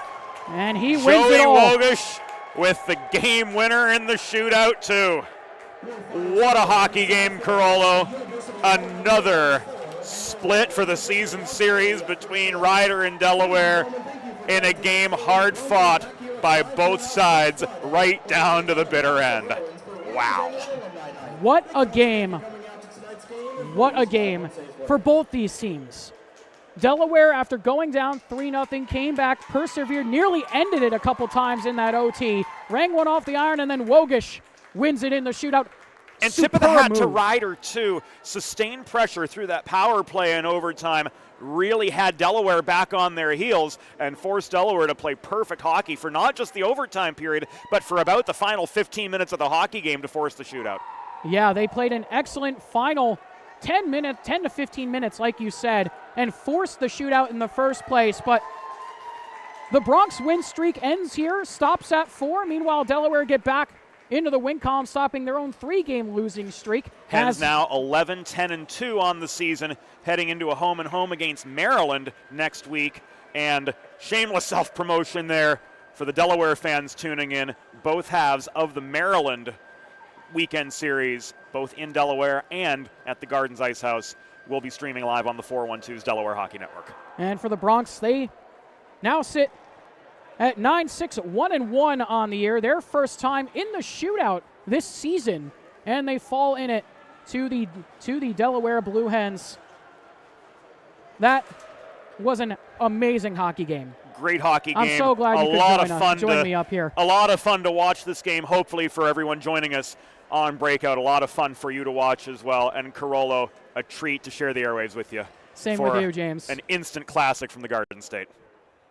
And he wins Joey it all. Wogish with the game winner in the shootout, too. What a hockey game, Carollo. Another split for the season series between Ryder and Delaware in a game hard fought by both sides right down to the bitter end. Wow. What a game. What a game for both these teams. Delaware, after going down 3-0, came back, persevered, nearly ended it a couple times in that OT, rang one off the iron, and then Wogish wins it in the shootout. And tip of the hat to move. Ryder, too. Sustained pressure through that power play in overtime. Really had Delaware back on their heels and forced Delaware to play perfect hockey for not just the overtime period, but for about the final 15 minutes of the hockey game to force the shootout. Yeah, they played an excellent final 10 to 15 minutes, like you said, and forced the shootout in the first place. But the Bronx win streak ends here, stops at 4. Meanwhile, Delaware get back into the win column, stopping their own 3-game losing streak. Hens now 11-10-2 on the season, heading into a home-and-home against Maryland next week. And shameless self-promotion there for the Delaware fans tuning in. Both halves of the Maryland weekend series, both in Delaware and at the Gardens Ice House, will be streaming live on the 412's Delaware Hockey Network. And for the Bronx, they now sit at 9-6-1-1 on the year, their first time in the shootout this season, and they fall in it to the Delaware Blue Hens. That was an amazing hockey game. Great hockey game. I'm so glad you could join me up here. A lot of fun to watch this game, hopefully for everyone joining us on Breakout. A lot of fun for you to watch as well. And Carollo, a treat to share the airwaves with you. Same with you, James. An instant classic from the Garden State.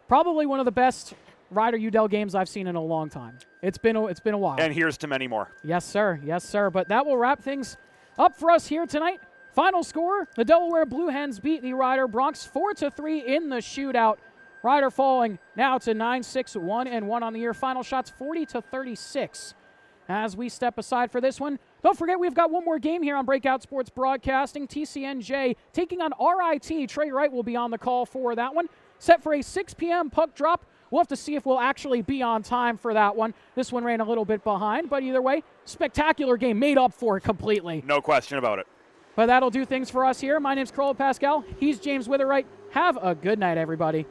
Probably one of the best Ryder Udell games I've seen in a long time. It's been a while. And here's to many more. Yes, sir. Yes, sir. But that will wrap things up for us here tonight. Final score, the Delaware Blue Hens beat the Ryder Bronx 4-3 in the shootout. Ryder falling now to 9-6-1-1 on the year. Final shots 40-36. As we step aside for this one, don't forget we've got one more game here on Breakout Sports Broadcasting. TCNJ taking on RIT. Trey Wright will be on the call for that one. Set for a 6 p.m. puck drop. We'll have to see if we'll actually be on time for that one. This one ran a little bit behind, but either way, spectacular game, made up for it completely. No question about it. But that'll do things for us here. My name's Carl Pascal. He's James Witherwright. Have a good night, everybody.